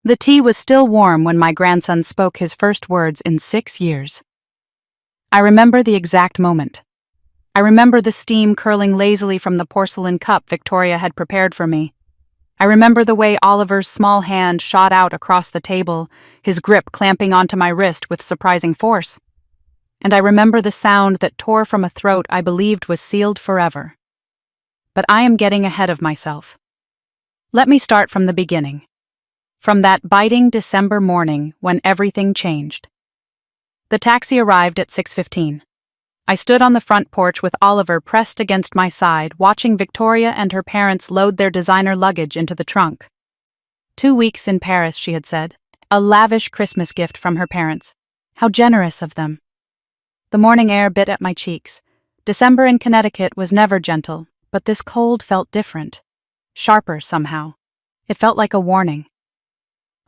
The tea was still warm when my grandson spoke his first words in 6 years. I remember the exact moment. I remember the steam curling lazily from the porcelain cup Victoria had prepared for me. I remember the way Oliver's small hand shot out across the table, his grip clamping onto my wrist with surprising force. And I remember the sound that tore from a throat I believed was sealed forever. But I am getting ahead of myself. Let me start from the beginning. From that biting December morning when everything changed. The taxi arrived at 6:15. I stood on the front porch with Oliver pressed against my side, watching Victoria and her parents load their designer luggage into the trunk. 2 weeks in Paris, she had said. A lavish Christmas gift from her parents. How generous of them. The morning air bit at my cheeks. December in Connecticut was never gentle, but this cold felt different. Sharper somehow. It felt like a warning.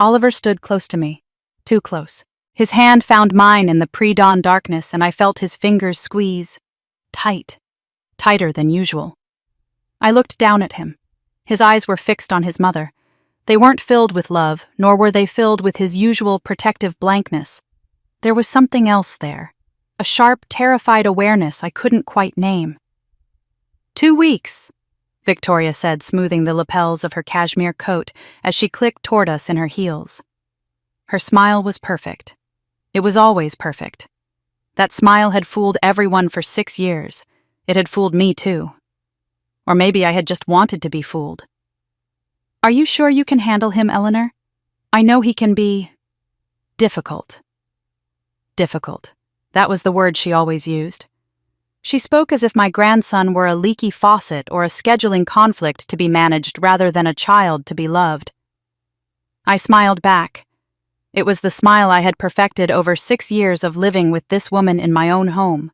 Oliver stood close to me. Too close. His hand found mine in the pre-dawn darkness, and I felt his fingers squeeze. Tight. Tighter than usual. I looked down at him. His eyes were fixed on his mother. They weren't filled with love, nor were they filled with his usual protective blankness. There was something else there. A sharp, terrified awareness I couldn't quite name. 2 weeks, Victoria said, smoothing the lapels of her cashmere coat as she clicked toward us in her heels. Her smile was perfect. It was always perfect. That smile had fooled everyone for 6 years. It had fooled me too. Or maybe I had just wanted to be fooled. Are you sure you can handle him, Eleanor? I know he can be... difficult. Difficult. That was the word she always used. She spoke as if my grandson were a leaky faucet or a scheduling conflict to be managed rather than a child to be loved. I smiled back. It was the smile I had perfected over 6 years of living with this woman in my own home.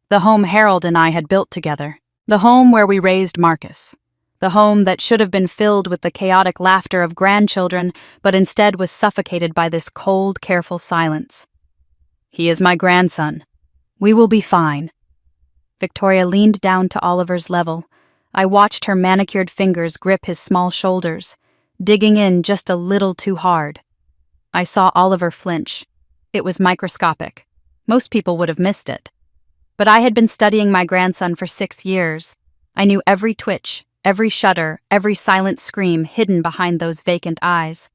The home Harold and I had built together. The home where we raised Marcus. The home that should have been filled with the chaotic laughter of grandchildren, but instead was suffocated by this cold, careful silence. He is my grandson. We will be fine. Victoria leaned down to Oliver's level. I watched her manicured fingers grip his small shoulders, digging in just a little too hard. I saw Oliver flinch. It was microscopic. Most people would have missed it. But I had been studying my grandson for 6 years. I knew every twitch, every shudder, every silent scream hidden behind those vacant eyes.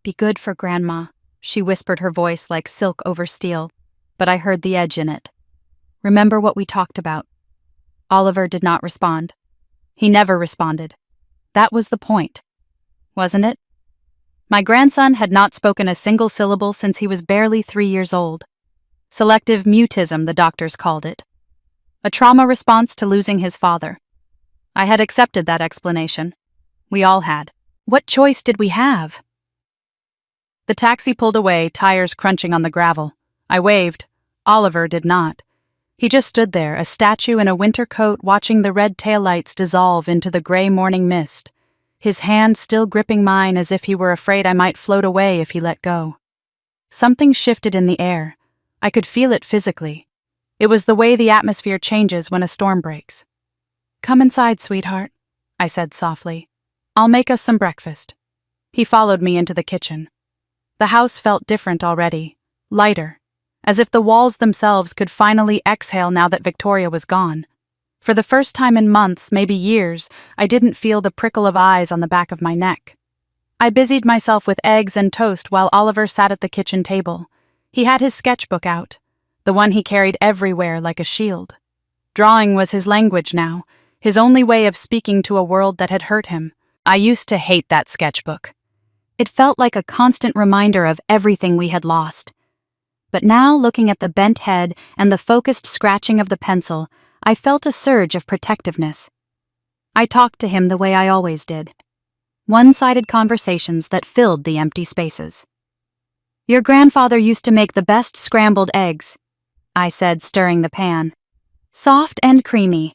Be good for Grandma, she whispered, her voice like silk over steel, but I heard the edge in it. Remember what we talked about. Oliver did not respond. He never responded. That was the point, wasn't it? My grandson had not spoken a single syllable since he was barely 3 years old. Selective mutism, the doctors called it. A trauma response to losing his father. I had accepted that explanation. We all had. What choice did we have? The taxi pulled away, tires crunching on the gravel. I waved. Oliver did not. He just stood there, a statue in a winter coat, watching the red taillights dissolve into the gray morning mist, his hand still gripping mine as if he were afraid I might float away if he let go. Something shifted in the air. I could feel it physically. It was the way the atmosphere changes when a storm breaks. Come inside, sweetheart, I said softly. I'll make us some breakfast. He followed me into the kitchen. The house felt different already, lighter, as if the walls themselves could finally exhale now that Victoria was gone. For the first time in months, maybe years, I didn't feel the prickle of eyes on the back of my neck. I busied myself with eggs and toast while Oliver sat at the kitchen table. He had his sketchbook out, the one he carried everywhere like a shield. Drawing was his language now, his only way of speaking to a world that had hurt him. I used to hate that sketchbook. It felt like a constant reminder of everything we had lost. But now, looking at the bent head and the focused scratching of the pencil, I felt a surge of protectiveness. I talked to him the way I always did. One-sided conversations that filled the empty spaces. Your grandfather used to make the best scrambled eggs, I said, stirring the pan. Soft and creamy.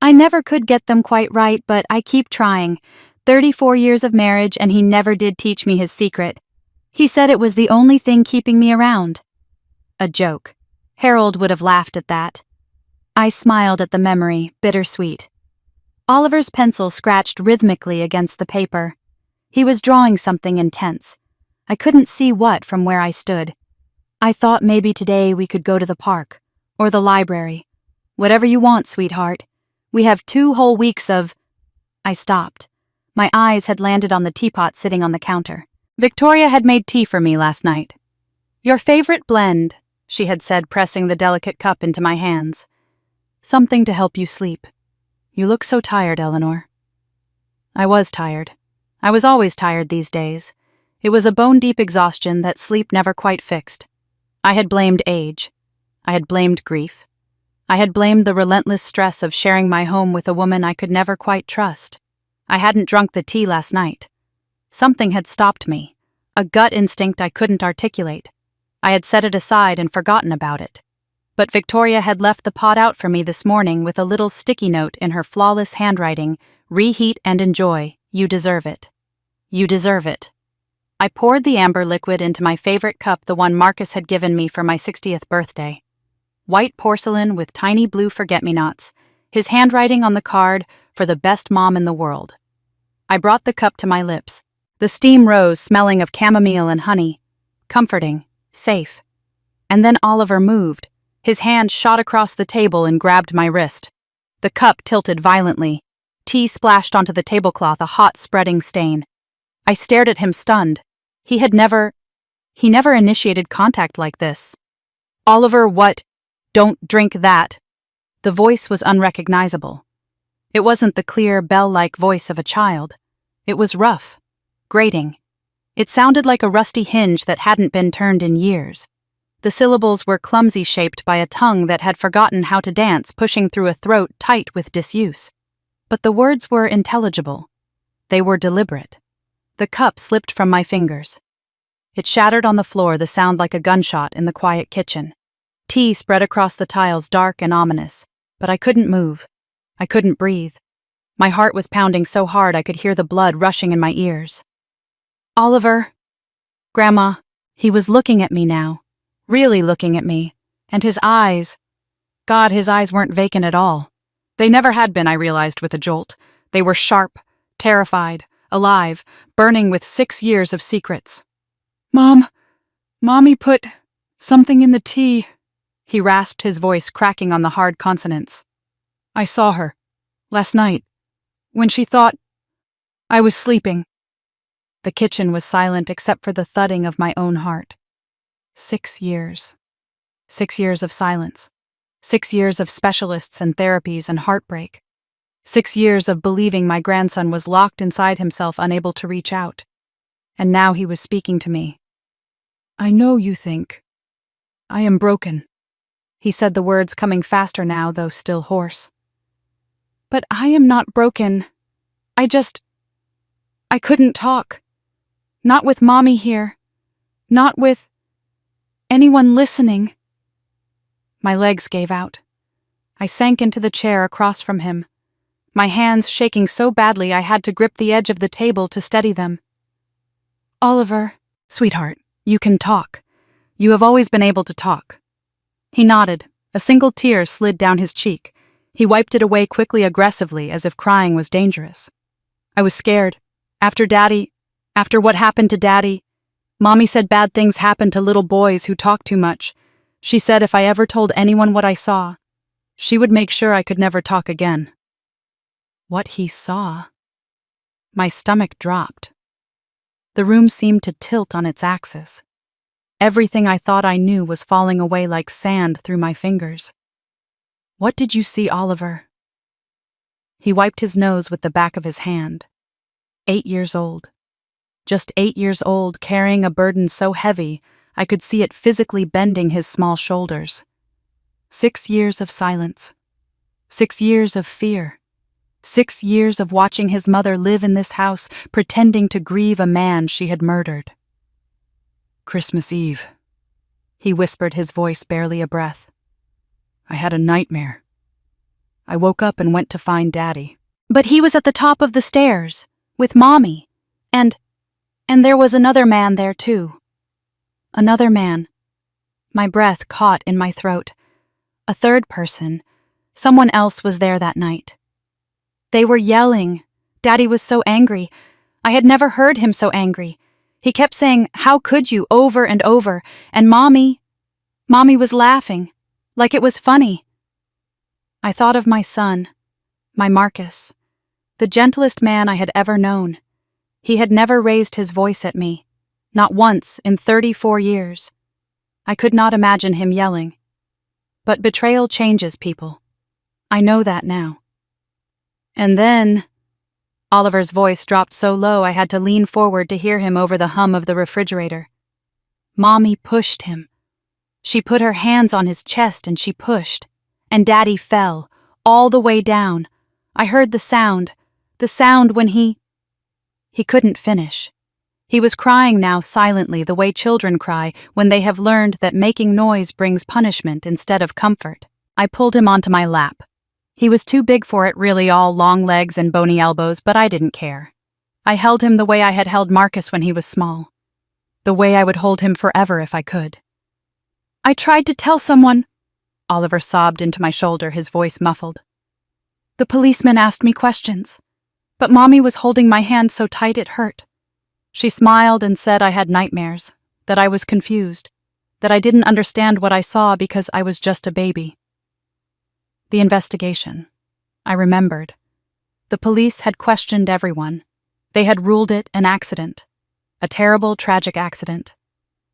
I never could get them quite right, but I keep trying. 34 years of marriage, and he never did teach me his secret. He said it was the only thing keeping me around. A joke. Harold would have laughed at that. I smiled at the memory, bittersweet. Oliver's pencil scratched rhythmically against the paper. He was drawing something intense, I couldn't see what from where I stood. I thought maybe today we could go to the park, or the library. Whatever you want, sweetheart. We have 2 whole weeks of... I stopped. My eyes had landed on the teapot sitting on the counter. Victoria had made tea for me last night. Your favorite blend, she had said, pressing the delicate cup into my hands. Something to help you sleep. You look so tired, Eleanor. I was tired. I was always tired these days. It was a bone-deep exhaustion that sleep never quite fixed. I had blamed age. I had blamed grief. I had blamed the relentless stress of sharing my home with a woman I could never quite trust. I hadn't drunk the tea last night. Something had stopped me, a gut instinct I couldn't articulate. I had set it aside and forgotten about it. But Victoria had left the pot out for me this morning with a little sticky note in her flawless handwriting, "Reheat and enjoy. You deserve it. You deserve it." I poured the amber liquid into my favorite cup, the one Marcus had given me for my 60th birthday. White porcelain with tiny blue forget-me-nots, his handwriting on the card, "For the best mom in the world." I brought the cup to my lips. The steam rose, smelling of chamomile and honey. Comforting, safe. And then Oliver moved. His hand shot across the table and grabbed my wrist. The cup tilted violently. Tea splashed onto the tablecloth, a hot, spreading stain. I stared at him, stunned. He never initiated contact like this. "Oliver, what? Don't drink that." The voice was unrecognizable. It wasn't the clear, bell-like voice of a child. It was rough, grating. It sounded like a rusty hinge that hadn't been turned in years. The syllables were clumsy-shaped by a tongue that had forgotten how to dance, pushing through a throat tight with disuse. But the words were intelligible. They were deliberate. The cup slipped from my fingers. It shattered on the floor, the sound like a gunshot in the quiet kitchen. Tea spread across the tiles, dark and ominous, but I couldn't move. I couldn't breathe. My heart was pounding so hard I could hear the blood rushing in my ears. "Oliver." "Grandma." He was looking at me now, really looking at me, and his eyes... God, his eyes weren't vacant at all. They never had been, I realized with a jolt. They were sharp, terrified, alive, burning with 6 years of secrets. Mommy put something in the tea." He rasped, his voice cracking on the hard consonants. "I saw her, last night, when she thought I was sleeping." The kitchen was silent except for the thudding of my own heart. 6 years. 6 years of silence. 6 years of specialists and therapies and heartbreak. 6 years of believing my grandson was locked inside himself, unable to reach out. And now he was speaking to me. "I know you think I am broken." He said the words coming faster now, though still hoarse. "But I am not broken. I couldn't talk. Not with Mommy here. Not with anyone listening." My legs gave out. I sank into the chair across from him, my hands shaking so badly I had to grip the edge of the table to steady them. "Oliver." "Sweetheart, you can talk. You have always been able to talk." He nodded. A single tear slid down his cheek. He wiped it away quickly, aggressively, as if crying was dangerous. "I was scared. After what happened to Daddy, Mommy said bad things happen to little boys who talk too much. She said if I ever told anyone what I saw, she would make sure I could never talk again." What he saw? My stomach dropped. The room seemed to tilt on its axis. Everything I thought I knew was falling away like sand through my fingers. "What did you see, Oliver?" He wiped his nose with the back of his hand. 8 years old. Just 8 years old, carrying a burden so heavy I could see it physically bending his small shoulders. 6 years of silence. 6 years of fear. 6 years of watching his mother live in this house, pretending to grieve a man she had murdered. "Christmas Eve," he whispered, his voice barely a breath. "I had a nightmare. I woke up and went to find Daddy." "But he was at the top of the stairs, with Mommy, and there was another man there too." Another man. My breath caught in my throat. A third person. Someone else was there that night. They were yelling. Daddy was so angry. I had never heard him so angry. He kept saying, "How could you?" over and over, and Mommy was laughing, like it was funny. I thought of my son, my Marcus, the gentlest man I had ever known. He had never raised his voice at me, not once in 34 years. I could not imagine him yelling. But betrayal changes people. I know that now. And then Oliver's voice dropped so low I had to lean forward to hear him over the hum of the refrigerator. Mommy pushed him. She put her hands on his chest and she pushed, and Daddy fell, all the way down. I heard the sound when he couldn't finish. He was crying now silently, the way children cry when they have learned that making noise brings punishment instead of comfort. I pulled him onto my lap. He was too big for it, really, all long legs and bony elbows, but I didn't care. I held him the way I had held Marcus when he was small. The way I would hold him forever if I could. "I tried to tell someone," Oliver sobbed into my shoulder, his voice muffled. "The policeman asked me questions, but Mommy was holding my hand so tight it hurt. She smiled and said I had nightmares, that I was confused, that I didn't understand what I saw because I was just a baby." The investigation. I remembered. The police had questioned everyone. They had ruled it an accident. A terrible, tragic accident.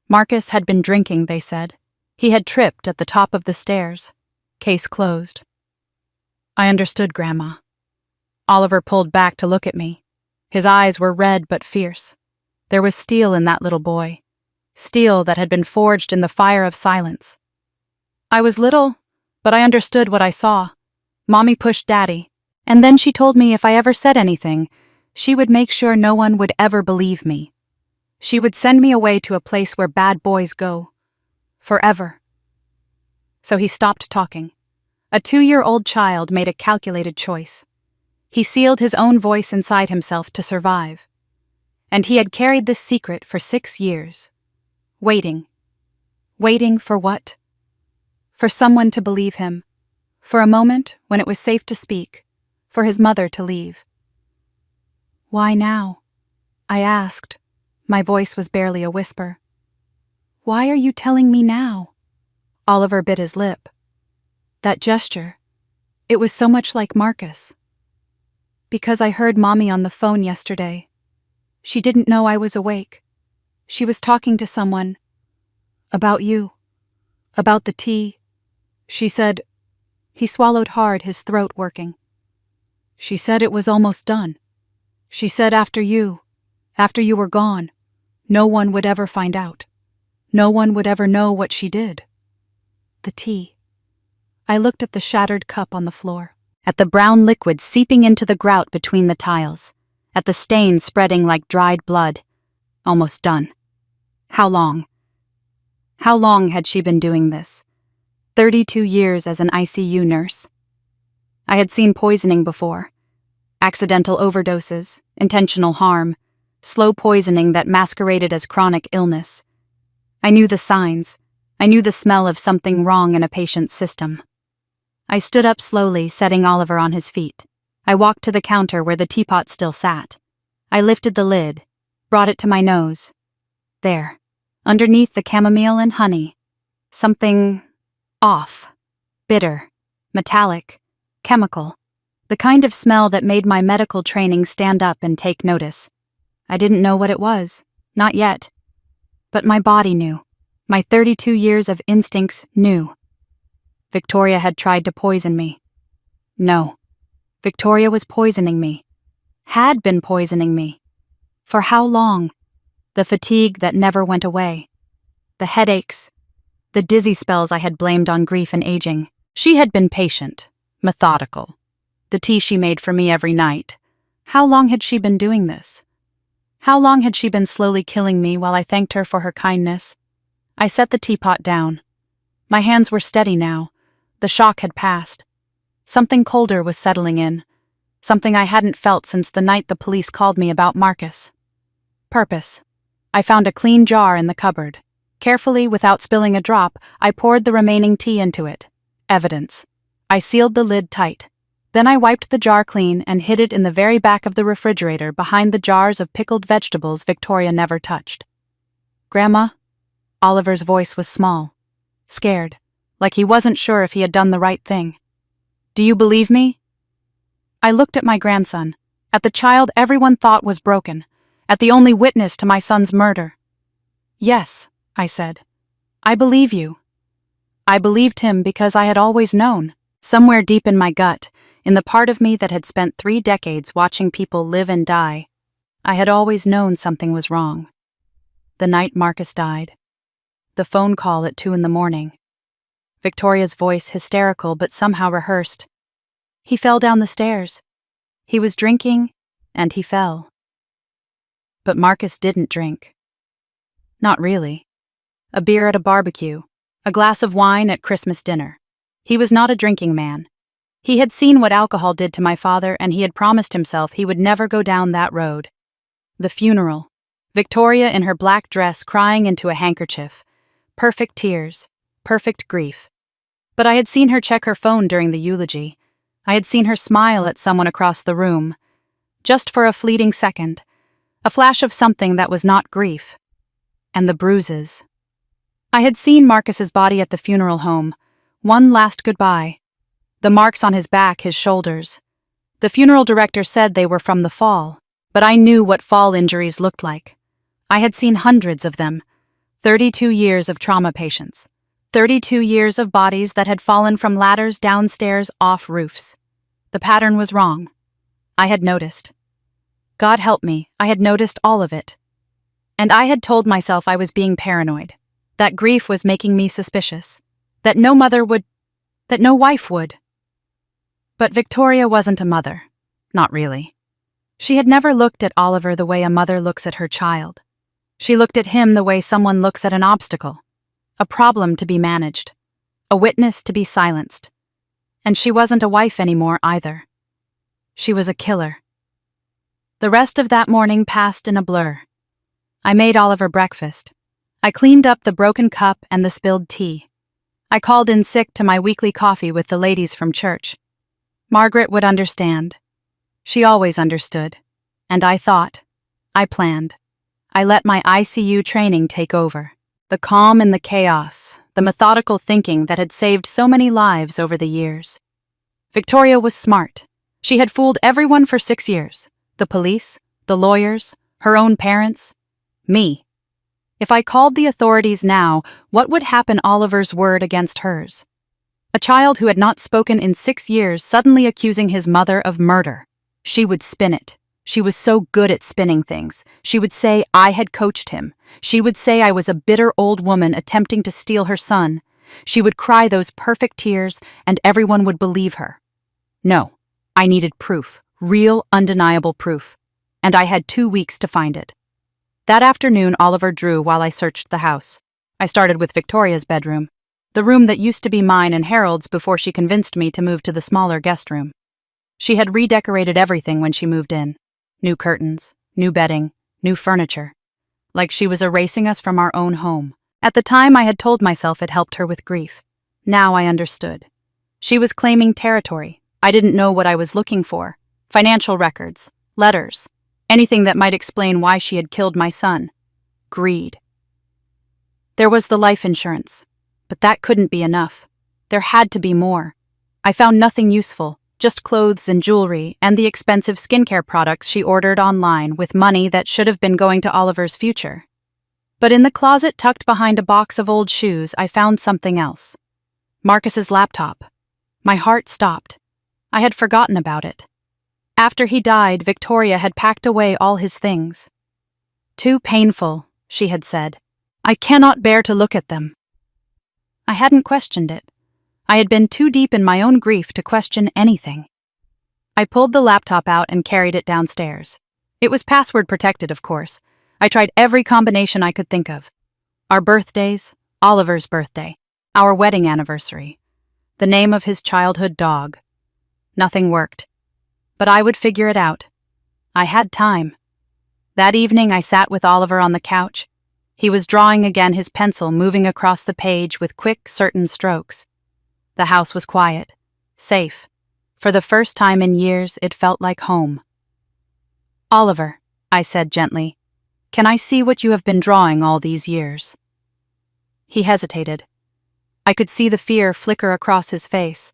Marcus had been drinking, they said. He had tripped at the top of the stairs. Case closed. I understood, Grandma. Oliver pulled back to look at me. His eyes were red but fierce. There was steel in that little boy. Steel that had been forged in the fire of silence. I was little, but I understood what I saw. Mommy pushed Daddy, and then she told me if I ever said anything, she would make sure no one would ever believe me. She would send me away to a place where bad boys go. Forever. So he stopped talking. A 2-year-old child made a calculated choice. He sealed his own voice inside himself to survive. And he had carried this secret for 6 years. Waiting. Waiting for what? For someone to believe him. For a moment when it was safe to speak. For his mother to leave. "Why now?" I asked. My voice was barely a whisper. "Why are you telling me now?" Oliver bit his lip. That gesture. It was so much like Marcus. "Because I heard Mommy on the phone yesterday. She didn't know I was awake. She was talking to someone. About you. About the tea. She said..." He swallowed hard, his throat working. "She said it was almost done. She said after you were gone, no one would ever find out. No one would ever know what she did." The tea. I looked at the shattered cup on the floor, at the brown liquid seeping into the grout between the tiles, at the stains spreading like dried blood. Almost done. How long? How long had she been doing this? 32 years as an ICU nurse. I had seen poisoning before. Accidental overdoses, intentional harm, slow poisoning that masqueraded as chronic illness. I knew the signs. I knew the smell of something wrong in a patient's system. I stood up slowly, setting Oliver on his feet. I walked to the counter where the teapot still sat. I lifted the lid, brought it to my nose. There, underneath the chamomile and honey, something off, bitter, metallic, chemical, the kind of smell that made my medical training stand up and take notice. I didn't know what it was, not yet. But my body knew. My 32 years of instincts knew. Victoria had tried to poison me. No. Victoria was poisoning me. Had been poisoning me. For how long? The fatigue that never went away. The headaches. The dizzy spells I had blamed on grief and aging. She had been patient, methodical. The tea she made for me every night. How long had she been doing this? How long had she been slowly killing me while I thanked her for her kindness? I set the teapot down. My hands were steady now. The shock had passed. Something colder was settling in. Something I hadn't felt since the night the police called me about Marcus. Purpose. I found a clean jar in the cupboard. Carefully, without spilling a drop, I poured the remaining tea into it. Evidence. I sealed the lid tight. Then I wiped the jar clean and hid it in the very back of the refrigerator behind the jars of pickled vegetables Victoria never touched. "Grandma?" Oliver's voice was small, scared, like he wasn't sure if he had done the right thing. "Do you believe me?" I looked at my grandson, at the child everyone thought was broken, at the only witness to my son's murder. "Yes," I said. "I believe you." I believed him because I had always known, somewhere deep in my gut, in the part of me that had spent 3 decades watching people live and die, I had always known something was wrong. The night Marcus died. The phone call at 2 a.m. Victoria's voice hysterical but somehow rehearsed. He fell down the stairs. He was drinking, and he fell. But Marcus didn't drink. Not really. A beer at a barbecue, a glass of wine at Christmas dinner. He was not a drinking man. He had seen what alcohol did to my father, and he had promised himself he would never go down that road. The funeral. Victoria in her black dress crying into a handkerchief. Perfect tears. Perfect grief. But I had seen her check her phone during the eulogy. I had seen her smile at someone across the room. Just for a fleeting second. A flash of something that was not grief. And the bruises. I had seen Marcus's body at the funeral home. One last goodbye. The marks on his back, his shoulders. The funeral director said they were from the fall, but I knew what fall injuries looked like. I had seen hundreds of them. 32 years of trauma patients. 32 years of bodies that had fallen from ladders downstairs off roofs. The pattern was wrong. I had noticed. God help me, I had noticed all of it. And I had told myself I was being paranoid. That grief was making me suspicious. That no mother would. That no wife would. But Victoria wasn't a mother. Not really. She had never looked at Oliver the way a mother looks at her child. She looked at him the way someone looks at an obstacle. A problem to be managed. A witness to be silenced. And she wasn't a wife anymore either. She was a killer. The rest of that morning passed in a blur. I made Oliver breakfast. I cleaned up the broken cup and the spilled tea. I called in sick to my weekly coffee with the ladies from church. Margaret would understand. She always understood. And I thought. I planned. I let my ICU training take over. The calm in the chaos, the methodical thinking that had saved so many lives over the years. Victoria was smart. She had fooled everyone for 6 years. The police, the lawyers, her own parents, me. If I called the authorities now, what would happen Oliver's word against hers? A child who had not spoken in 6 years suddenly accusing his mother of murder. She would spin it. She was so good at spinning things. She would say I had coached him. She would say I was a bitter old woman attempting to steal her son. She would cry those perfect tears, and everyone would believe her. No, I needed proof, real, undeniable proof. And I had 2 weeks to find it. That afternoon, Oliver drew while I searched the house. I started with Victoria's bedroom, the room that used to be mine and Harold's before she convinced me to move to the smaller guest room. She had redecorated everything when she moved in. New curtains, new bedding, new furniture. Like she was erasing us from our own home. At the time, I had told myself it helped her with grief. Now I understood. She was claiming territory. I didn't know what I was looking for. Financial records, letters, anything that might explain why she had killed my son. Greed. There was the life insurance, but that couldn't be enough. There had to be more. I found nothing useful, just clothes and jewelry and the expensive skincare products she ordered online with money that should have been going to Oliver's future. But in the closet tucked behind a box of old shoes, I found something else. Marcus's laptop. My heart stopped. I had forgotten about it. After he died, Victoria had packed away all his things. "Too painful," she had said. "I cannot bear to look at them." I hadn't questioned it. I had been too deep in my own grief to question anything. I pulled the laptop out and carried it downstairs. It was password protected, of course. I tried every combination I could think of. Our birthdays, Oliver's birthday, our wedding anniversary, the name of his childhood dog. Nothing worked. But I would figure it out. I had time. That evening I sat with Oliver on the couch. He was drawing again, his pencil moving across the page with quick, certain strokes. The house was quiet, safe, For the first time in years, it felt like home. "Oliver," I said gently, "can I see what you have been drawing all these years?" He hesitated. I could see the fear flicker across his face.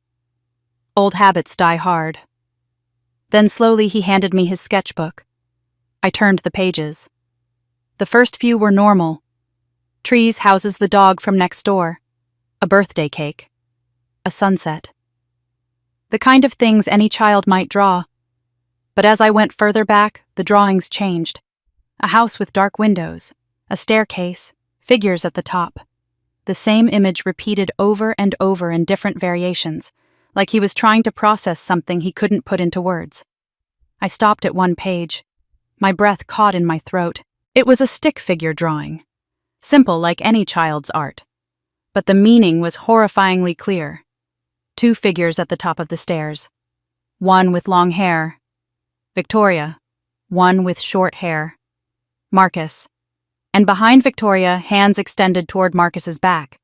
Old habits die hard. Then slowly he handed me his sketchbook. I turned the pages. The first few were normal. Trees, houses, the dog from next door. A birthday cake. A sunset. The kind of things any child might draw. But as I went further back, the drawings changed. A house with dark windows, a staircase, figures at the top. The same image repeated over and over in different variations, like he was trying to process something he couldn't put into words. I stopped at one page. My breath caught in my throat. It was a stick figure drawing. Simple like any child's art. But the meaning was horrifyingly clear. Two figures at the top of the stairs. One with long hair. Victoria. One with short hair. Marcus. And behind Victoria, hands extended toward Marcus's back.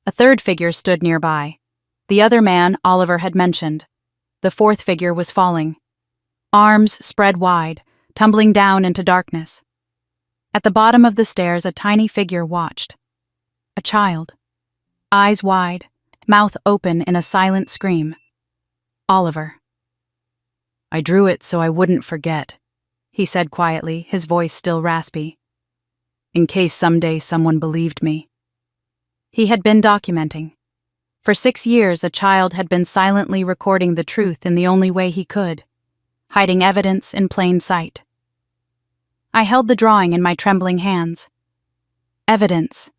A third figure stood nearby. The other man Oliver had mentioned. The fourth figure was falling. Arms spread wide, tumbling down into darkness. At the bottom of the stairs, a tiny figure watched. A child. Eyes wide, mouth open in a silent scream. Oliver. "I drew it so I wouldn't forget," he said quietly, his voice still raspy. "In case someday someone believed me." He had been documenting. For 6 years, a child had been silently recording the truth in the only way he could, hiding evidence in plain sight. I held the drawing in my trembling hands. Evidence.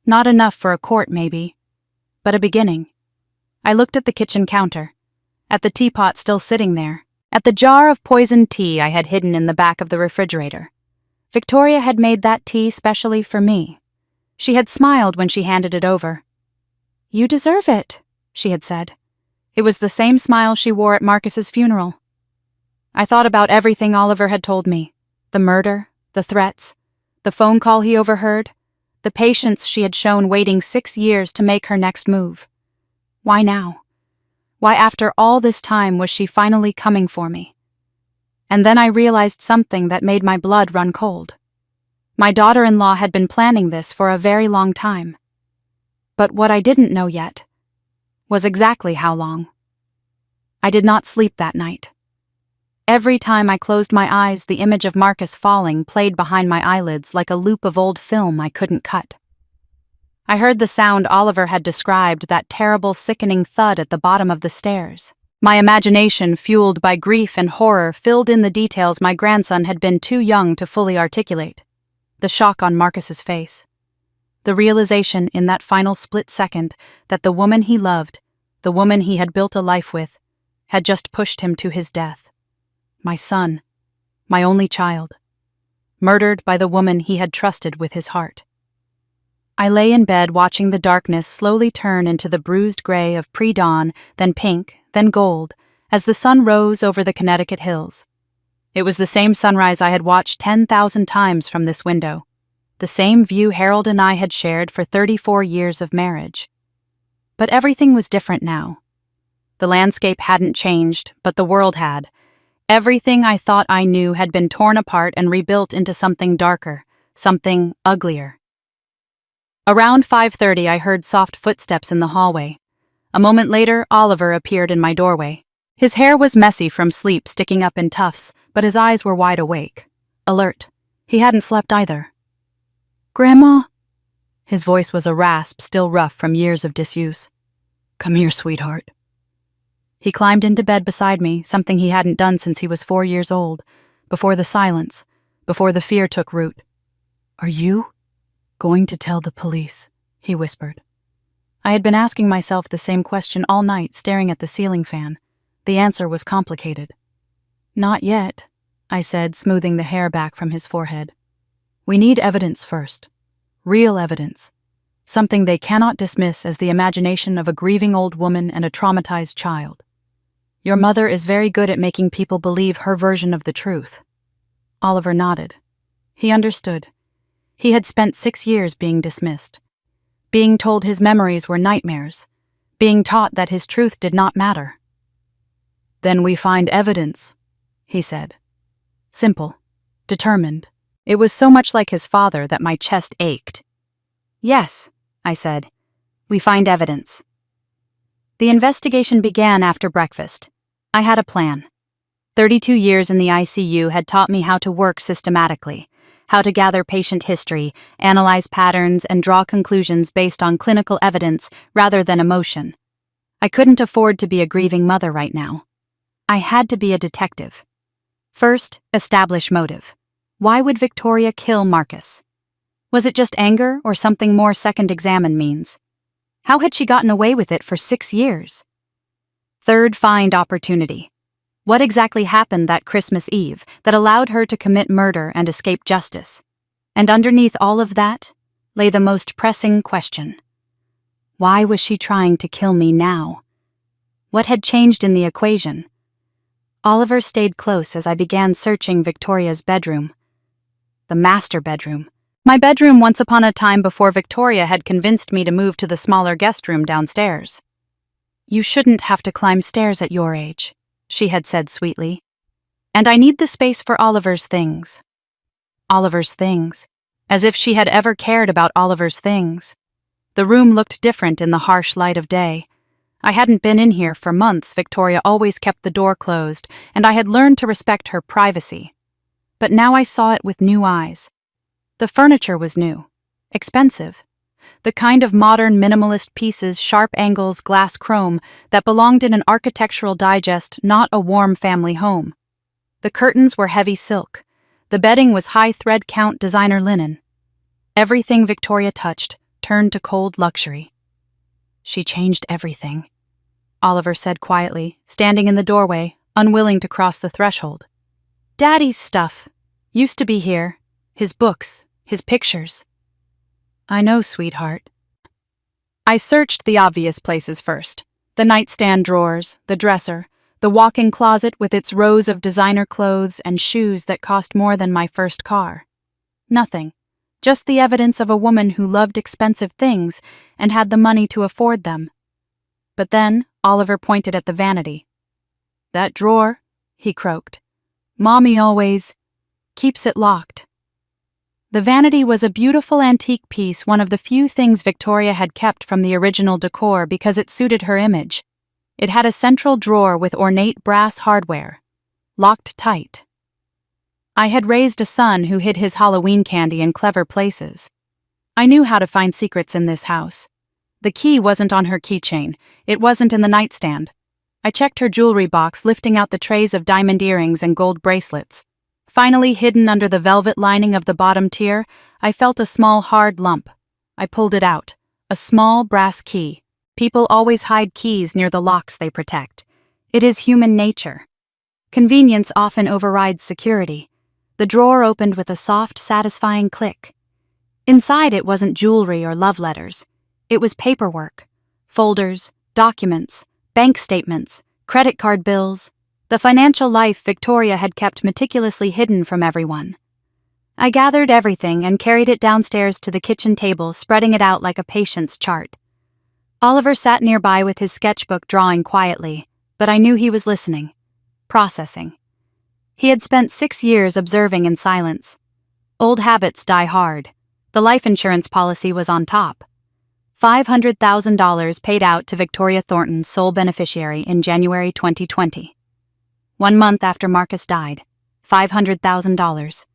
Not enough for a court, maybe, but a beginning. I looked at the kitchen counter, at the teapot still sitting there, at the jar of poisoned tea I had hidden in the back of the refrigerator. Victoria had made that tea specially for me. She had smiled when she handed it over. "You deserve it," she had said. It was the same smile she wore at Marcus's funeral. I thought about everything Oliver had told me. The murder, the threats, the phone call he overheard, the patience she had shown waiting 6 years to make her next move. Why now? Why after all this time was she finally coming for me? And then I realized something that made my blood run cold. My daughter-in-law had been planning this for a very long time. But what I didn't know yet was exactly how long. I did not sleep that night. Every time I closed my eyes, the image of Marcus falling played behind my eyelids like a loop of old film I couldn't cut. I heard the sound Oliver had described, that terrible, sickening thud at the bottom of the stairs. My imagination, fueled by grief and horror, filled in the details my grandson had been too young to fully articulate. The shock on Marcus's face. The realization in that final split second that the woman he loved, the woman he had built a life with, had just pushed him to his death. My son, my only child, murdered by the woman he had trusted with his heart. I lay in bed watching the darkness slowly turn into the bruised gray of pre-dawn, then pink, then gold, as the sun rose over the Connecticut hills. It was the same sunrise I had watched 10,000 times from this window, the same view Harold and I had shared for 34 years of marriage. But everything was different now. The landscape hadn't changed, but the world had. Everything I thought I knew had been torn apart and rebuilt into something darker, something uglier. Around 5:30, I heard soft footsteps in the hallway. A moment later, Oliver appeared in my doorway. His hair was messy from sleep sticking up in tufts, but his eyes were wide awake, alert. He hadn't slept either. "Grandma?" His voice was a rasp, still rough from years of disuse. "Come here, sweetheart." He climbed into bed beside me, something he hadn't done since he was 4 years old, before the silence, before the fear took root. "Are you going to tell the police?" he whispered. I had been asking myself the same question all night, staring at the ceiling fan. The answer was complicated. "Not yet," I said, smoothing the hair back from his forehead. "We need evidence first. Real evidence. Something they cannot dismiss as the imagination of a grieving old woman and a traumatized child. Your mother is very good at making people believe her version of the truth." Oliver nodded. He understood. He had spent 6 years being dismissed, being told his memories were nightmares, being taught that his truth did not matter. "Then we find evidence," he said. Simple, determined. It was so much like his father that my chest ached. "Yes," I said. "We find evidence." The investigation began after breakfast. I had a plan. 32 years in the ICU had taught me how to work systematically, how to gather patient history, analyze patterns, and draw conclusions based on clinical evidence rather than emotion. I couldn't afford to be a grieving mother right now. I had to be a detective. First, establish motive. Why would Victoria kill Marcus? Was it just anger or something more second examine means? How had she gotten away with it for 6 years? Third, find opportunity. What exactly happened that Christmas Eve that allowed her to commit murder and escape justice? And underneath all of that lay the most pressing question. Why was she trying to kill me now? What had changed in the equation? Oliver stayed close as I began searching Victoria's bedroom. The master bedroom. My bedroom once upon a time before Victoria had convinced me to move to the smaller guest room downstairs. "You shouldn't have to climb stairs at your age," she had said sweetly. "And I need the space for Oliver's things." Oliver's things. As if she had ever cared about Oliver's things. The room looked different in the harsh light of day. I hadn't been in here for months. Victoria always kept the door closed, and I had learned to respect her privacy. But now I saw it with new eyes. The furniture was new, expensive. The kind of modern minimalist pieces, sharp angles, glass chrome, that belonged in an architectural digest, not a warm family home. The curtains were heavy silk. The bedding was high thread count designer linen. Everything Victoria touched turned to cold luxury. "She changed everything," Oliver said quietly, standing in the doorway, unwilling to cross the threshold. "Daddy's stuff used to be here. His books, his pictures." "I know, sweetheart." I searched the obvious places first. The nightstand drawers, the dresser, the walk-in closet with its rows of designer clothes and shoes that cost more than my first car. Nothing. Just the evidence of a woman who loved expensive things and had the money to afford them. But then Oliver pointed at the vanity. "That drawer," he croaked. "Mommy always keeps it locked." The vanity was a beautiful antique piece, one of the few things Victoria had kept from the original decor because it suited her image. It had a central drawer with ornate brass hardware, locked tight. I had raised a son who hid his Halloween candy in clever places. I knew how to find secrets in this house. The key wasn't on her keychain. It wasn't in the nightstand. I checked her jewelry box, lifting out the trays of diamond earrings and gold bracelets. Finally hidden under the velvet lining of the bottom tier, I felt a small hard lump. I pulled it out. A small brass key. People always hide keys near the locks they protect. It is human nature. Convenience often overrides security. The drawer opened with a soft, satisfying click. Inside it wasn't jewelry or love letters. It was paperwork. Folders, documents, bank statements, credit card bills. The financial life Victoria had kept meticulously hidden from everyone. I gathered everything and carried it downstairs to the kitchen table, spreading it out like a patient's chart. Oliver sat nearby with his sketchbook drawing quietly, but I knew he was listening, processing. He had spent 6 years observing in silence. Old habits die hard. The life insurance policy was on top. $500,000 paid out to Victoria Thornton's sole beneficiary in January 2020. 1 month after Marcus died, $500,000.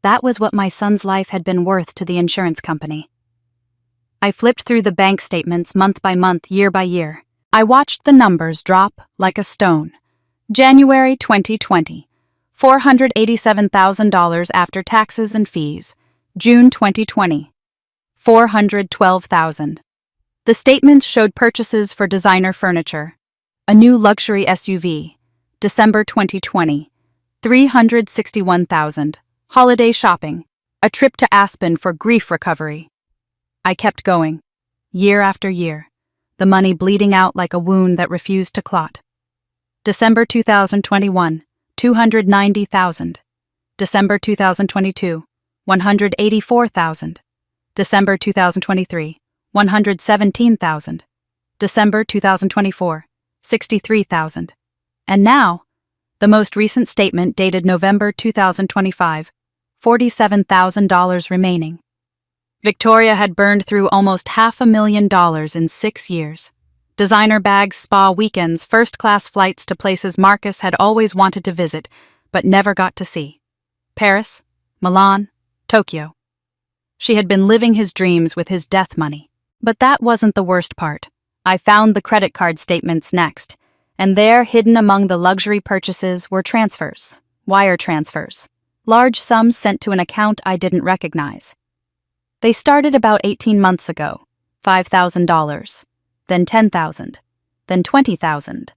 That was what my son's life had been worth to the insurance company. I flipped through the bank statements month by month, year by year. I watched the numbers drop like a stone. January 2020, $487,000 after taxes and fees. June 2020, $412,000. The statements showed purchases for designer furniture, a new luxury SUV. December 2020, $361,000. Holiday shopping, a trip to Aspen for grief recovery. I kept going, year after year, the money bleeding out like a wound that refused to clot. December 2021, $290,000. December 2022, $184,000. December 2023, $117,000. December 2024, $63,000. And now, the most recent statement dated November 2025, $47,000 remaining. Victoria had burned through almost $500,000 in 6 years. Designer bags, spa weekends, first-class flights to places Marcus had always wanted to visit, but never got to see. Paris, Milan, Tokyo. She had been living his dreams with his death money. But that wasn't the worst part. I found the credit card statements next, and there, hidden among the luxury purchases, were transfers, wire transfers, large sums sent to an account I didn't recognize. They started about 18 months ago, $5,000, then $10,000, then $20,000.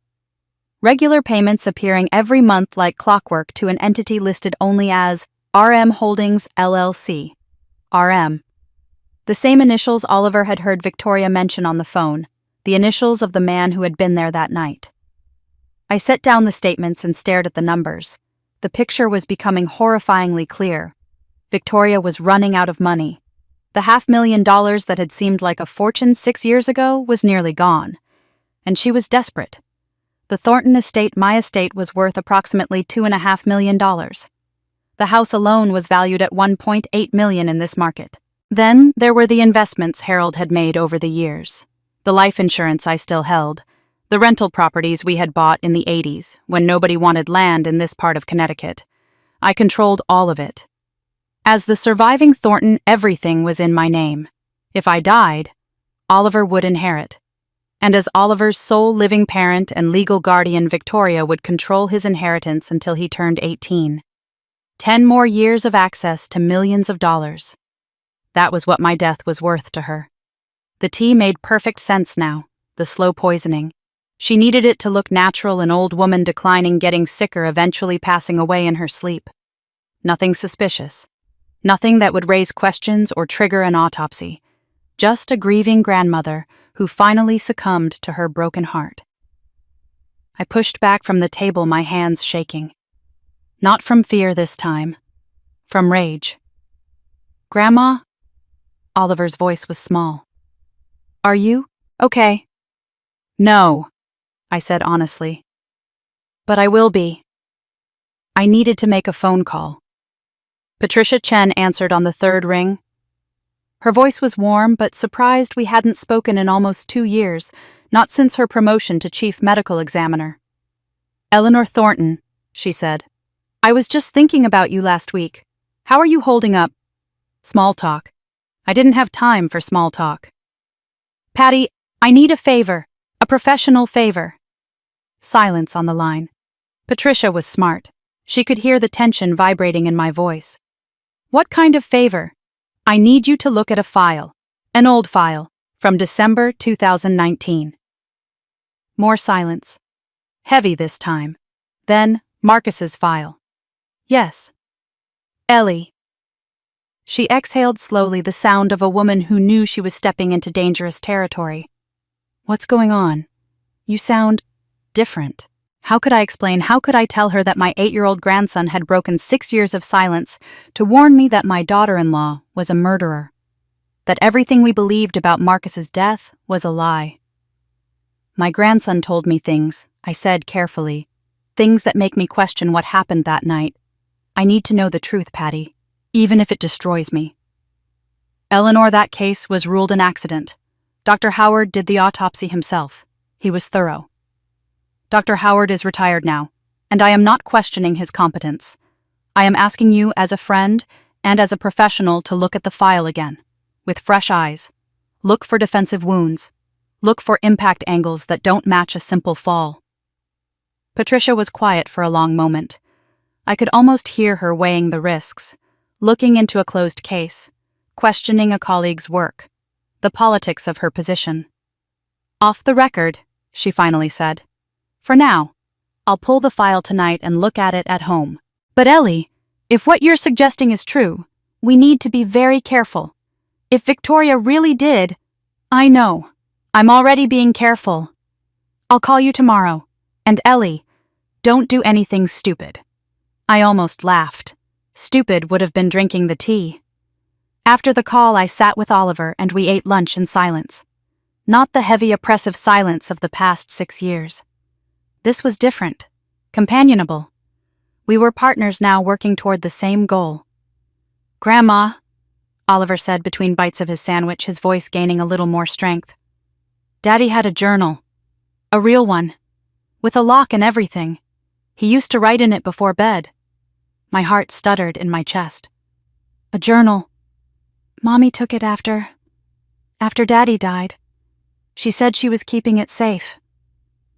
Regular payments appearing every month like clockwork to an entity listed only as RM Holdings LLC, RM. The same initials Oliver had heard Victoria mention on the phone, the initials of the man who had been there that night. I set down the statements and stared at the numbers. The picture was becoming horrifyingly clear. Victoria was running out of money. The $500,000 that had seemed like a fortune 6 years ago was nearly gone. And she was desperate. The Thornton estate, my estate, was worth approximately $2.5 million. The house alone was valued at $1.8 million in this market. Then there were the investments Harold had made over the years. The life insurance I still held. The rental properties we had bought in the 80s, when nobody wanted land in this part of Connecticut. I controlled all of it. As the surviving Thornton, everything was in my name. If I died, Oliver would inherit. And as Oliver's sole living parent and legal guardian, Victoria would control his inheritance until he turned 18. 10 more years of access to millions of dollars. That was what my death was worth to her. The tea made perfect sense now, the slow poisoning. She needed it to look natural, an old woman declining, getting sicker, eventually passing away in her sleep. Nothing suspicious. Nothing that would raise questions or trigger an autopsy. Just a grieving grandmother who finally succumbed to her broken heart. I pushed back from the table, my hands shaking. Not from fear this time. From rage. "Grandma?" Oliver's voice was small. "Are you okay?" "No," I said honestly. "But I will be." I needed to make a phone call. Patricia Chen answered on the third ring. Her voice was warm, but surprised we hadn't spoken in almost 2 years, not since her promotion to chief medical examiner. "Eleanor Thornton," she said. "I was just thinking about you last week. How are you holding up?" Small talk. I didn't have time for small talk. "Patty, I need a favor. A professional favor." Silence on the line. Patricia was smart. She could hear the tension vibrating in my voice. "What kind of favor?" "I need you to look at a file. An old file, from December 2019. More silence. Heavy this time. Then, Marcus's file. "Yes." "Ellie." She exhaled slowly, the sound of a woman who knew she was stepping into dangerous territory. "What's going on? You sound different." How could I explain? How could I tell her that my 8-year-old grandson had broken 6 years of silence to warn me that my daughter-in-law was a murderer? That everything we believed about Marcus's death was a lie? "My grandson told me things," I said carefully. "Things that make me question what happened that night. I need to know the truth, Patty, even if it destroys me." "Eleanor, that case was ruled an accident. Dr. Howard did the autopsy himself. He was thorough. Dr. Howard is retired now, and I am not questioning his competence. I am asking you as a friend and as a professional to look at the file again, with fresh eyes. Look for defensive wounds. Look for impact angles that don't match a simple fall." Patricia was quiet for a long moment. I could almost hear her weighing the risks, looking into a closed case, questioning a colleague's work, the politics of her position. "Off the record," she finally said. "For now, I'll pull the file tonight and look at it at home. But Ellie, if what you're suggesting is true, we need to be very careful. If Victoria really did..." "I know. I'm already being careful. I'll call you tomorrow. And Ellie, don't do anything stupid." I almost laughed. Stupid would have been drinking the tea. After the call, I sat with Oliver and we ate lunch in silence. Not the heavy, oppressive silence of the past 6 years. This was different. companionable. We were partners now working toward the same goal. "Grandma," Oliver said between bites of his sandwich, his voice gaining a little more strength. "Daddy had a journal. A real one. With a lock and everything. He used to write in it before bed." My heart stuttered in my chest. "A journal. Mommy took it after Daddy died. She said she was keeping it safe.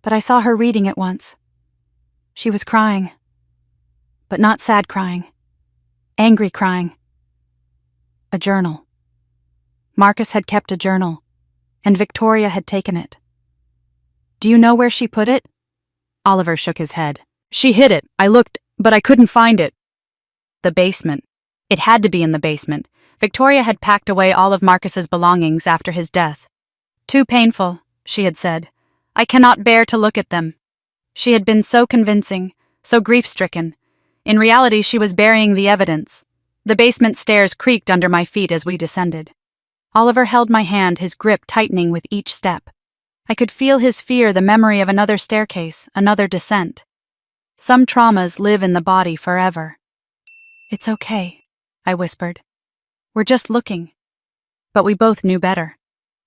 But I saw her reading it once. She was crying. But not sad crying. Angry crying. A journal. Marcus had kept a journal, and Victoria had taken it. Do you know where she put it?" Oliver shook his head. "She hid it. I looked, but I couldn't find it." The basement. It had to be in the basement. Victoria had packed away all of Marcus's belongings after his death. "Too painful," she had said. "I cannot bear to look at them." She had been so convincing, so grief-stricken. In reality, she was burying the evidence. The basement stairs creaked under my feet as we descended. Oliver held my hand, his grip tightening with each step. I could feel his fear, the memory of another staircase, another descent. Some traumas live in the body forever. "It's okay," I whispered. "We're just looking." But we both knew better.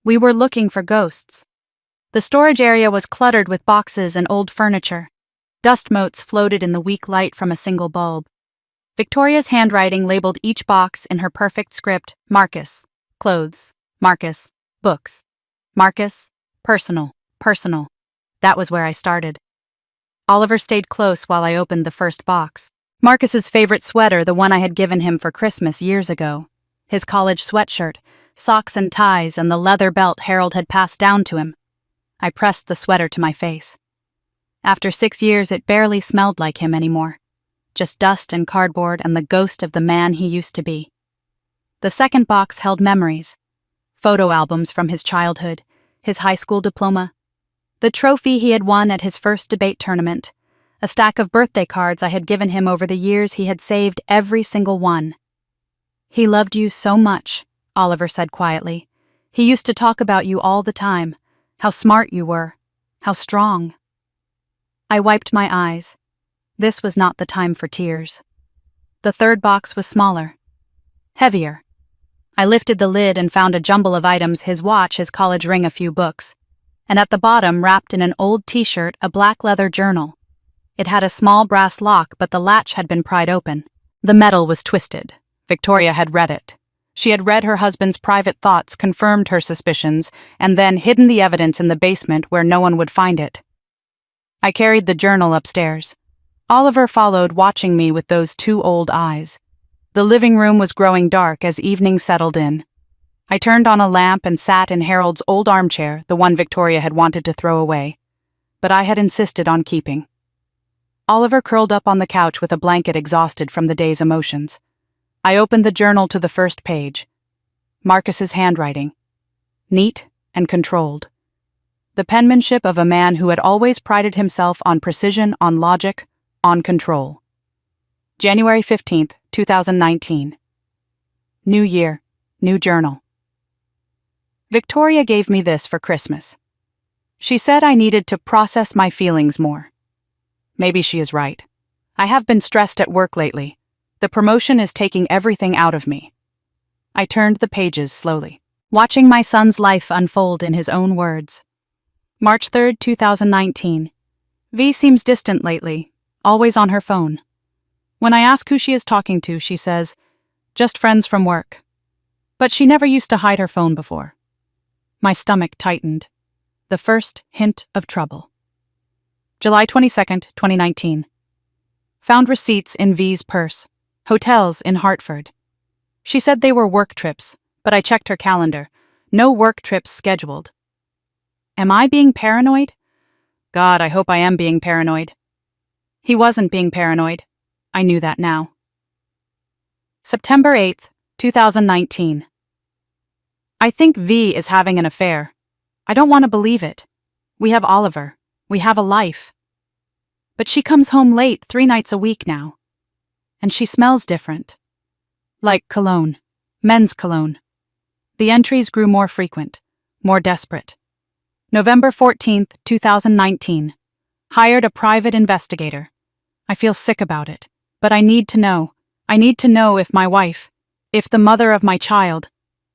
We were looking for ghosts. The storage area was cluttered with boxes and old furniture. Dust motes floated in the weak light from a single bulb. Victoria's handwriting labeled each box in her perfect script: Marcus, clothes, Marcus, books, Marcus, personal, personal. That was where I started. Oliver stayed close while I opened the first box. Marcus's favorite sweater, the one I had given him for Christmas years ago. His college sweatshirt, socks and ties, and the leather belt Harold had passed down to him. I pressed the sweater to my face. After 6 years, it barely smelled like him anymore. Just dust and cardboard and the ghost of the man he used to be. The second box held memories. Photo albums from his childhood, his high school diploma, the trophy he had won at his first debate tournament, a stack of birthday cards I had given him over the years. He had saved every single one. "He loved you so much," Oliver said quietly. "He used to talk about you all the time, how smart you were, how strong." I wiped my eyes. This was not the time for tears. The third box was smaller, heavier. I lifted the lid and found a jumble of items: his watch, his college ring, a few books. And at the bottom, wrapped in an old t-shirt, a black leather journal. It had a small brass lock, but the latch had been pried open. The metal was twisted. Victoria had read it. She had read her husband's private thoughts, confirmed her suspicions, and then hidden the evidence in the basement where no one would find it. I carried the journal upstairs. Oliver followed, watching me with those two old eyes. The living room was growing dark as evening settled in. I turned on a lamp and sat in Harold's old armchair, the one Victoria had wanted to throw away. But I had insisted on keeping. Oliver curled up on the couch with a blanket, exhausted from the day's emotions. I opened the journal to the first page. Marcus's handwriting. Neat and controlled. The penmanship of a man who had always prided himself on precision, on logic, on control. January 15th, 2019. New year, new journal. Victoria gave me this for Christmas. She said I needed to process my feelings more. Maybe she is right. I have been stressed at work lately. The promotion is taking everything out of me. I turned the pages slowly, watching my son's life unfold in his own words. March 3rd, 2019. V seems distant lately, always on her phone. When I ask who she is talking to, she says, "Just friends from work." But she never used to hide her phone before. My stomach tightened. The first hint of trouble. July 22nd, 2019. Found receipts in V's purse. Hotels in Hartford. She said they were work trips, but I checked her calendar. No work trips scheduled. Am I being paranoid? God, I hope I am being paranoid. He wasn't being paranoid. I knew that now. September 8th, 2019. I think V is having an affair. I don't want to believe it. We have Oliver. We have a life. But she comes home late 3 nights a week now. And she smells different. Like cologne. Men's cologne. The entries grew more frequent, more desperate. November 14th, 2019. Hired a private investigator. I feel sick about it. But I need to know. I need to know if my wife, if the mother of my child,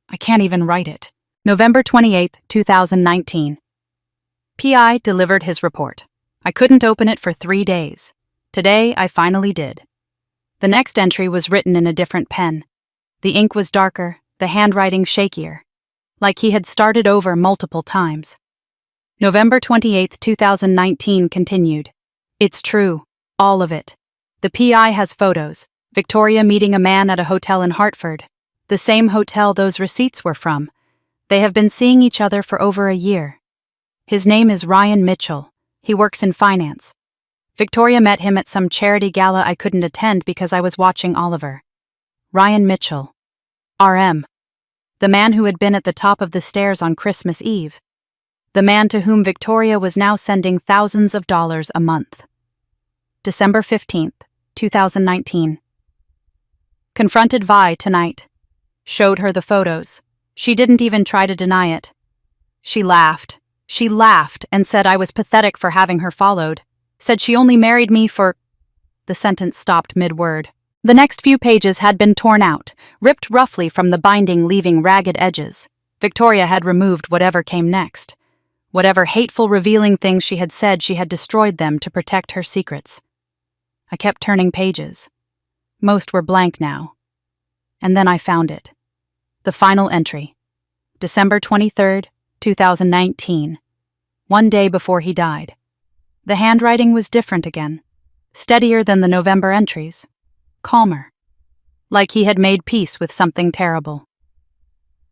I can't even write it. November 28, 2019. PI delivered his report. I couldn't open it for 3 days. Today, I finally did. The next entry was written in a different pen. The ink was darker, the handwriting shakier, like he had started over multiple times. November 28, 2019 continued. It's true, all of it. The PI has photos. Victoria meeting a man at a hotel in Hartford, the same hotel those receipts were from. They have been seeing each other for over a year. His name is Ryan Mitchell. He works in finance. Victoria met him at some charity gala I couldn't attend because I was watching Oliver. Ryan Mitchell. RM. The man who had been at the top of the stairs on Christmas Eve. The man to whom Victoria was now sending thousands of dollars a month. December 15th, 2019. Confronted Vi tonight. Showed her the photos. She didn't even try to deny it. She laughed. She laughed and said I was pathetic for having her followed. Said she only married me for... The sentence stopped mid-word. The next few pages had been torn out, ripped roughly from the binding, leaving ragged edges. Victoria had removed whatever came next. Whatever hateful, revealing things she had destroyed them to protect her secrets. I kept turning pages. Most were blank now. And then I found it. The final entry. December 23rd, 2019. 1 day before he died. The handwriting was different again. Steadier than the November entries. Calmer. Like he had made peace with something terrible.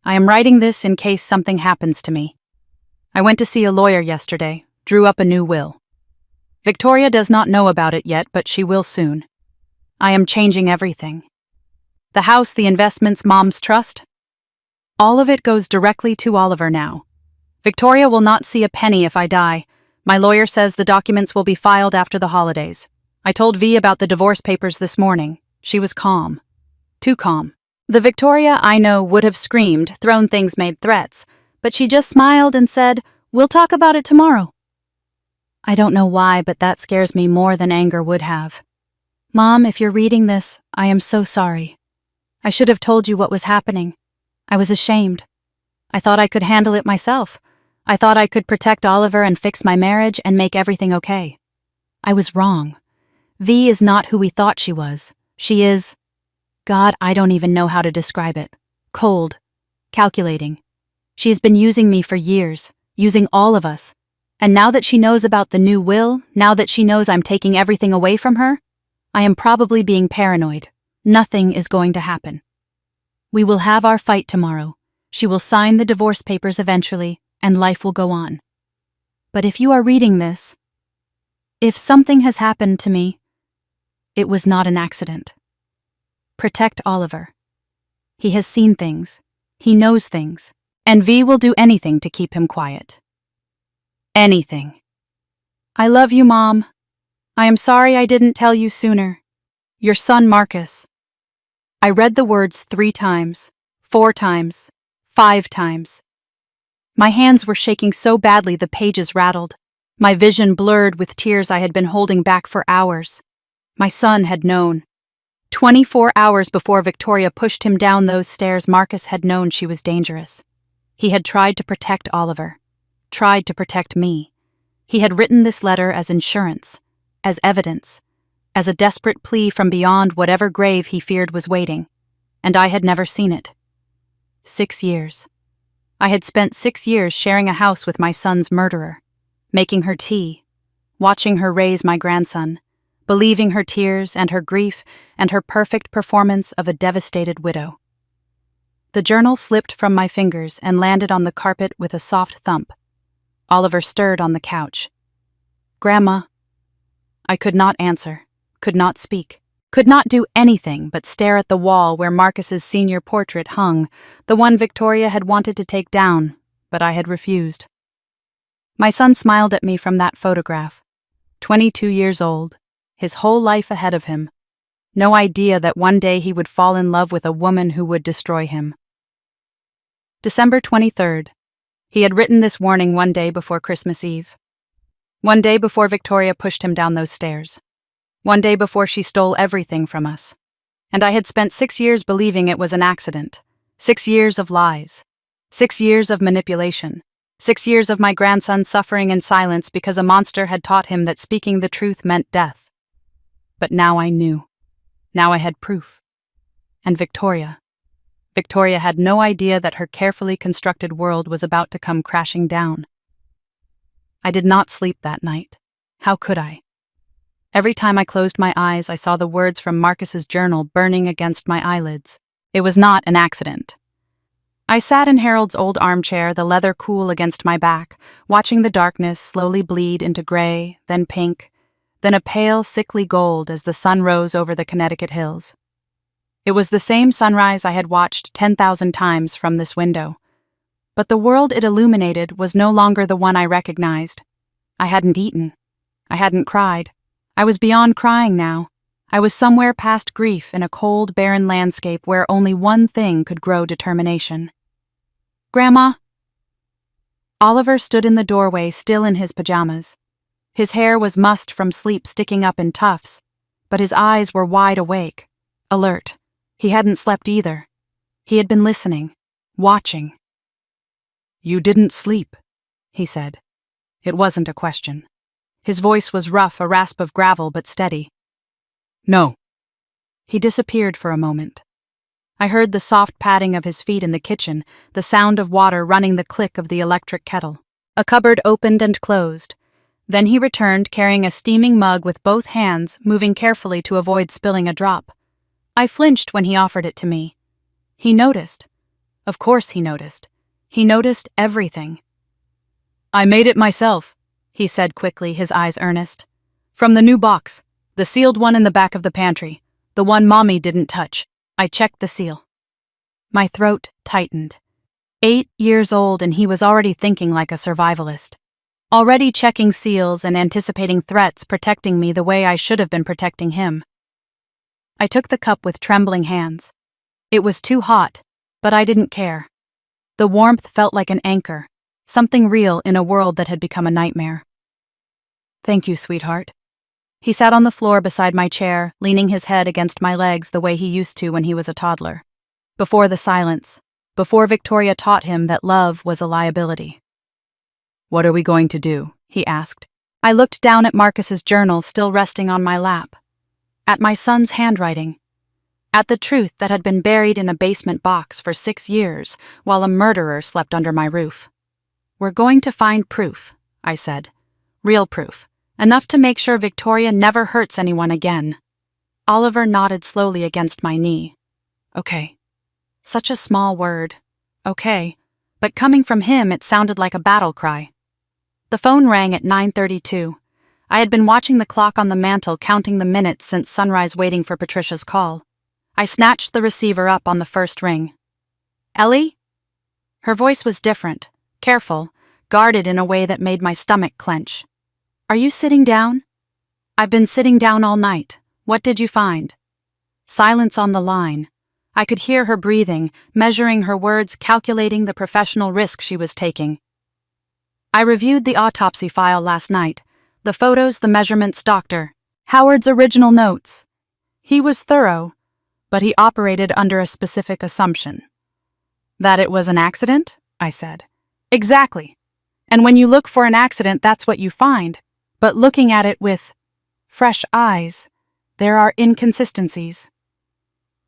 I am writing this in case something happens to me. I went to see a lawyer yesterday, drew up a new will. Victoria does not know about it yet, but she will soon. I am changing everything. The house, the investments, Mom's trust. All of it goes directly to Oliver now. Victoria will not see a penny if I die. My lawyer says the documents will be filed after the holidays. I told V about the divorce papers this morning. She was calm. Too calm. The Victoria I know would have screamed, thrown things, made threats, but she just smiled and said, "We'll talk about it tomorrow." I don't know why, but that scares me more than anger would have. Mom, if you're reading this, I am so sorry. I should have told you what was happening. I was ashamed. I thought I could handle it myself. I thought I could protect Oliver and fix my marriage and make everything okay. I was wrong. V is not who we thought she was. She is... God, I don't even know how to describe it. Cold. Calculating. She has been using me for years, using all of us. And now that she knows about the new will, now that she knows I'm taking everything away from her, I am probably being paranoid. Nothing is going to happen. We will have our fight tomorrow. She will sign the divorce papers eventually, and life will go on. But if you are reading this, if something has happened to me, it was not an accident. Protect Oliver. He has seen things. He knows things. And V will do anything to keep him quiet. Anything. I love you, Mom. I am sorry I didn't tell you sooner. Your son, Marcus. I read the words 3 times, 4 times, 5 times. My hands were shaking so badly the pages rattled. My vision blurred with tears I had been holding back for hours. My son had known. 24 hours before Victoria pushed him down those stairs, Marcus had known she was dangerous. He had tried to protect Oliver. Tried to protect me. He had written this letter as insurance, as evidence, as a desperate plea from beyond whatever grave he feared was waiting, and I had never seen it. 6 years. I had spent 6 years sharing a house with my son's murderer, making her tea, watching her raise my grandson, believing her tears and her grief and her perfect performance of a devastated widow. The journal slipped from my fingers and landed on the carpet with a soft thump. Oliver stirred on the couch. "Grandma." I could not answer, could not speak, could not do anything but stare at the wall where Marcus's senior portrait hung, the one Victoria had wanted to take down, but I had refused. My son smiled at me from that photograph. 22 years old, his whole life ahead of him. No idea that one day he would fall in love with a woman who would destroy him. December 23rd. He had written this warning 1 day before Christmas Eve. 1 day before Victoria pushed him down those stairs. one day before she stole everything from us. And I had spent 6 years believing it was an accident. 6 years of lies. 6 years of manipulation. 6 years of my grandson suffering in silence because a monster had taught him that speaking the truth meant death. But now I knew. Now I had proof. And Victoria. Victoria had no idea that her carefully constructed world was about to come crashing down. I did not sleep that night. How could I? Every time I closed my eyes, I saw the words from Marcus's journal burning against my eyelids. It was not an accident. I sat in Harold's old armchair, the leather cool against my back, watching the darkness slowly bleed into gray, then pink, then a pale, sickly gold as the sun rose over the Connecticut hills. It was the same sunrise I had watched 10,000 times from this window. But the world it illuminated was no longer the one I recognized. I hadn't eaten. I hadn't cried. I was beyond crying now. I was somewhere past grief in a cold, barren landscape where only one thing could grow determination. "Grandma?" Oliver stood in the doorway, still in his pajamas. His hair was mussed from sleep sticking up in tufts, but his eyes were wide awake, alert. He hadn't slept either. He had been listening, watching. "You didn't sleep," he said. It wasn't a question. His voice was rough, a rasp of gravel, but steady. "No." He disappeared for a moment. I heard the soft padding of his feet in the kitchen, the sound of water running, the click of the electric kettle. A cupboard opened and closed. Then he returned, carrying a steaming mug with both hands, moving carefully to avoid spilling a drop. I flinched when he offered it to me. He noticed. Of course he noticed. He noticed everything. "I made it myself," he said quickly, his eyes earnest. "From the new box, the sealed one in the back of the pantry, the one Mommy didn't touch. I checked the seal." My throat tightened. 8 years old, and he was already thinking like a survivalist. Already checking seals and anticipating threats, protecting me the way I should have been protecting him. I took the cup with trembling hands. It was too hot, but I didn't care. The warmth felt like an anchor, something real in a world that had become a nightmare. "Thank you, sweetheart." He sat on the floor beside my chair, leaning his head against my legs the way he used to when he was a toddler. Before the silence, before Victoria taught him that love was a liability. "What are we going to do?" he asked. I looked down at Marcus's journal still resting on my lap. At my son's handwriting. At the truth that had been buried in a basement box for 6 years while a murderer slept under my roof. "We're going to find proof," I said. "Real proof. Enough to make sure Victoria never hurts anyone again." Oliver nodded slowly against my knee. "Okay." Such a small word. Okay. But coming from him, it sounded like a battle cry. The phone rang at 9:32. I had been watching the clock on the mantel, counting the minutes since sunrise, waiting for Patricia's call. I snatched the receiver up on the first ring. "Ellie?" Her voice was different, careful, guarded in a way that made my stomach clench. "Are you sitting down?" "I've been sitting down all night. What did you find?" Silence on the line. I could hear her breathing, measuring her words, calculating the professional risk she was taking. "I reviewed the autopsy file last night. The photos, the measurements, Dr. Howard's original notes. He was thorough, but he operated under a specific assumption." "That it was an accident?" I said. "Exactly. And when you look for an accident, that's what you find. But looking at it with fresh eyes, there are inconsistencies."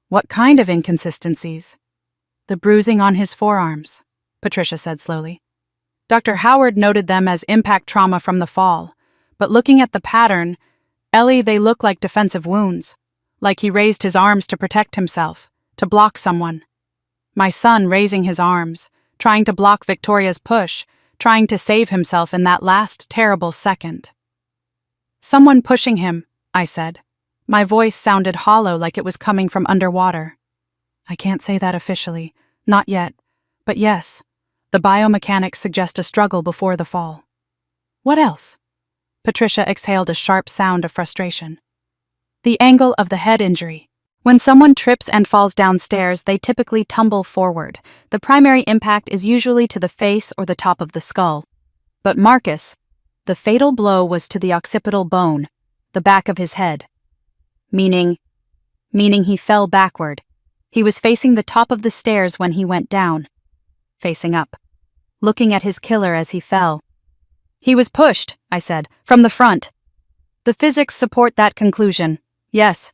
"What kind of inconsistencies?" "The bruising on his forearms," Patricia said slowly. "Dr. Howard noted them as impact trauma from the fall. But looking at the pattern, Ellie, they look like defensive wounds. Like he raised his arms to protect himself, to block someone. My son raising his arms, trying to block Victoria's push, trying to save himself in that last terrible second." "Someone pushing him," I said. My voice sounded hollow, like it was coming from underwater. "I can't say that officially. Not yet. But yes, the biomechanics suggest a struggle before the fall." "What else?" Patricia exhaled a sharp sound of frustration. "The angle of the head injury. When someone trips and falls downstairs, they typically tumble forward. The primary impact is usually to the face or the top of the skull. But Marcus, the fatal blow was to the occipital bone, the back of his head. Meaning he fell backward. He was facing the top of the stairs when he went down. Facing up. Looking at his killer as he fell. He was pushed, I said, from the front. The physics support that conclusion. Yes.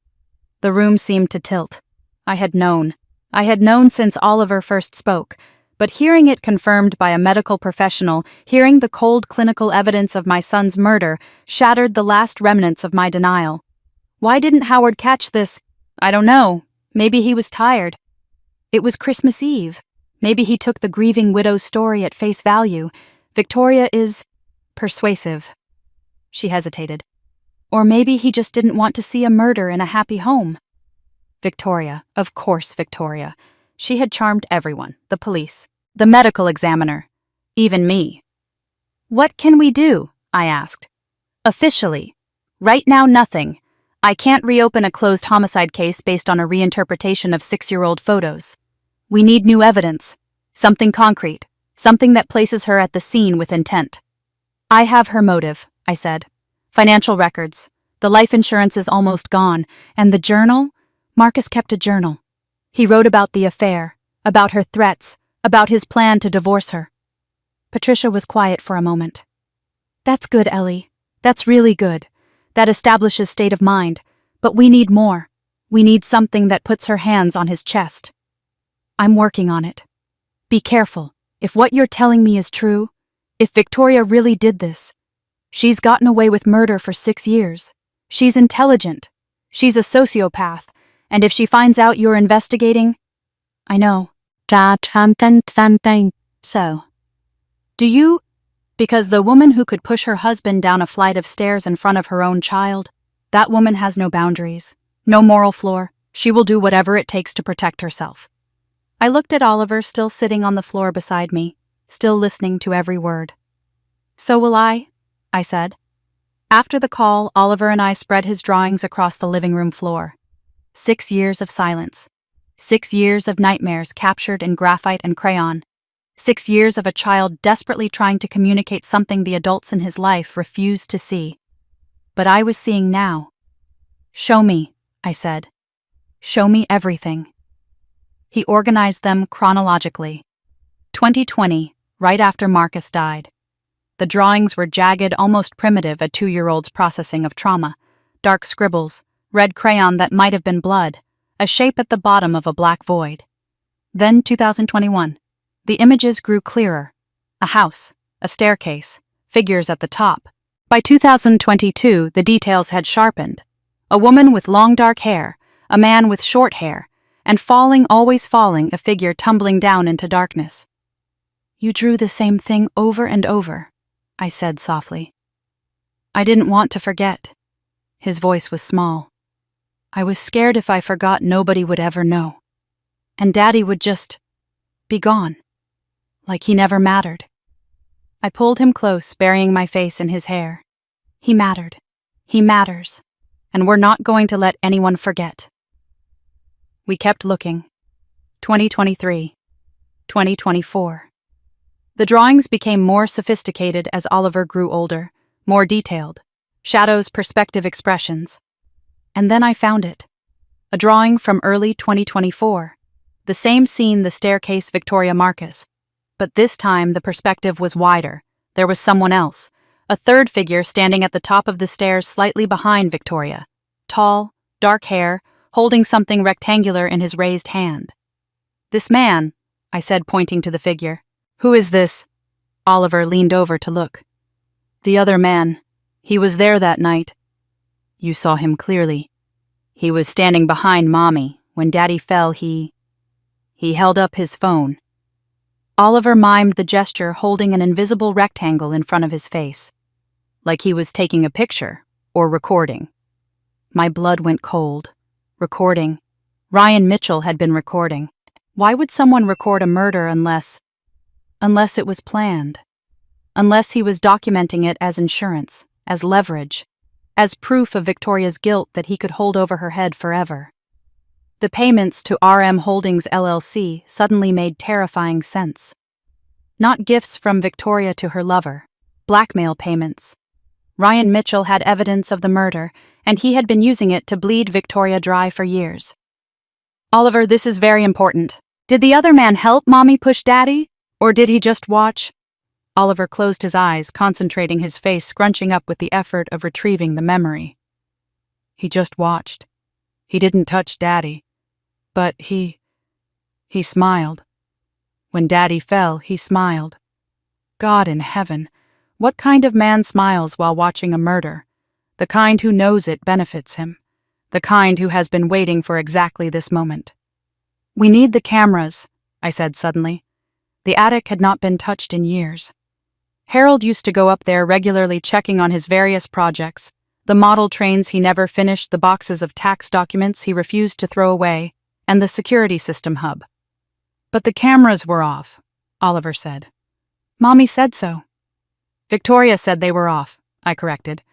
The room seemed to tilt. I had known. I had known since Oliver first spoke, but hearing it confirmed by a medical professional, hearing the cold clinical evidence of my son's murder, shattered the last remnants of my denial. Why didn't Howard catch this? I don't know. Maybe he was tired. It was Christmas Eve. Maybe he took the grieving widow's story at face value. Victoria is persuasive. She hesitated. Or maybe he just didn't want to see a murder in a happy home. Victoria, of course Victoria. She had charmed everyone, the police, the medical examiner, even me. What can we do? I asked. Officially. Right now, nothing. I can't reopen a closed homicide case based on a reinterpretation of 6-year-old photos. We need new evidence. Something concrete. Something that places her at the scene with intent. I have her motive, I said. Financial records. The life insurance is almost gone. And the journal? Marcus kept a journal. He wrote about the affair, about her threats, about his plan to divorce her. Patricia was quiet for a moment. That's good, Ellie. That's really good. That establishes state of mind. But we need more. We need something that puts her hands on his chest. I'm working on it. Be careful. If what you're telling me is true, if Victoria really did this, she's gotten away with murder for 6 years. She's intelligent. She's a sociopath. And if she finds out you're investigating, I know. So. Do you? Because the woman who could push her husband down a flight of stairs in front of her own child, that woman has no boundaries, no moral floor. She will do whatever it takes to protect herself. I looked at Oliver still sitting on the floor beside me, still listening to every word. So will I said. After the call, Oliver and I spread his drawings across the living room floor. 6 years of silence. 6 years of nightmares captured in graphite and crayon. 6 years of a child desperately trying to communicate something the adults in his life refused to see. But I was seeing now. Show me, I said. Show me everything. He organized them chronologically. 2020, right after Marcus died. The drawings were jagged, almost primitive, a 2-year-old's processing of trauma. Dark scribbles, red crayon that might have been blood, a shape at the bottom of a black void. Then 2021. The images grew clearer. A house, a staircase, figures at the top. By 2022, the details had sharpened. A woman with long dark hair, a man with short hair, and falling, always falling, a figure tumbling down into darkness. You drew the same thing over and over, I said softly. I didn't want to forget. His voice was small. I was scared if I forgot nobody would ever know. And Daddy would just be gone. Like he never mattered. I pulled him close, burying my face in his hair. He mattered. He matters. And we're not going to let anyone forget. We kept looking. 2023. 2024. The drawings became more sophisticated as Oliver grew older, more detailed. Shadows, perspective, expressions. And then I found it. A drawing from early 2024. The same scene, the staircase, Victoria Marcus. But this time the perspective was wider. There was someone else. A third figure standing at the top of the stairs slightly behind Victoria. Tall, dark hair, holding something rectangular in his raised hand. This man, I said, pointing to the figure. Who is this? Oliver leaned over to look. The other man. He was there that night. You saw him clearly. He was standing behind Mommy. When Daddy fell, he held up his phone. Oliver mimed the gesture, holding an invisible rectangle in front of his face. Like he was taking a picture, or recording. My blood went cold. Recording. Ryan Mitchell had been recording. Why would someone record a murder unless it was planned? Unless he was documenting it as insurance, as leverage, as proof of Victoria's guilt that he could hold over her head forever. The payments to RM Holdings LLC suddenly made terrifying sense. Not gifts from Victoria to her lover, blackmail payments. Ryan Mitchell had evidence of the murder, and he had been using it to bleed Victoria dry for years. "Oliver, this is very important. Did the other man help Mommy push Daddy, or did he just watch?" Oliver closed his eyes, concentrating, his face scrunching up with the effort of retrieving the memory. "He just watched. He didn't touch Daddy. But he smiled. When Daddy fell, he smiled. God in heaven, what kind of man smiles while watching a murder? The kind who knows it benefits him. The kind who has been waiting for exactly this moment." "We need the cameras," I said suddenly. The attic had not been touched in years. Harold used to go up there regularly, checking on his various projects, the model trains he never finished, the boxes of tax documents he refused to throw away, and the security system hub. "But the cameras were off," Oliver said. "Mommy said so." "Victoria said they were off," I corrected.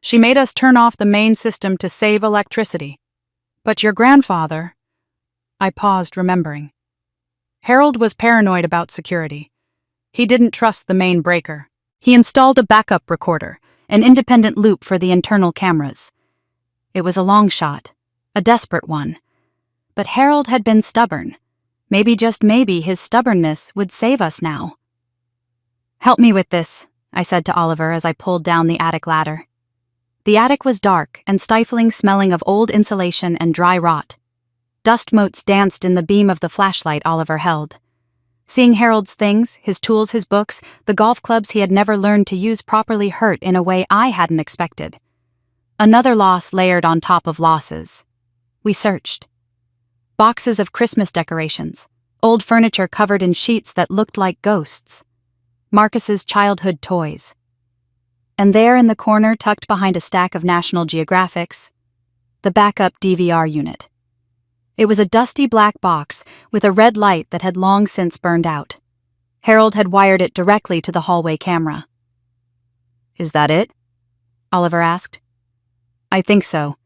"She made us turn off the main system to save electricity." "But your grandfather—" I paused, remembering. Harold was paranoid about security. He didn't trust the main breaker. He installed a backup recorder, an independent loop for the internal cameras. It was a long shot, a desperate one. But Harold had been stubborn. Maybe, just maybe, his stubbornness would save us now. "Help me with this," I said to Oliver as I pulled down the attic ladder. The attic was dark and stifling, smelling of old insulation and dry rot. Dust motes danced in the beam of the flashlight Oliver held. Seeing Harold's things, his tools, his books, the golf clubs he had never learned to use properly, hurt in a way I hadn't expected. Another loss layered on top of losses. We searched. Boxes of Christmas decorations, old furniture covered in sheets that looked like ghosts, Marcus's childhood toys. And there in the corner, tucked behind a stack of National Geographics, the backup DVR unit. It was a dusty black box with a red light that had long since burned out. Harold had wired it directly to the hallway camera. "Is that it?" Oliver asked. "I think so."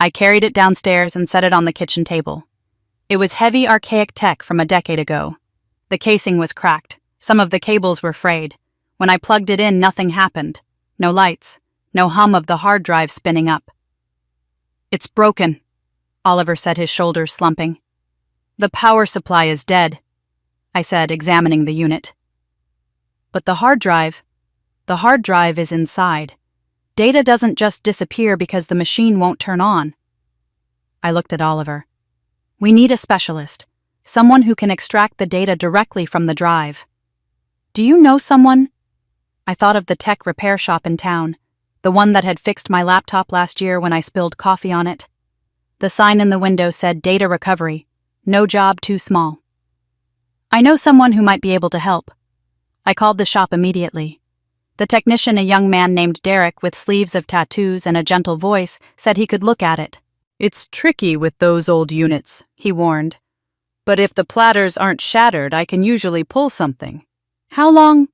I carried it downstairs and set it on the kitchen table. It was heavy, archaic tech from a decade ago. The casing was cracked. Some of the cables were frayed. When I plugged it in, nothing happened. No lights. No hum of the hard drive spinning up. "It's broken," Oliver said, his shoulders slumping. "The power supply is dead," I said, examining the unit. "But the hard drive is inside. Data doesn't just disappear because the machine won't turn on." I looked at Oliver. "We need a specialist, someone who can extract the data directly from the drive. Do you know someone?" I thought of the tech repair shop in town, the one that had fixed my laptop last year when I spilled coffee on it. The sign in the window said data recovery, no job too small. "I know someone who might be able to help." I called the shop immediately. The technician, a young man named Derek with sleeves of tattoos and a gentle voice, said he could look at it. "It's tricky with those old units," he warned. "But if the platters aren't shattered, I can usually pull something." "How long?"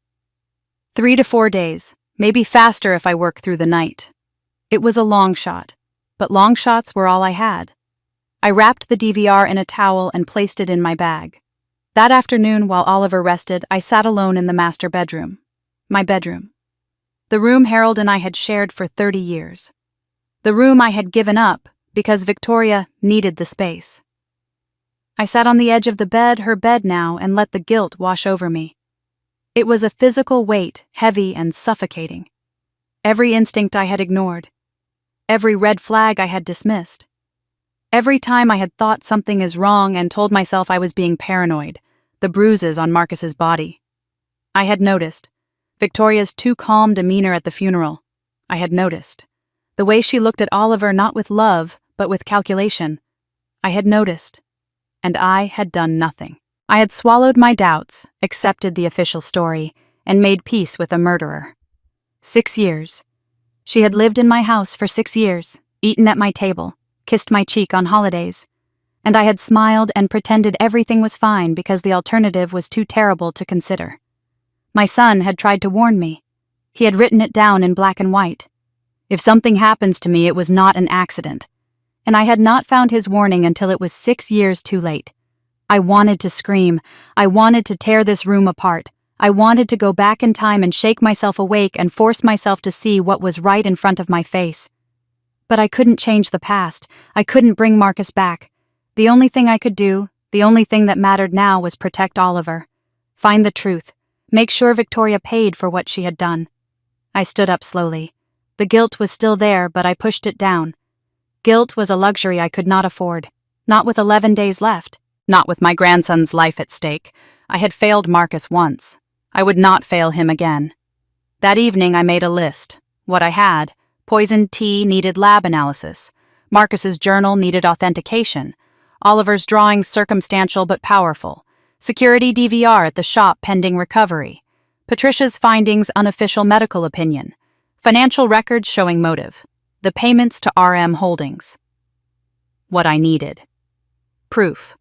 3 to 4 days, maybe faster if I work through the night. It was a long shot, but long shots were all I had. I wrapped the DVR in a towel and placed it in my bag. That afternoon, while Oliver rested, I sat alone in the master bedroom. My bedroom. The room Harold and I had shared for 30 years. The room I had given up because Victoria needed the space. I sat on the edge of the bed, her bed now, and let the guilt wash over me. It was a physical weight, heavy and suffocating. Every instinct I had ignored. Every red flag I had dismissed. Every time I had thought something is wrong and told myself I was being paranoid, the bruises on Marcus's body. I had noticed Victoria's too calm demeanor at the funeral. I had noticed the way she looked at Oliver, not with love, but with calculation. I had noticed, and I had done nothing. I had swallowed my doubts, accepted the official story, and made peace with a murderer. 6 years. She had lived in my house for 6 years, eaten at my table, kissed my cheek on holidays, and I had smiled and pretended everything was fine because the alternative was too terrible to consider. My son had tried to warn me. He had written it down in black and white. If something happens to me, it was not an accident. And I had not found his warning until it was 6 years too late. I wanted to scream. I wanted to tear this room apart. I wanted to go back in time and shake myself awake and force myself to see what was right in front of my face. But I couldn't change the past. I couldn't bring Marcus back. The only thing I could do, the only thing that mattered now was protect Oliver. Find the truth. Make sure Victoria paid for what she had done. I stood up slowly. The guilt was still there, but I pushed it down. Guilt was a luxury I could not afford. Not with 11 days left. Not with my grandson's life at stake. I had failed Marcus once. I would not fail him again. That evening I made a list. What I had: poisoned tea needed lab analysis. Marcus's journal needed authentication. Oliver's drawings circumstantial but powerful. Security DVR at the shop pending recovery. Patricia's findings unofficial medical opinion. Financial records showing motive. The payments to RM Holdings. What I needed. Proof.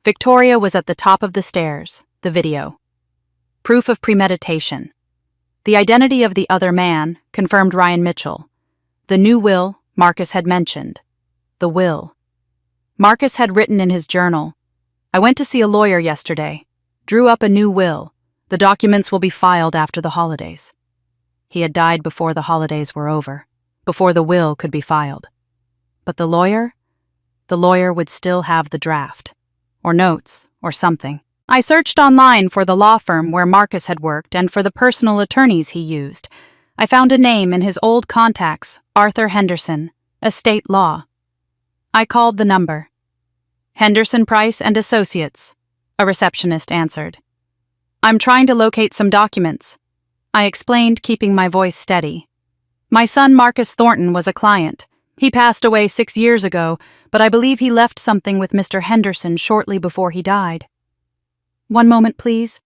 Victoria was at the top of the stairs. The video. Proof of premeditation. The identity of the other man, confirmed Ryan Mitchell. The new will Marcus had mentioned. The will. Marcus had written in his journal, "I went to see a lawyer yesterday. Drew up a new will. The documents will be filed after the holidays." He had died before the holidays were over, before the will could be filed. But the lawyer? The lawyer would still have the draft. Or notes, or something. I searched online for the law firm where Marcus had worked and for the personal attorneys he used. I found a name in his old contacts, Arthur Henderson, Estate Law. I called the number. "Henderson, Price and Associates," a receptionist answered. "I'm trying to locate some documents," I explained, keeping my voice steady. "My son Marcus Thornton was a client. He passed away 6 years ago, but I believe he left something with Mr. Henderson shortly before he died." "One moment, please."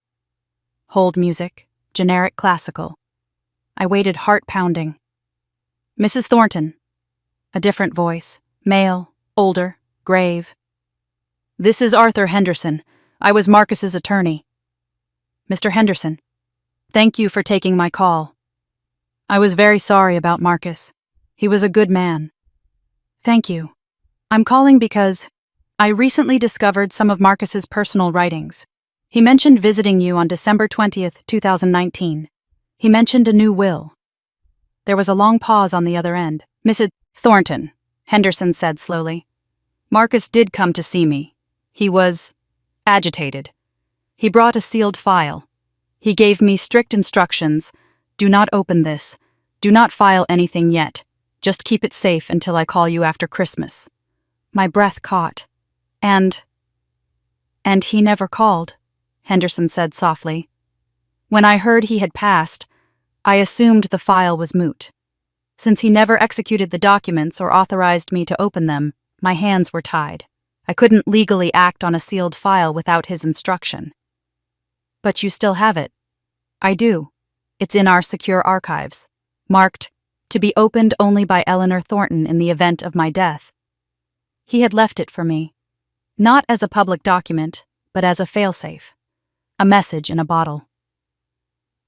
Hold music, generic classical. I waited, heart pounding. "Mrs. Thornton." A different voice, male, older, grave. "This is Arthur Henderson. I was Marcus's attorney." "Mr. Henderson, thank you for taking my call. I was very sorry about Marcus. He was a good man." "Thank you. I'm calling because I recently discovered some of Marcus's personal writings. He mentioned visiting you on December 20th, 2019. He mentioned a new will." There was a long pause on the other end. "Mrs. Thornton," Henderson said slowly. "Marcus did come to see me. He was agitated. He brought a sealed file. He gave me strict instructions. Do not open this. Do not file anything yet. Just keep it safe until I call you after Christmas." My breath caught. And he never called," Henderson said softly. "When I heard he had passed, I assumed the file was moot. Since he never executed the documents or authorized me to open them, my hands were tied. I couldn't legally act on a sealed file without his instruction." "But you still have it." "I do. It's in our secure archives, marked, 'To be opened only by Eleanor Thornton in the event of my death.' He had left it for me, not as a public document, but as a failsafe, a message in a bottle."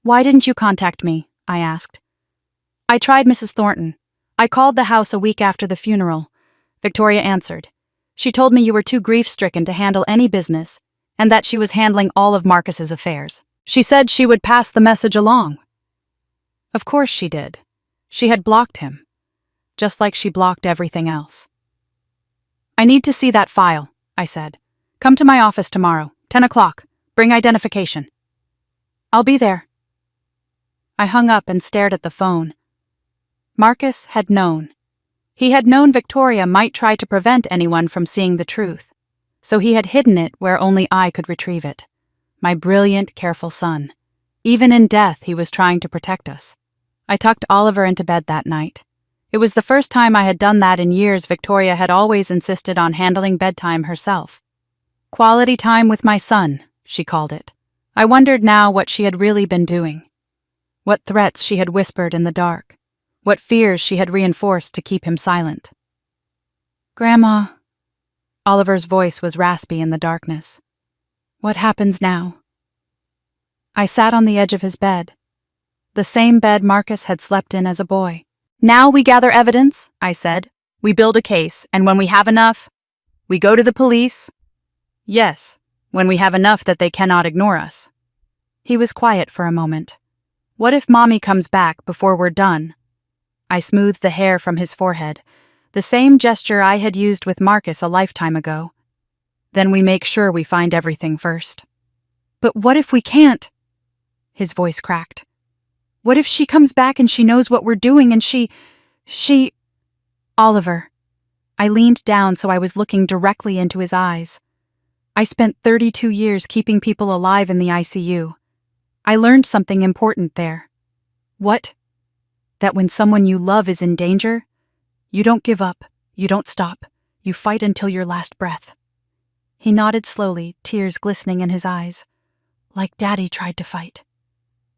"Why didn't you contact me?" I asked. "I tried Mrs. Thornton. I called the house a week after the funeral," Victoria answered. "She told me you were too grief-stricken to handle any business, and that she was handling all of Marcus's affairs. She said she would pass the message along." Of course she did. She had blocked him, just like she blocked everything else. "I need to see that file," I said. "Come to my office tomorrow, 10 o'clock. Bring identification." "I'll be there." I hung up and stared at the phone. Marcus had known. He had known Victoria might try to prevent anyone from seeing the truth, so he had hidden it where only I could retrieve it. My brilliant, careful son. Even in death, he was trying to protect us. I tucked Oliver into bed that night. It was the first time I had done that in years. Victoria had always insisted on handling bedtime herself. "Quality time with my son," she called it. I wondered now what she had really been doing. What threats she had whispered in the dark. What fears she had reinforced to keep him silent. "Grandma," Oliver's voice was raspy in the darkness. "What happens now?" I sat on the edge of his bed. The same bed Marcus had slept in as a boy. "Now we gather evidence," I said. "We build a case, and when we have enough, we go to the police." "Yes, when we have enough that they cannot ignore us." He was quiet for a moment. "What if Mommy comes back before we're done?" I smoothed the hair from his forehead, the same gesture I had used with Marcus a lifetime ago. Then we make sure we find everything first. But what if we can't? His voice cracked. What if she comes back and she knows what we're doing and she... Oliver. I leaned down so I was looking directly into his eyes. I spent 32 years keeping people alive in the ICU. I learned something important there. What? That when someone you love is in danger, you don't give up, you don't stop, you fight until your last breath. He nodded slowly, tears glistening in his eyes. Like Daddy tried to fight.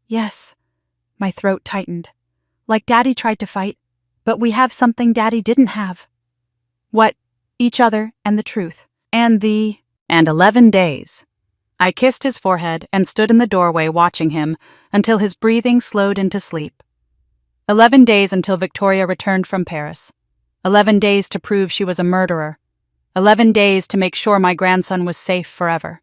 Yes. My throat tightened. Like Daddy tried to fight, but we have something Daddy didn't have. What? Each other and the truth. And 11 days. I kissed his forehead and stood in the doorway watching him until his breathing slowed into sleep. 11 days until Victoria returned from Paris. 11 days to prove she was a murderer. 11 days to make sure my grandson was safe forever.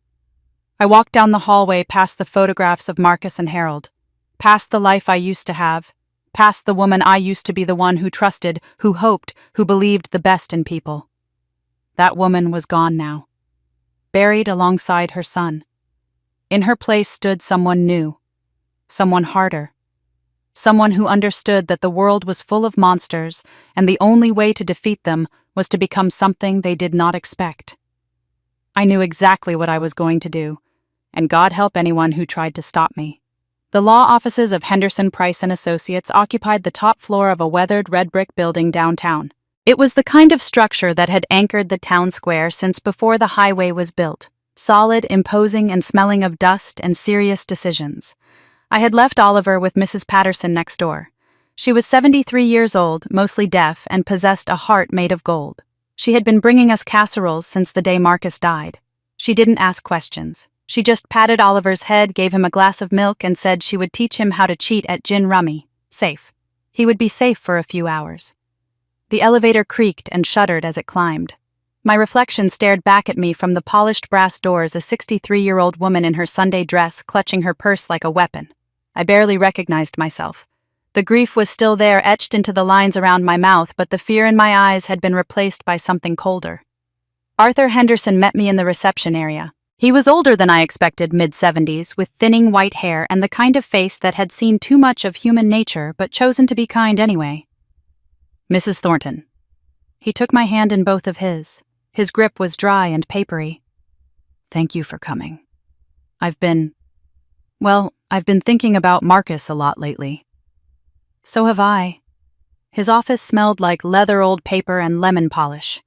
I walked down the hallway past the photographs of Marcus and Harold, past the life I used to have, past the woman I used to be, the one who trusted, who hoped, who believed the best in people. That woman was gone now, buried alongside her son. In her place stood someone new, someone harder, someone who understood that the world was full of monsters and the only way to defeat them was to become something they did not expect. I knew exactly what I was going to do, and God help anyone who tried to stop me. The law offices of Henderson, Price & Associates occupied the top floor of a weathered red brick building downtown. It was the kind of structure that had anchored the town square since before the highway was built, solid, imposing, and smelling of dust and serious decisions. I had left Oliver with Mrs. Patterson next door. She was 73 years old, mostly deaf, and possessed a heart made of gold. She had been bringing us casseroles since the day Marcus died. She didn't ask questions. She just patted Oliver's head, gave him a glass of milk, and said she would teach him how to cheat at gin rummy. Safe. He would be safe for a few hours. The elevator creaked and shuddered as it climbed. My reflection stared back at me from the polished brass doors, a 63-year-old woman in her Sunday dress clutching her purse like a weapon. I barely recognized myself. The grief was still there, etched into the lines around my mouth, but the fear in my eyes had been replaced by something colder. Arthur Henderson met me in the reception area. He was older than I expected, mid-70s, with thinning white hair and the kind of face that had seen too much of human nature but chosen to be kind anyway. Mrs. Thornton. He took my hand in both of his. His grip was dry and papery. Thank you for coming. I've been thinking about Marcus a lot lately. So have I. His office smelled like leather, old paper, and lemon polish.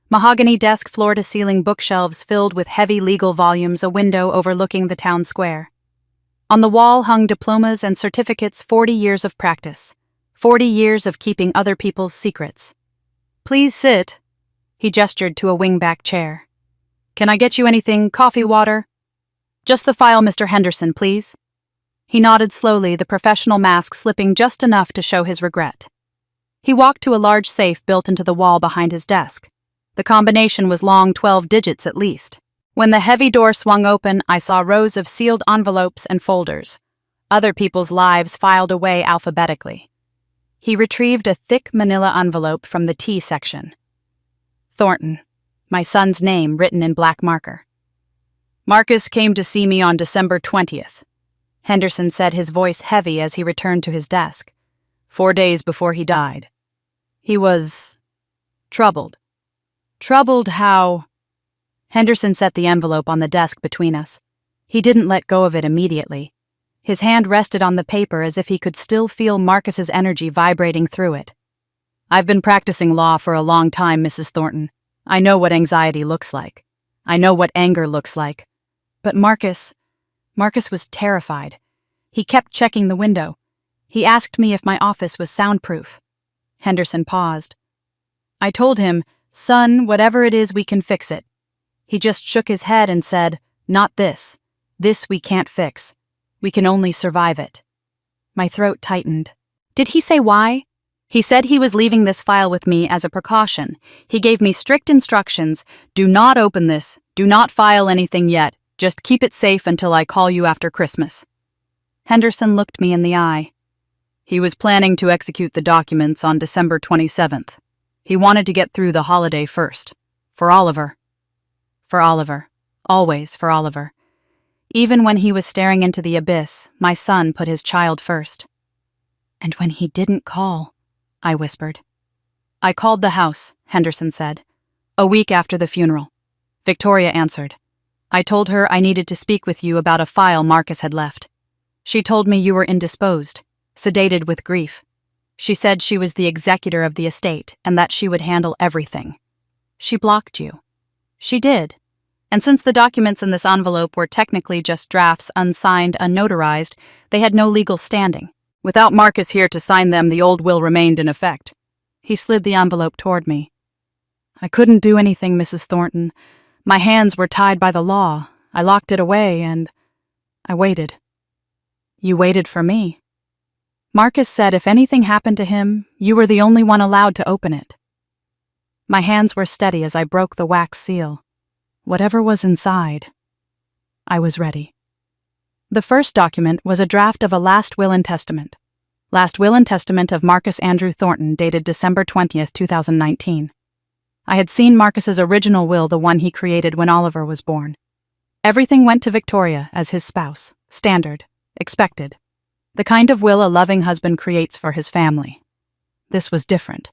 Mahogany desk, floor-to-ceiling bookshelves filled with heavy legal volumes, a window overlooking the town square. On the wall hung diplomas and certificates, 40 years of practice, 40 years of keeping other people's secrets. Please sit. He gestured to a wingback chair. Can I get you anything, coffee, water? Just the file, Mr. Henderson, please. He nodded slowly, the professional mask slipping just enough to show his regret. He walked to a large safe built into the wall behind his desk. The combination was long 12 digits at least. When the heavy door swung open, I saw rows of sealed envelopes and folders. Other people's lives filed away alphabetically. He retrieved a thick manila envelope from the T section. Thornton, my son's name written in black marker. Marcus came to see me on December 20th. Henderson said, his voice heavy as he returned to his desk. 4 days before he died. He was troubled. Troubled how... Henderson set the envelope on the desk between us. He didn't let go of it immediately. His hand rested on the paper as if he could still feel Marcus's energy vibrating through it. I've been practicing law for a long time, Mrs. Thornton. I know what anxiety looks like. I know what anger looks like. But Marcus was terrified. He kept checking the window. He asked me if my office was soundproof. Henderson paused. I told him, son, whatever it is, we can fix it. He just shook his head and said, not this. This we can't fix. We can only survive it. My throat tightened. Did he say why? He said he was leaving this file with me as a precaution. He gave me strict instructions. Do not open this. Do not file anything yet. Just keep it safe until I call you after Christmas. Henderson looked me in the eye. He was planning to execute the documents on December 27th. He wanted to get through the holiday first. For Oliver. For Oliver. Always for Oliver. Even when he was staring into the abyss, my son put his child first. And when he didn't call, I whispered. I called the house, Henderson said. A week after the funeral. Victoria answered. I told her I needed to speak with you about a file Marcus had left. She told me you were indisposed, sedated with grief. She said she was the executor of the estate and that she would handle everything. She blocked you. She did. And since the documents in this envelope were technically just drafts, unsigned, unnotarized, they had no legal standing. Without Marcus here to sign them, the old will remained in effect. He slid the envelope toward me. I couldn't do anything, Mrs. Thornton. My hands were tied by the law. I locked it away and I waited. You waited for me. Marcus said if anything happened to him, you were the only one allowed to open it. My hands were steady as I broke the wax seal. Whatever was inside, I was ready. The first document was a draft of a last will and testament. Last will and testament of Marcus Andrew Thornton, dated December 20th, 2019. I had seen Marcus's original will, the one he created when Oliver was born. Everything went to Victoria as his spouse, standard, expected. The kind of will a loving husband creates for his family. This was different.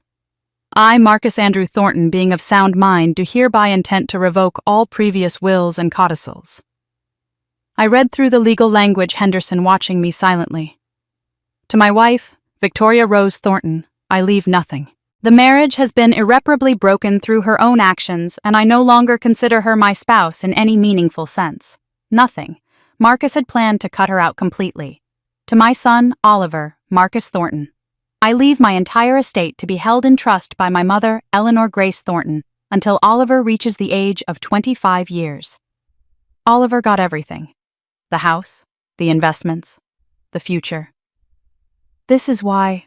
I, Marcus Andrew Thornton, being of sound mind, do hereby intend to revoke all previous wills and codicils. I read through the legal language, Henderson watching me silently. To my wife, Victoria Rose Thornton, I leave nothing. The marriage has been irreparably broken through her own actions, and I no longer consider her my spouse in any meaningful sense. Nothing. Marcus had planned to cut her out completely. To my son, Oliver, Marcus Thornton, I leave my entire estate to be held in trust by my mother, Eleanor Grace Thornton, until Oliver reaches the age of 25 years. Oliver got everything. The house, the investments, the future. This is why,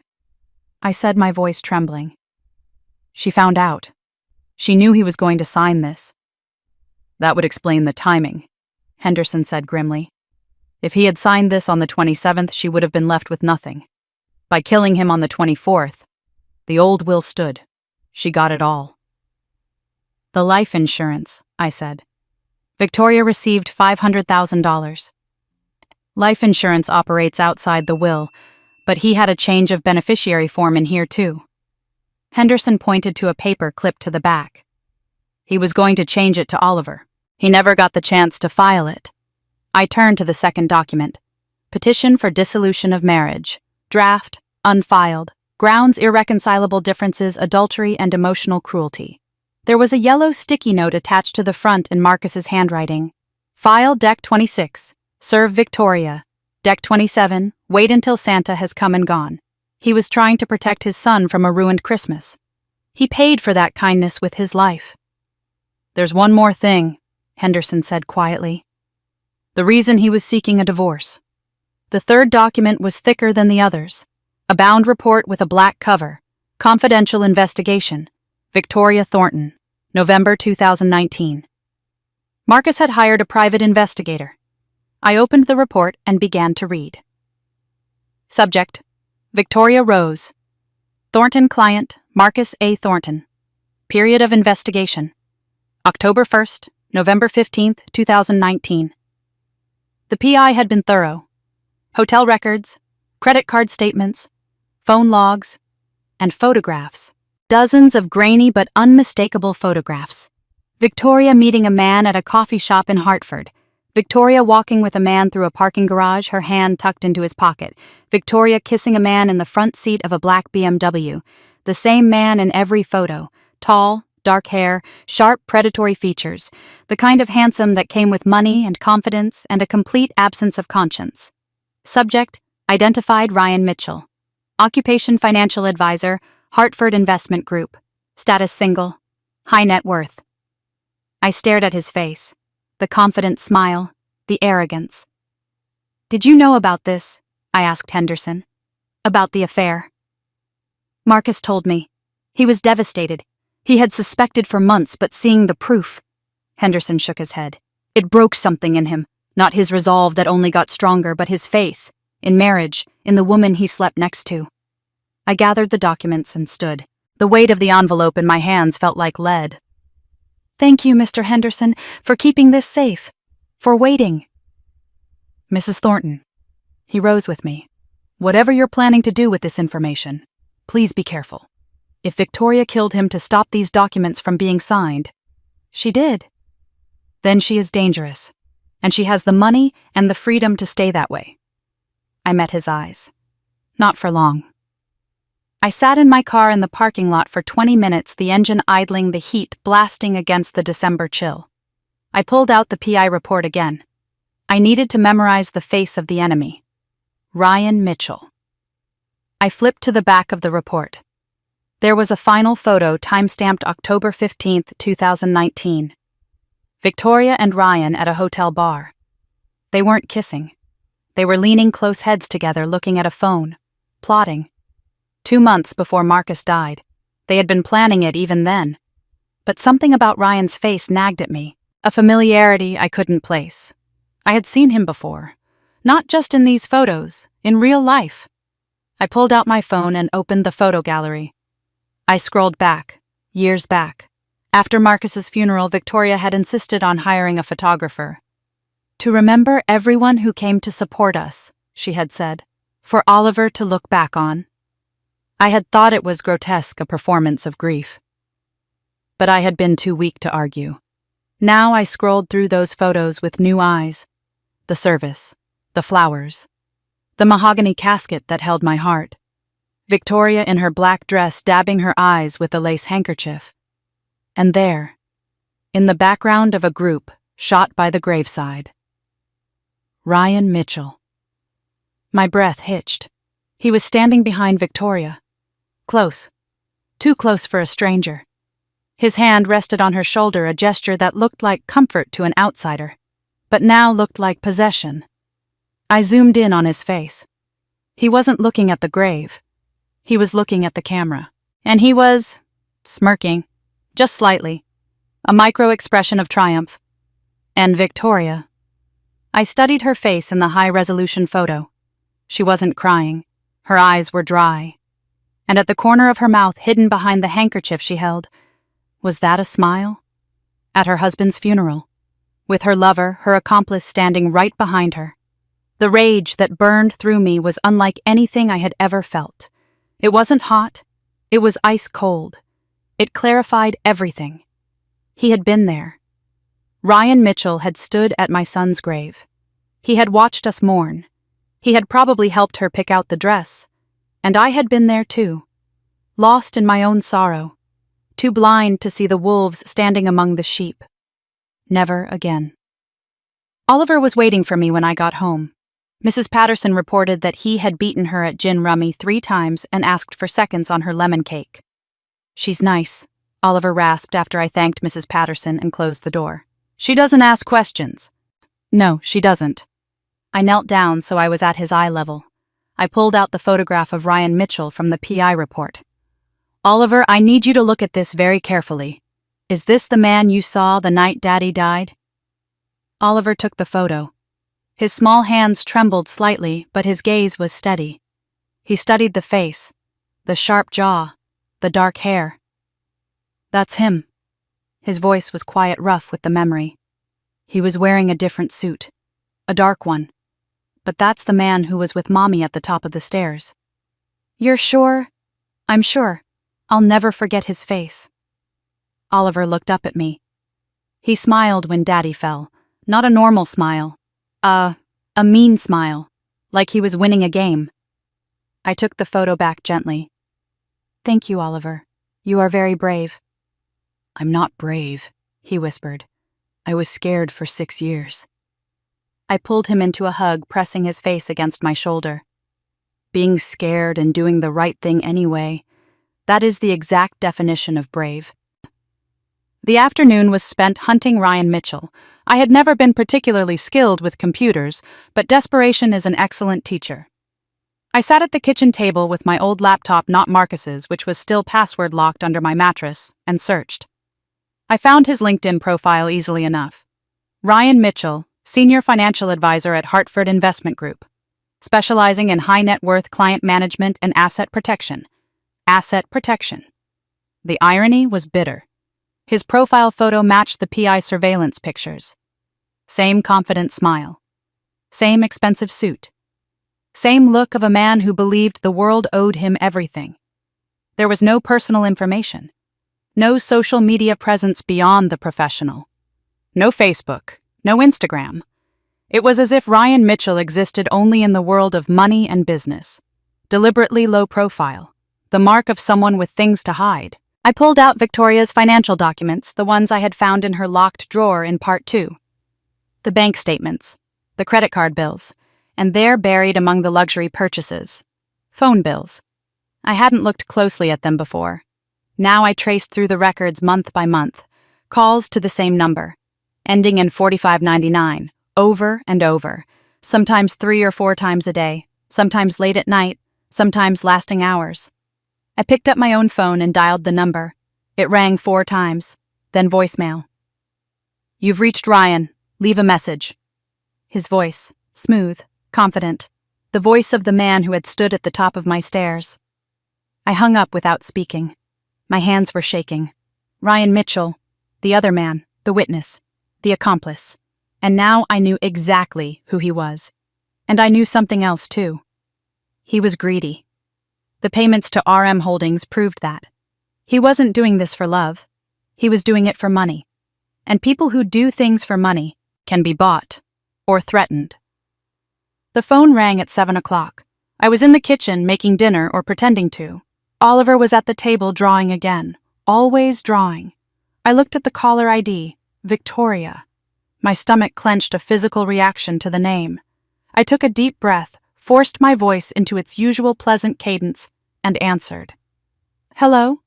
I said, my voice trembling. She found out. She knew he was going to sign this. That would explain the timing, Henderson said grimly. If he had signed this on the 27th, she would have been left with nothing. By killing him on the 24th, the old will stood. She got it all. The life insurance, I said. Victoria received $500,000. Life insurance operates outside the will, but he had a change of beneficiary form in here too. Henderson pointed to a paper clipped to the back. He was going to change it to Oliver. He never got the chance to file it. I turned to the second document. Petition for dissolution of marriage. Draft, unfiled, grounds irreconcilable differences, adultery, and emotional cruelty. There was a yellow sticky note attached to the front in Marcus's handwriting. File Deck 26. Serve Victoria. Deck 27. Wait until Santa has come and gone. He was trying to protect his son from a ruined Christmas. He paid for that kindness with his life. There's one more thing, Henderson said quietly. The reason he was seeking a divorce. The third document was thicker than the others. A bound report with a black cover. Confidential investigation. Victoria Thornton. November 2019. Marcus had hired a private investigator. I opened the report and began to read. Subject: Victoria Rose. Thornton client, Marcus A. Thornton. Period of investigation: October 1st, November 15th, 2019. The PI had been thorough. Hotel records, credit card statements, phone logs, and photographs. Dozens of grainy but unmistakable photographs. Victoria meeting a man at a coffee shop in Hartford. Victoria walking with a man through a parking garage, her hand tucked into his pocket. Victoria kissing a man in the front seat of a black BMW. The same man in every photo. Tall, dark hair, sharp predatory features. The kind of handsome that came with money and confidence and a complete absence of conscience. Subject: identified Ryan Mitchell. Occupation financial advisor, Hartford Investment Group. Status single. High net worth. I stared at his face. The confident smile, the arrogance. Did you know about this? I asked Henderson. About the affair. Marcus told me. He was devastated. He had suspected for months, but seeing the proof. Henderson shook his head. It broke something in him. Not his resolve that only got stronger, but his faith. In marriage, in the woman he slept next to. I gathered the documents and stood. The weight of the envelope in my hands felt like lead. "Thank you, Mr. Henderson, for keeping this safe. For waiting." "Mrs. Thornton." He rose with me. "Whatever you're planning to do with this information, please be careful. If Victoria killed him to stop these documents from being signed, she did. Then she is dangerous, and she has the money and the freedom to stay that way." I met his eyes. Not for long. I sat in my car in the parking lot for 20 minutes, the engine idling, the heat blasting against the December chill. I pulled out the PI report again. I needed to memorize the face of the enemy. Ryan Mitchell. I flipped to the back of the report. There was a final photo timestamped October 15th, 2019. Victoria and Ryan at a hotel bar. They weren't kissing. They were leaning close heads together, looking at a phone, plotting. 2 months before Marcus died. They had been planning it even then. But something about Ryan's face nagged at me, a familiarity I couldn't place. I had seen him before. Not just in these photos, in real life. I pulled out my phone and opened the photo gallery. I scrolled back, years back. After Marcus's funeral, Victoria had insisted on hiring a photographer. "To remember everyone who came to support us," she had said, "for Oliver to look back on." I had thought it was grotesque, a performance of grief. But I had been too weak to argue. Now I scrolled through those photos with new eyes. The service, the flowers, the mahogany casket that held my heart. Victoria in her black dress dabbing her eyes with a lace handkerchief. And there, in the background of a group shot by the graveside, Ryan Mitchell. My breath hitched. He was standing behind Victoria. Close. Too close for a stranger. His hand rested on her shoulder, a gesture that looked like comfort to an outsider, but now looked like possession. I zoomed in on his face. He wasn't looking at the grave. He was looking at the camera. And he was smirking, just slightly, a micro-expression of triumph. And Victoria. I studied her face in the high-resolution photo. She wasn't crying. Her eyes were dry. And at the corner of her mouth, hidden behind the handkerchief she held, was that a smile? At her husband's funeral, with her lover, her accomplice, standing right behind her. The rage that burned through me was unlike anything I had ever felt. It wasn't hot. It was ice cold. It clarified everything. He had been there. Ryan Mitchell had stood at my son's grave. He had watched us mourn. He had probably helped her pick out the dress. And I had been there too, lost in my own sorrow, too blind to see the wolves standing among the sheep. Never again. Oliver was waiting for me when I got home. Mrs. Patterson reported that he had beaten her at gin rummy 3 times and asked for seconds on her lemon cake. "She's nice," Oliver rasped after I thanked Mrs. Patterson and closed the door. "She doesn't ask questions." "No, she doesn't." I knelt down so I was at his eye level. I pulled out the photograph of Ryan Mitchell from the PI report. "Oliver, I need you to look at this very carefully. Is this the man you saw the night Daddy died?" Oliver took the photo. His small hands trembled slightly, but his gaze was steady. He studied the face, the sharp jaw, the dark hair. "That's him." His voice was quiet, rough with the memory. He was wearing a different suit, a dark one. But that's the man who was with Mommy at the top of the stairs. "You're sure?" "I'm sure. I'll never forget his face." Oliver looked up at me. He smiled when Daddy fell. Not a normal smile. A mean smile. Like he was winning a game. I took the photo back gently. "Thank you, Oliver. You are very brave." "I'm not brave," he whispered. "I was scared for 6 years." I pulled him into a hug, pressing his face against my shoulder. Being scared and doing the right thing anyway, that is the exact definition of brave. The afternoon was spent hunting Ryan Mitchell. I had never been particularly skilled with computers, but desperation is an excellent teacher. I sat at the kitchen table with my old laptop, not Marcus's, which was still password locked under my mattress, and searched. I found his LinkedIn profile easily enough. Ryan Mitchell, Senior Financial Advisor at Hartford Investment Group. specializing in high net worth client management and asset protection. Asset protection. The irony was bitter. His profile photo matched the PI surveillance pictures. Same confident smile. Same expensive suit. Same look of a man who believed the world owed him everything. There was no personal information. No social media presence beyond the professional. No Facebook. No Instagram. It was as if Ryan Mitchell existed only in the world of money and business. Deliberately low profile. The mark of someone with things to hide. I pulled out Victoria's financial documents, the ones I had found in her locked drawer in part 2. The bank statements. The credit card bills. And there buried among the luxury purchases. Phone bills. I hadn't looked closely at them before. Now I traced through the records month by month. Calls to the same number. Ending in 4599. Over and over. Sometimes 3 or 4 times a day. Sometimes late at night. Sometimes lasting hours. I picked up my own phone and dialed the number. It rang 4 times. Then voicemail. "You've reached Ryan. Leave a message." His voice. Smooth. Confident. The voice of the man who had stood at the top of my stairs. I hung up without speaking. My hands were shaking. Ryan Mitchell. The other man. The witness. The accomplice. And now I knew exactly who he was. And I knew something else, too. He was greedy. The payments to RM Holdings proved that. He wasn't doing this for love. He was doing it for money. And people who do things for money can be bought or threatened. The phone rang at 7 o'clock. I was in the kitchen making dinner or pretending to. Oliver was at the table drawing again. Always drawing. I looked at the caller ID, Victoria. My stomach clenched a physical reaction to the name. I took a deep breath, forced my voice into its usual pleasant cadence, and answered. "Hello?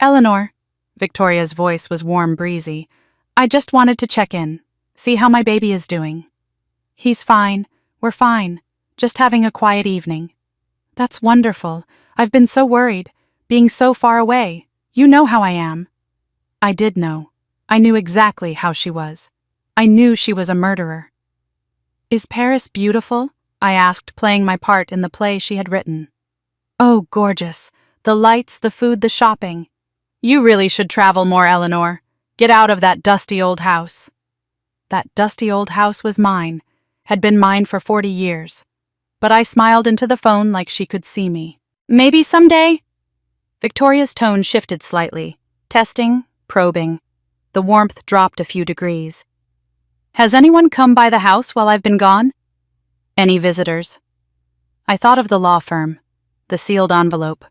Eleanor." Victoria's voice was warm, breezy. "I just wanted to check in, see how my baby is doing." "He's fine. We're fine. Just having a quiet evening." "That's wonderful. I've been so worried, being so far away. You know how I am." I did know. I knew exactly how she was. I knew she was a murderer. "Is Paris beautiful?" I asked, playing my part in the play she had written. "Oh, gorgeous. The lights, the food, the shopping. You really should travel more, Eleanor. Get out of that dusty old house." That dusty old house was mine, had been mine for 40 years. But I smiled into the phone like she could see me. "Maybe someday?" Victoria's tone shifted slightly. Testing, probing. The warmth dropped a few degrees. "Has anyone come by the house while I've been gone?" "Any visitors?" I thought of the law firm, the sealed envelope,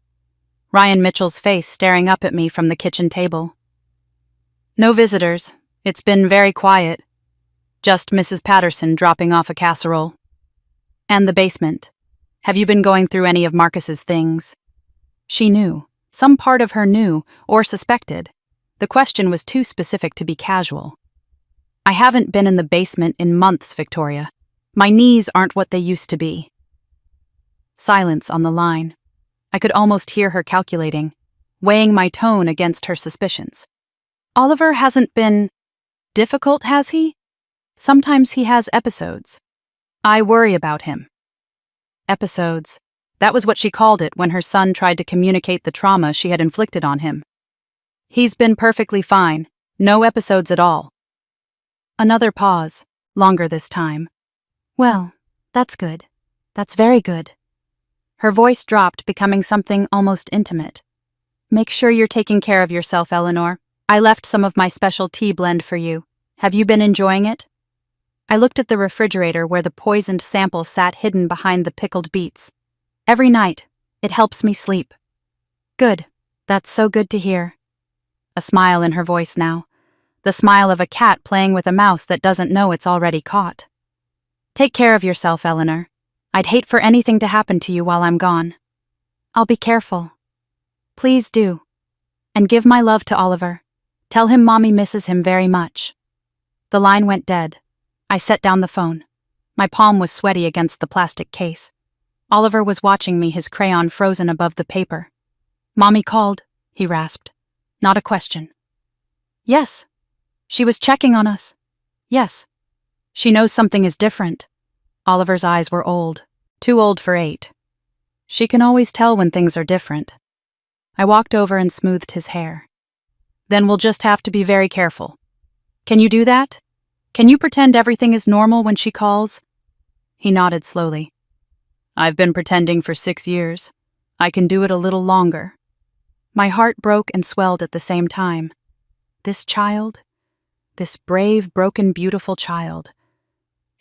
Ryan Mitchell's face staring up at me from the kitchen table. "No visitors. It's been very quiet. Just Mrs. Patterson dropping off a casserole." "And the basement. Have you been going through any of Marcus's things?" She knew. Some part of her knew, or suspected. The question was too specific to be casual. "I haven't been in the basement in months, Victoria. My knees aren't what they used to be." Silence on the line. I could almost hear her calculating, weighing my tone against her suspicions. "Oliver hasn't been difficult, has he? Sometimes he has episodes. I worry about him." Episodes. That was what she called it when her son tried to communicate the trauma she had inflicted on him. "He's been perfectly fine. No episodes at all." Another pause, longer this time. "Well, that's good. That's very good." Her voice dropped, becoming something almost intimate. "Make sure you're taking care of yourself, Eleanor. I left some of my special tea blend for you. Have you been enjoying it?" I looked at the refrigerator where the poisoned sample sat hidden behind the pickled beets. "Every night. It helps me sleep." "Good. That's so good to hear." A smile in her voice now. The smile of a cat playing with a mouse that doesn't know it's already caught. "Take care of yourself, Eleanor. I'd hate for anything to happen to you while I'm gone." "I'll be careful." "Please do. And give my love to Oliver. Tell him Mommy misses him very much." The line went dead. I set down the phone. My palm was sweaty against the plastic case. Oliver was watching me, his crayon frozen above the paper. "Mommy called," he rasped. Not a question. "Yes. She was checking on us." "Yes. She knows something is different." Oliver's eyes were old. Too old for 8. She can always tell when things are different. I walked over and smoothed his hair. Then we'll just have to be very careful. Can you do that? Can you pretend everything is normal when she calls? He nodded slowly. I've been pretending for 6 years. I can do it a little longer. My heart broke and swelled at the same time. This child, this brave, broken, beautiful child,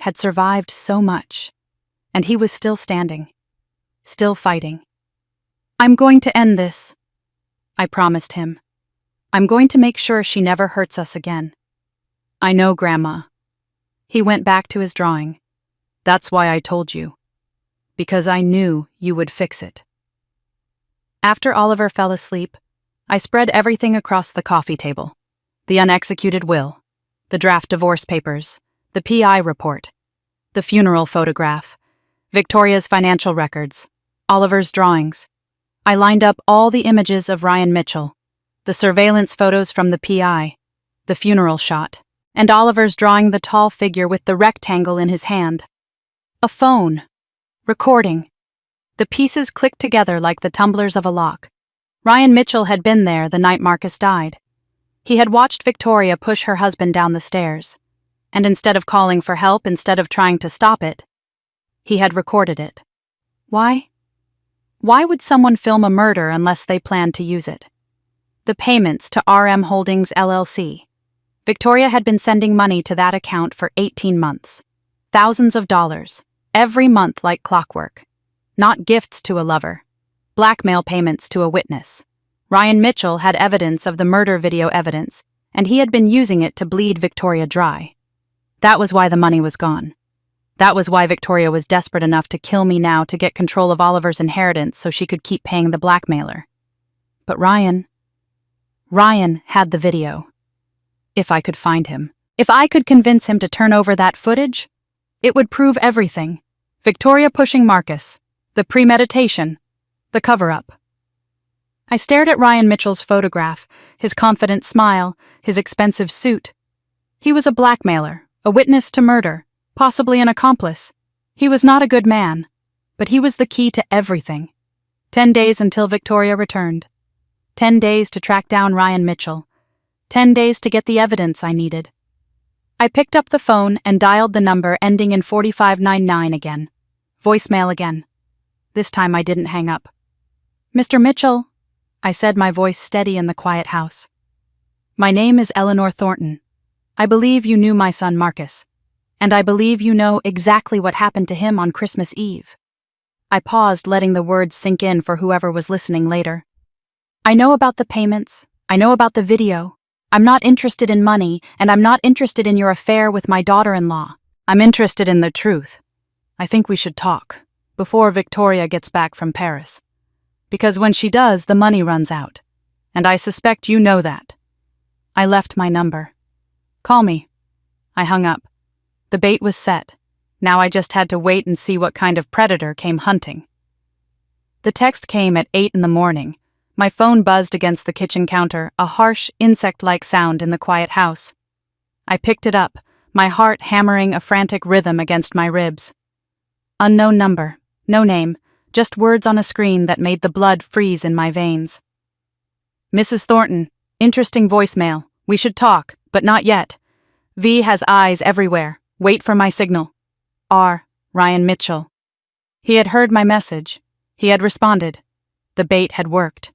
had survived so much, and he was still standing, still fighting. I'm going to end this, I promised him. I'm going to make sure she never hurts us again. I know, Grandma. He went back to his drawing. That's why I told you. Because I knew you would fix it. After Oliver fell asleep, I spread everything across the coffee table. The unexecuted will, the draft divorce papers, the PI report, the funeral photograph, Victoria's financial records, Oliver's drawings. I lined up all the images of Ryan Mitchell, the surveillance photos from the PI, the funeral shot, and Oliver's drawing the tall figure with the rectangle in his hand. A phone. Recording. The pieces clicked together like the tumblers of a lock. Ryan Mitchell had been there the night Marcus died. He had watched Victoria push her husband down the stairs, and instead of calling for help, instead of trying to stop it, he had recorded it. Why? Why would someone film a murder unless they planned to use it? The payments to RM Holdings LLC. Victoria had been sending money to that account for 18 months. Thousands of dollars, every month like clockwork. Not gifts to a lover. Blackmail payments to a witness. Ryan Mitchell had evidence of the murder video evidence, and he had been using it to bleed Victoria dry. That was why the money was gone. That was why Victoria was desperate enough to kill me now to get control of Oliver's inheritance so she could keep paying the blackmailer. But Ryan had the video. If I could find him. If I could convince him to turn over that footage, it would prove everything. Victoria pushing Marcus. The premeditation. The cover-up. I stared at Ryan Mitchell's photograph, his confident smile, his expensive suit. He was a blackmailer, a witness to murder, possibly an accomplice. He was not a good man, but he was the key to everything. 10 days until Victoria returned. 10 days to track down Ryan Mitchell. 10 days to get the evidence I needed. I picked up the phone and dialed the number ending in 4599 again. Voicemail again. This time I didn't hang up. Mr. Mitchell, I said, my voice steady in the quiet house. My name is Eleanor Thornton. I believe you knew my son Marcus, and I believe you know exactly what happened to him on Christmas Eve. I paused, letting the words sink in for whoever was listening later. I know about the payments. I know about the video. I'm not interested in money, and I'm not interested in your affair with my daughter-in-law. I'm interested in the truth. I think we should talk, before Victoria gets back from Paris. Because when she does, the money runs out. And I suspect you know that. I left my number. Call me. I hung up. The bait was set. Now I just had to wait and see what kind of predator came hunting. The text came at 8 in the morning. My phone buzzed against the kitchen counter, a harsh, insect-like sound in the quiet house. I picked it up, my heart hammering a frantic rhythm against my ribs. Unknown number, no name, just words on a screen that made the blood freeze in my veins. Mrs. Thornton, interesting voicemail. We should talk, but not yet. V has eyes everywhere. Wait for my signal. R. Ryan Mitchell. He had heard my message. He had responded. The bait had worked.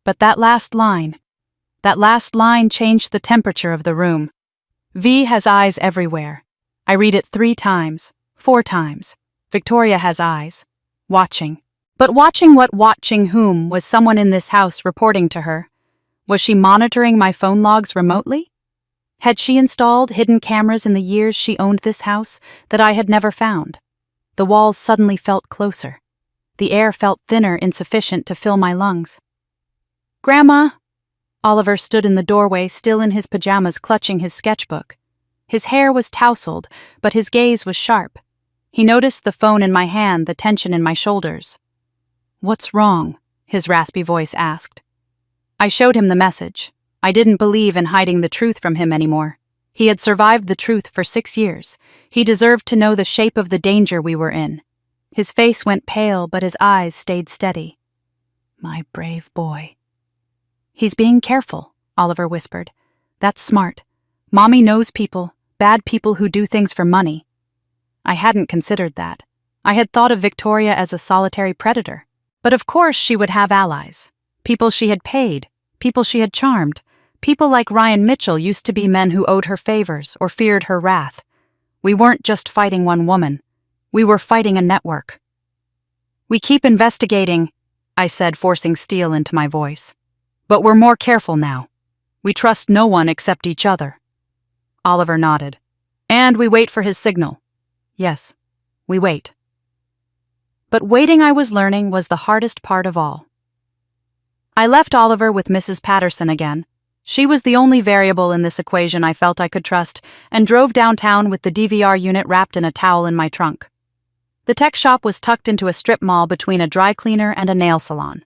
But that last line changed the temperature of the room. V has eyes everywhere. I read it 3 times, 4 times. Victoria has eyes. Watching. But watching what? Watching whom? Was someone in this house reporting to her? Was she monitoring my phone logs remotely? Had she installed hidden cameras in the years she owned this house that I had never found? The walls suddenly felt closer. The air felt thinner, insufficient to fill my lungs. Grandma! Oliver stood in the doorway, still in his pajamas, clutching his sketchbook. His hair was tousled, but his gaze was sharp. He noticed the phone in my hand, the tension in my shoulders. What's wrong? His raspy voice asked. I showed him the message. I didn't believe in hiding the truth from him anymore. He had survived the truth for 6 years. He deserved to know the shape of the danger we were in. His face went pale, but his eyes stayed steady. My brave boy. He's being careful, Oliver whispered. That's smart. Mommy knows people, bad people who do things for money. I hadn't considered that. I had thought of Victoria as a solitary predator. But of course she would have allies. People she had paid, people she had charmed. People like Ryan Mitchell used to be men who owed her favors or feared her wrath. We weren't just fighting one woman. We were fighting a network. We keep investigating, I said, forcing steel into my voice. But we're more careful now. We trust no one except each other. Oliver nodded. And we wait for his signal. Yes, we wait. But waiting, I was learning, was the hardest part of all. I left Oliver with Mrs. Patterson again. She was the only variable in this equation I felt I could trust, and drove downtown with the DVR unit wrapped in a towel in my trunk. The tech shop was tucked into a strip mall between a dry cleaner and a nail salon.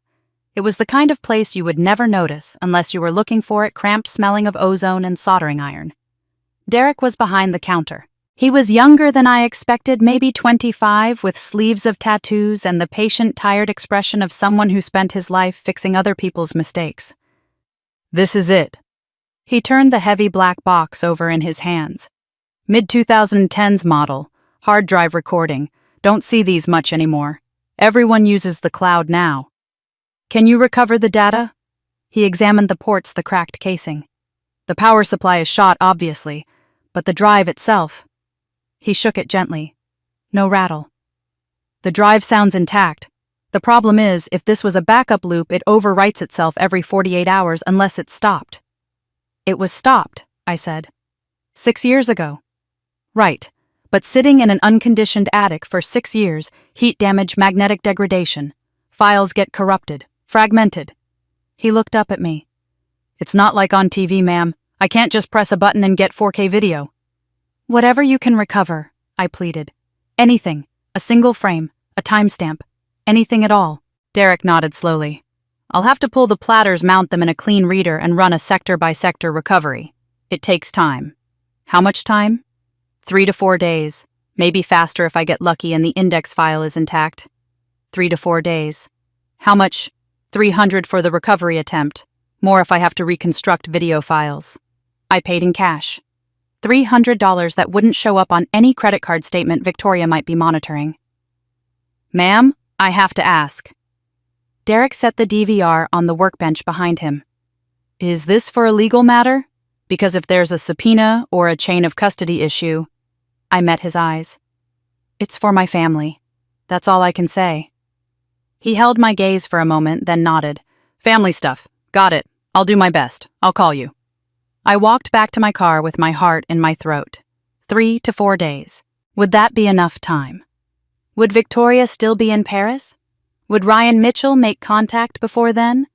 It was the kind of place you would never notice unless you were looking for it, cramped, smelling of ozone and soldering iron. Derek was behind the counter. He was younger than I expected, maybe 25, with sleeves of tattoos and the patient, tired expression of someone who spent his life fixing other people's mistakes. This is it. He turned the heavy black box over in his hands. Mid-2010s model, hard drive recording. Don't see these much anymore. Everyone uses the cloud now. Can you recover the data? He examined the ports, the cracked casing. The power supply is shot, obviously, but the drive itself. He shook it gently. No rattle. The drive sounds intact. The problem is, if this was a backup loop, it overwrites itself every 48 hours unless it's stopped. It was stopped, I said. 6 years ago. Right. But sitting in an unconditioned attic for 6 years, heat damage, magnetic degradation. Files get corrupted, fragmented. He looked up at me. It's not like on TV, ma'am. I can't just press a button and get 4K video. Whatever you can recover, I pleaded. Anything. A single frame, a timestamp, anything at all. Derek nodded slowly. I'll have to pull the platters, mount them in a clean reader, and run a sector-by-sector recovery. It takes time. How much time? 3 to 4 days. Maybe faster if I get lucky and the index file is intact. 3 to 4 days. How much? $300 for the recovery attempt. More if I have to reconstruct video files. I paid in cash. $300 that wouldn't show up on any credit card statement Victoria might be monitoring. Ma'am, I have to ask. Derek set the DVR on the workbench behind him. Is this for a legal matter? Because if there's a subpoena or a chain of custody issue... I met his eyes. It's for my family. That's all I can say. He held my gaze for a moment, then nodded. Family stuff. Got it. I'll do my best. I'll call you. I walked back to my car with my heart in my throat. 3 to 4 days. Would that be enough time? Would Victoria still be in Paris? Would Ryan Mitchell make contact before then?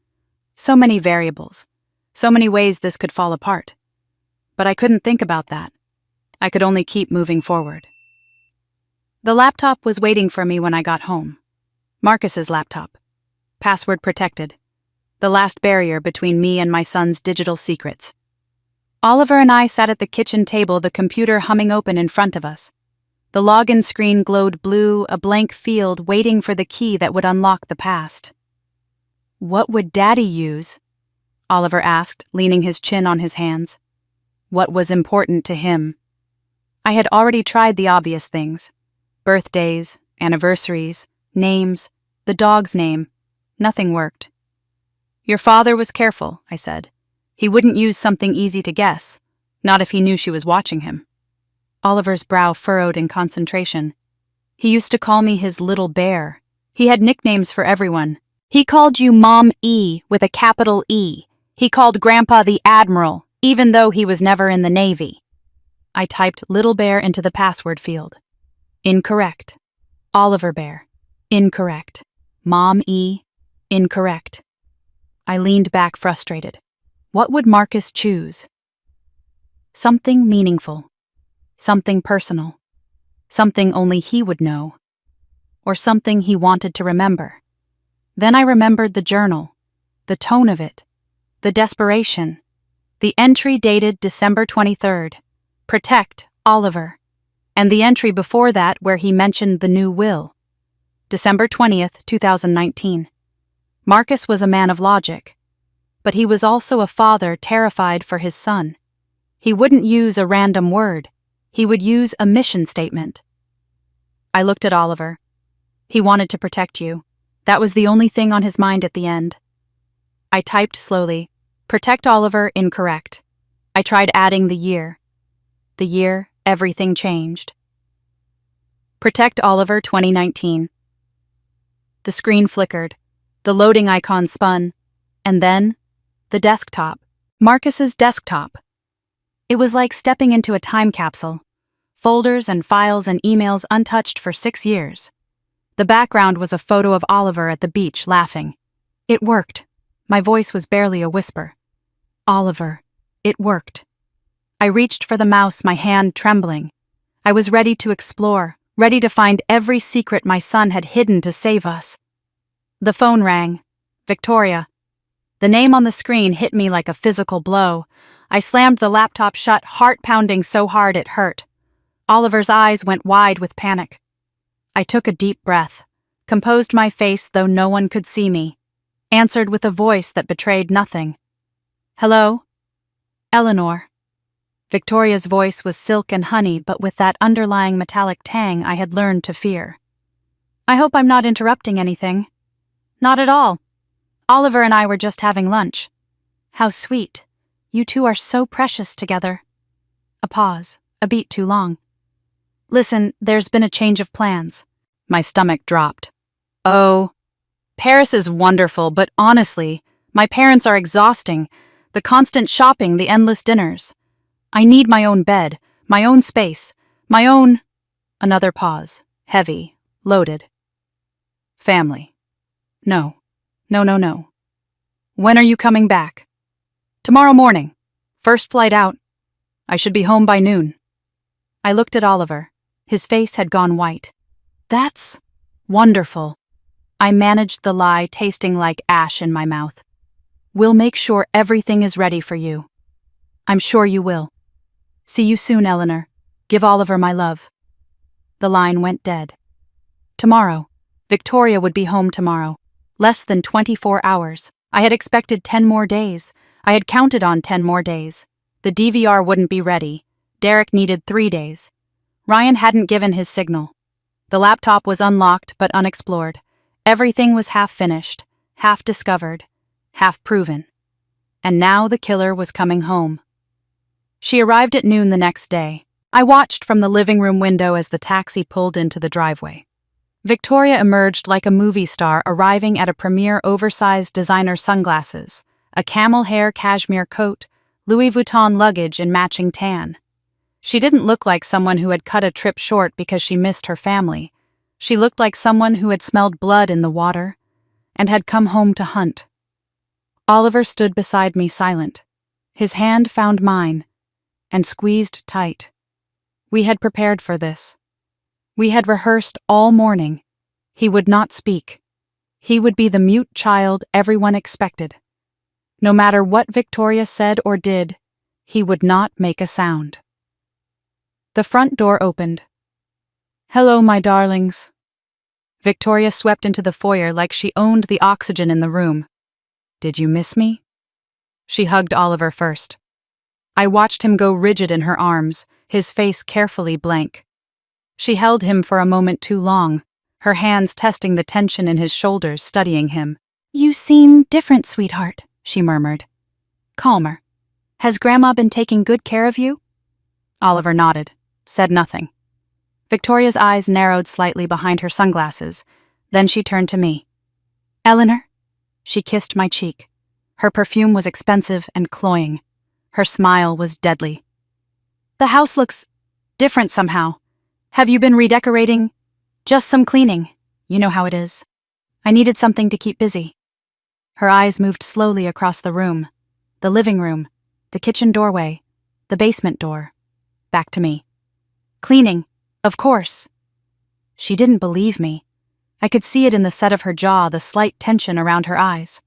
So many variables. So many ways this could fall apart. But I couldn't think about that. I could only keep moving forward. The laptop was waiting for me when I got home. Marcus's laptop. Password protected. The last barrier between me and my son's digital secrets. Oliver and I sat at the kitchen table, the computer humming open in front of us. The login screen glowed blue, a blank field waiting for the key that would unlock the past. What would Daddy use? Oliver asked, leaning his chin on his hands. What was important to him? I had already tried the obvious things. Birthdays, anniversaries, names, the dog's name. Nothing worked. Your father was careful, I said. He wouldn't use something easy to guess, not if he knew she was watching him. Oliver's brow furrowed in concentration. He used to call me his little bear. He had nicknames for everyone. He called you Mom E with a capital E. He called Grandpa the Admiral, even though he was never in the Navy. I typed Little Bear into the password field. Incorrect. Oliver Bear. Incorrect. Mom E. Incorrect. I leaned back frustrated. What would Marcus choose? Something meaningful. Something personal. Something only he would know. Or something he wanted to remember. Then I remembered the journal, the tone of it, the desperation, the entry dated December 23rd, Protect, Oliver, and the entry before that where he mentioned the new will. December 20th, 2019. Marcus was a man of logic, but he was also a father terrified for his son. He wouldn't use a random word. He would use a mission statement. I looked at Oliver. He wanted to protect you. That was the only thing on his mind at the end. I typed slowly, "Protect Oliver, incorrect." I tried adding the year. The year everything changed. Protect Oliver 2019. The screen flickered. The loading icon spun. And then, the desktop. Marcus's desktop. It was like stepping into a time capsule. Folders and files and emails untouched for 6 years. The background was a photo of Oliver at the beach laughing. It worked. My voice was barely a whisper. Oliver. It worked. I reached for the mouse, my hand trembling. I was ready to explore, ready to find every secret my son had hidden to save us. The phone rang. Victoria. The name on the screen hit me like a physical blow. I slammed the laptop shut, heart pounding so hard it hurt. Oliver's eyes went wide with panic. I took a deep breath, composed my face though no one could see me, answered with a voice that betrayed nothing. Hello? Eleanor. Victoria's voice was silk and honey, but with that underlying metallic tang I had learned to fear. I hope I'm not interrupting anything. Not at all. Oliver and I were just having lunch. How sweet. You two are so precious together. A pause, a beat too long. Listen, there's been a change of plans. My stomach dropped. Oh, Paris is wonderful, but honestly, my parents are exhausting. The constant shopping, the endless dinners. I need my own bed, my own space, my own... Another pause, heavy, loaded. Family. No. No. When are you coming back? Tomorrow morning. First flight out. I should be home by noon. I looked at Oliver. His face had gone white. That's wonderful. I managed the lie, tasting like ash in my mouth. We'll make sure everything is ready for you. I'm sure you will. See you soon, Eleanor. Give Oliver my love. The line went dead. Tomorrow. Victoria would be home tomorrow. Less than 24 hours. I had expected 10 more days. I had counted on 10 more days. The DVR wouldn't be ready. Derek needed 3 days. Ryan hadn't given his signal. The laptop was unlocked but unexplored. Everything was half finished, half discovered, half proven. And now the killer was coming home. She arrived at noon the next day. I watched from the living room window as the taxi pulled into the driveway. Victoria emerged like a movie star arriving at a premiere oversized designer sunglasses, a camel hair cashmere coat, Louis Vuitton luggage in matching tan. She didn't look like someone who had cut a trip short because she missed her family. She looked like someone who had smelled blood in the water and had come home to hunt. Oliver stood beside me silent. His hand found mine and squeezed tight. We had prepared for this. We had rehearsed all morning. He would not speak. He would be the mute child everyone expected. No matter what Victoria said or did, he would not make a sound. The front door opened. Hello, my darlings. Victoria swept into the foyer like she owned the oxygen in the room. Did you miss me? She hugged Oliver first. I watched him go rigid in her arms, his face carefully blank. She held him for a moment too long, her hands testing the tension in his shoulders, studying him. You seem different, sweetheart, she murmured. Calmer. Has Grandma been taking good care of you? Oliver nodded, said nothing. Victoria's eyes narrowed slightly behind her sunglasses. Then she turned to me. Eleanor? She kissed my cheek. Her perfume was expensive and cloying. Her smile was deadly. The house looks different somehow. Have you been redecorating? Just some cleaning. You know how it is. I needed something to keep busy. Her eyes moved slowly across the room. The living room, the kitchen doorway, the basement door. Back to me. Cleaning, of course. She didn't believe me. I could see it in the set of her jaw, the slight tension around her eyes.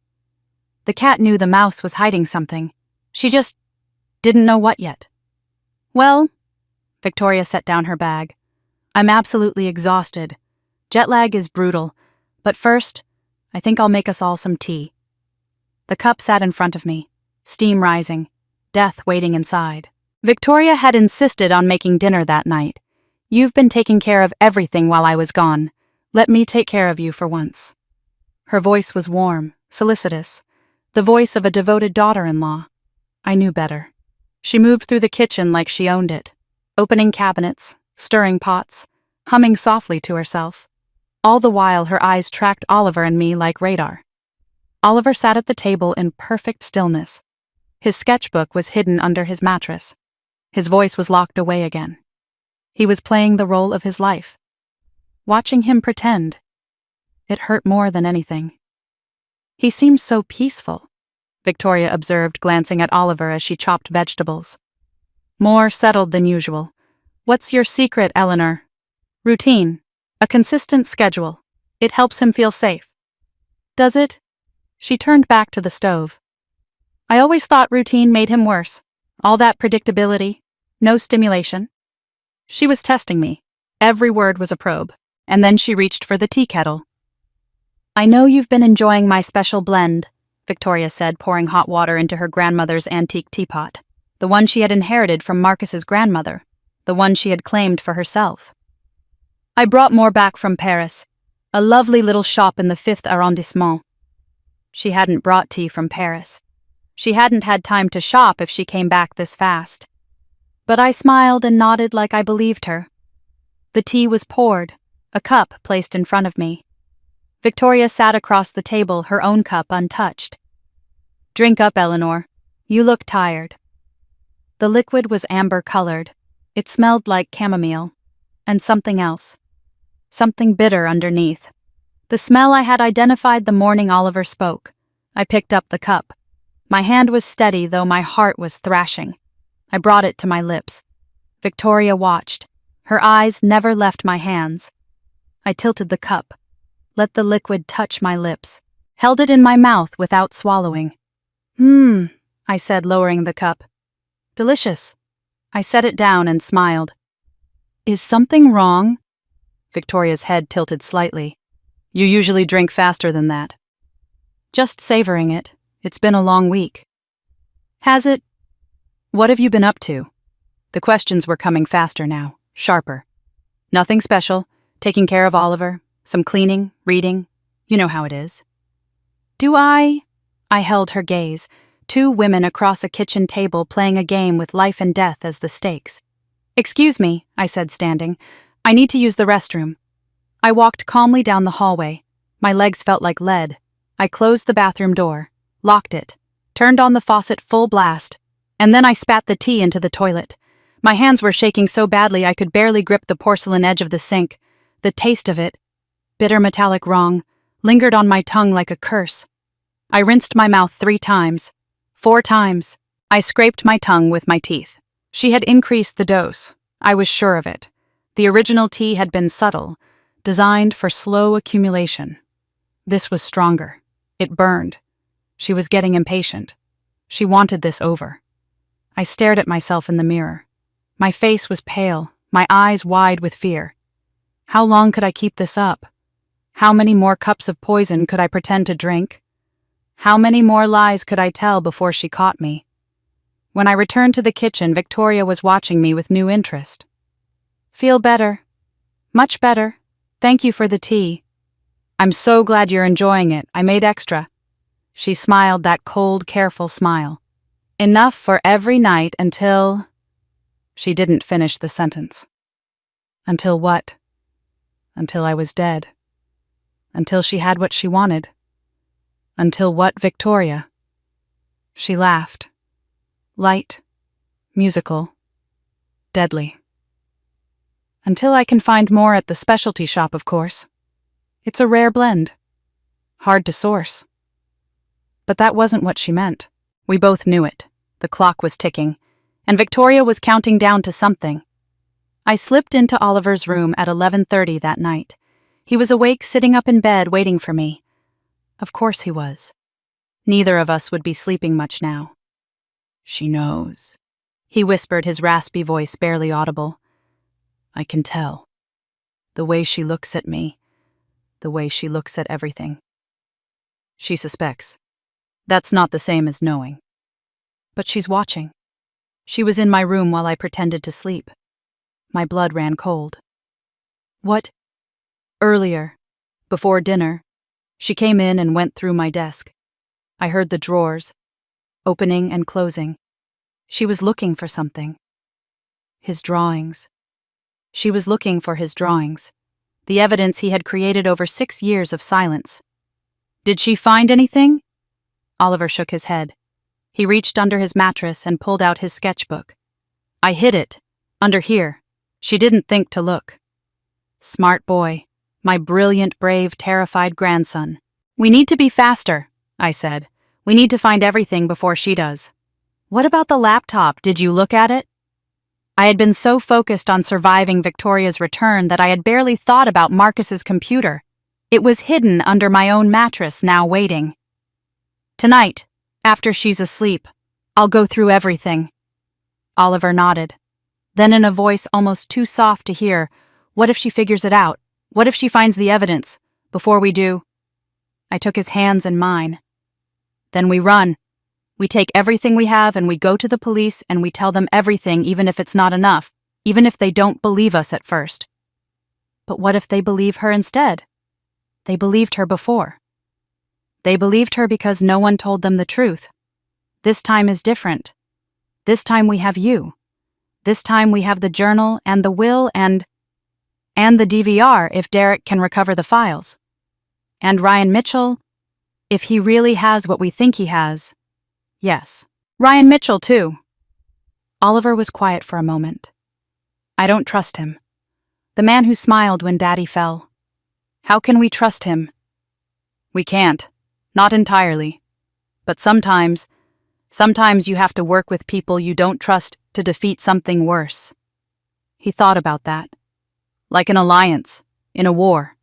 The cat knew the mouse was hiding something. She just didn't know what yet. Well, Victoria set down her bag. I'm absolutely exhausted. Jet lag is brutal, but first, I think I'll make us all some tea. The cup sat in front of me, steam rising, death waiting inside. Victoria had insisted on making dinner that night. You've been taking care of everything while I was gone. Let me take care of you for once. Her voice was warm, solicitous, the voice of a devoted daughter-in-law. I knew better. She moved through the kitchen like she owned it, opening cabinets, stirring pots, humming softly to herself. All the while her eyes tracked Oliver and me like radar. Oliver sat at the table in perfect stillness. His sketchbook was hidden under his mattress. His voice was locked away again. He was playing the role of his life. Watching him pretend, it hurt more than anything. He seemed so peaceful, Victoria observed, glancing at Oliver as she chopped vegetables. More settled than usual. What's your secret, Eleanor? Routine. A consistent schedule. It helps him feel safe. Does it? She turned back to the stove. I always thought routine made him worse. All that predictability. No stimulation. She was testing me. Every word was a probe. And then she reached for the tea kettle. I know you've been enjoying my special blend, Victoria said, pouring hot water into her grandmother's antique teapot. The one she had inherited from Marcus's grandmother. The one she had claimed for herself. I brought more back from Paris. A lovely little shop in the 5th arrondissement. She hadn't brought tea from Paris. She hadn't had time to shop if she came back this fast. But I smiled and nodded like I believed her. The tea was poured, a cup placed in front of me. Victoria sat across the table, her own cup untouched. Drink up, Eleanor. You look tired. The liquid was amber-colored. It smelled like chamomile. And something else. Something bitter underneath. The smell I had identified the morning Oliver spoke. I picked up the cup. My hand was steady, though my heart was thrashing. I brought it to my lips. Victoria watched. Her eyes never left my hands. I tilted the cup, let the liquid touch my lips, held it in my mouth without swallowing. I said, lowering the cup. Delicious. I set it down and smiled. Is something wrong? Victoria's head tilted slightly. You usually drink faster than that. Just savoring it. It's been a long week. Has it? What have you been up to? The questions were coming faster now, sharper. Nothing special. Taking care of Oliver, some cleaning, reading. You know how it is. Do I? I held her gaze. 2 women across a kitchen table playing a game with life and death as the stakes. Excuse me, I said, standing. I need to use the restroom. I walked calmly down the hallway. My legs felt like lead. I closed the bathroom door, locked it, turned on the faucet full blast, and then I spat the tea into the toilet. My hands were shaking so badly I could barely grip the porcelain edge of the sink. The taste of it, bitter metallic wrong, lingered on my tongue like a curse. I rinsed my mouth 3 times. 4 times. I scraped my tongue with my teeth. She had increased the dose. I was sure of it. The original tea had been subtle, designed for slow accumulation. This was stronger. It burned. She was getting impatient. She wanted this over. I stared at myself in the mirror. My face was pale, my eyes wide with fear. How long could I keep this up? How many more cups of poison could I pretend to drink? How many more lies could I tell before she caught me? When I returned to the kitchen, Victoria was watching me with new interest. Feel better. Much better. Thank you for the tea. I'm so glad you're enjoying it. I made extra. She smiled that cold, careful smile. Enough for every night until... She didn't finish the sentence. Until what? Until I was dead. Until she had what she wanted. Until what, Victoria? She laughed. Light, musical, deadly. Until I can find more at the specialty shop, of course. It's a rare blend. Hard to source. But that wasn't what she meant. We both knew it. The clock was ticking, and Victoria was counting down to something. I slipped into Oliver's room at 11:30 that night. He was awake, sitting up in bed, waiting for me. Of course he was. Neither of us would be sleeping much now. She knows, he whispered, his raspy voice barely audible. I can tell. The way she looks at me, the way she looks at everything. She suspects. That's not the same as knowing. But she's watching. She was in my room while I pretended to sleep. My blood ran cold. What? Earlier, before dinner, she came in and went through my desk. I heard the drawers, opening and closing. She was looking for something. His drawings. She was looking for his drawings, the evidence he had created over 6 years of silence. Did she find anything? Oliver shook his head. He reached under his mattress and pulled out his sketchbook. I hid it, under here. She didn't think to look. Smart boy, my brilliant, brave, terrified grandson. We need to be faster, I said. We need to find everything before she does. What about the laptop? Did you look at it? I had been so focused on surviving Victoria's return that I had barely thought about Marcus's computer. It was hidden under my own mattress, now waiting. Tonight, after she's asleep, I'll go through everything. Oliver nodded. Then in a voice almost too soft to hear, what if she figures it out? What if she finds the evidence? Before we do? I took his hands in mine. Then we run. We take everything we have and we go to the police and we tell them everything, even if it's not enough, even if they don't believe us at first. But what if they believe her instead? They believed her before. They believed her because no one told them the truth. This time is different. This time we have you. This time we have the journal and the will and the DVR if Derek can recover the files. And Ryan Mitchell, if he really has what we think he has. Yes. Ryan Mitchell, too. Oliver was quiet for a moment. I don't trust him. The man who smiled when Daddy fell. How can we trust him? We can't. Not entirely. But sometimes you have to work with people you don't trust to defeat something worse. He thought about that. Like an alliance, in a war.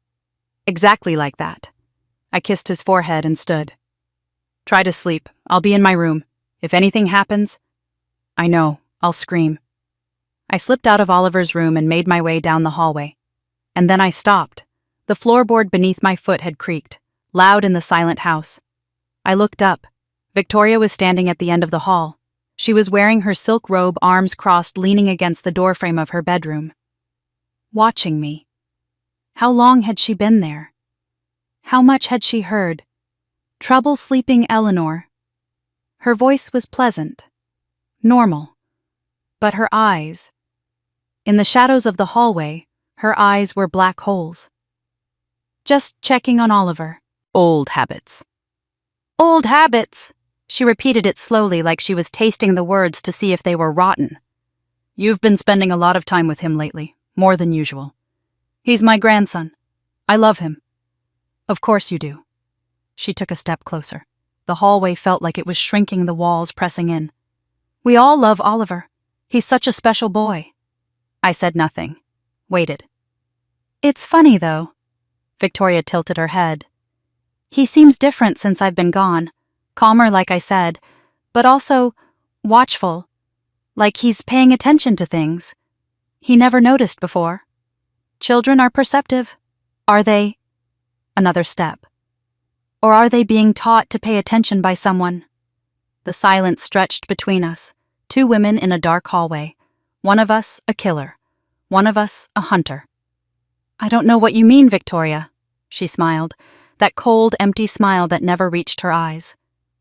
Exactly like that. I kissed his forehead and stood. Try to sleep. I'll be in my room. If anything happens, I know, I'll scream. I slipped out of Oliver's room and made my way down the hallway. And then I stopped. The floorboard beneath my foot had creaked, loud in the silent house. I looked up. Victoria was standing at the end of the hall. She was wearing her silk robe, arms crossed, leaning against the doorframe of her bedroom. Watching me. How long had she been there? How much had she heard? Trouble sleeping, Eleanor. Her voice was pleasant, normal. But her eyes. In the shadows of the hallway, her eyes were black holes. Just checking on Oliver. Old habits. Old habits. She repeated it slowly, like she was tasting the words to see if they were rotten. You've been spending a lot of time with him lately, more than usual. He's my grandson. I love him. Of course you do. She took a step closer. The hallway felt like it was shrinking, the walls pressing in. We all love Oliver. He's such a special boy. I said nothing. Waited. It's funny, though. Victoria tilted her head. He seems different since I've been gone. Calmer, like I said, but also watchful. Like he's paying attention to things he never noticed before. Children are perceptive. Are they? Another step. Or are they being taught to pay attention by someone? The silence stretched between us, 2 women in a dark hallway. One of us a killer, one of us a hunter. I don't know what you mean, Victoria, she smiled, that cold, empty smile that never reached her eyes.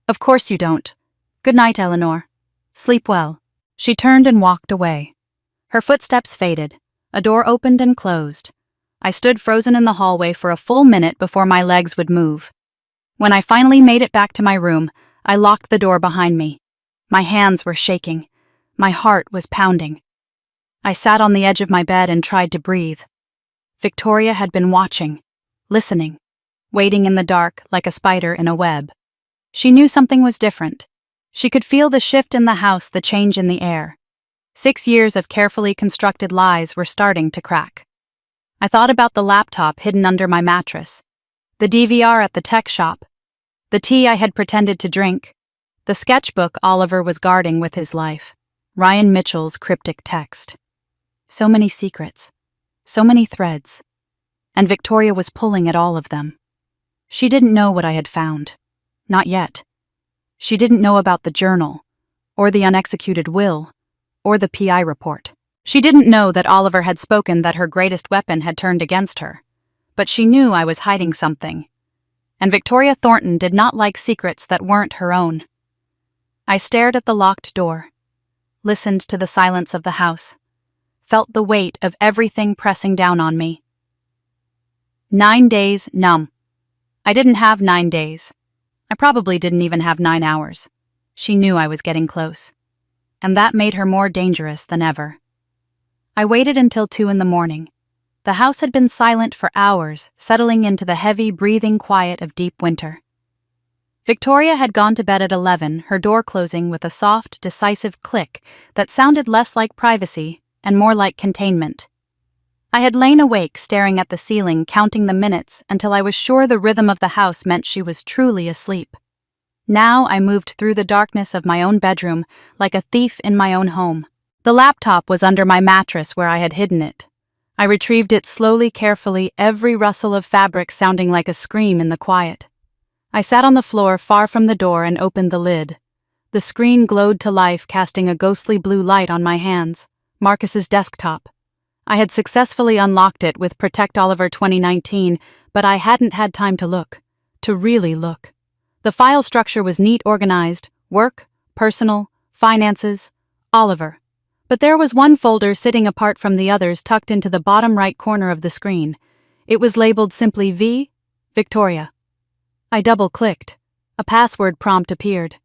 Of course you don't. Good night, Eleanor. Sleep well. She turned and walked away. Her footsteps faded. A door opened and closed. I stood frozen in the hallway for a full minute before my legs would move. When I finally made it back to my room, I locked the door behind me. My hands were shaking. My heart was pounding. I sat on the edge of my bed and tried to breathe. Victoria had been watching, listening, waiting in the dark like a spider in a web. She knew something was different. She could feel the shift in the house, the change in the air. 6 years of carefully constructed lies were starting to crack. I thought about the laptop hidden under my mattress, the DVR at the tech shop, the tea I had pretended to drink, the sketchbook Oliver was guarding with his life, Ryan Mitchell's cryptic text. So many secrets, so many threads. and Victoria was pulling at all of them. She didn't know what I had found. Not yet. She didn't know about the journal, or the unexecuted will, or the PI report. She didn't know that Oliver had spoken that her greatest weapon had turned against her, but she knew I was hiding something. And Victoria Thornton did not like secrets that weren't her own. I stared at the locked door, listened to the silence of the house, felt the weight of everything pressing down on me. 9 days, numb. I didn't have 9 days. I probably didn't even have 9 hours. She knew I was getting close, and that made her more dangerous than ever. I waited until 2 in the morning. The house had been silent for hours, settling into the heavy, breathing quiet of deep winter. Victoria had gone to bed at 11, her door closing with a soft, decisive click that sounded less like privacy and more like containment. I had lain awake, staring at the ceiling, counting the minutes until I was sure the rhythm of the house meant she was truly asleep. Now I moved through the darkness of my own bedroom like a thief in my own home. The laptop was under my mattress where I had hidden it. I retrieved it slowly, carefully, every rustle of fabric sounding like a scream in the quiet. I sat on the floor far from the door and opened the lid. The screen glowed to life, casting a ghostly blue light on my hands. Marcus's desktop. I had successfully unlocked it with Protect Oliver 2019, but I hadn't had time to look. To really look. The file structure was neat, organized. Work, personal, finances, Oliver. But there was one folder sitting apart from the others tucked into the bottom right corner of the screen. It was labeled simply V. Victoria. I double-clicked. A password prompt appeared.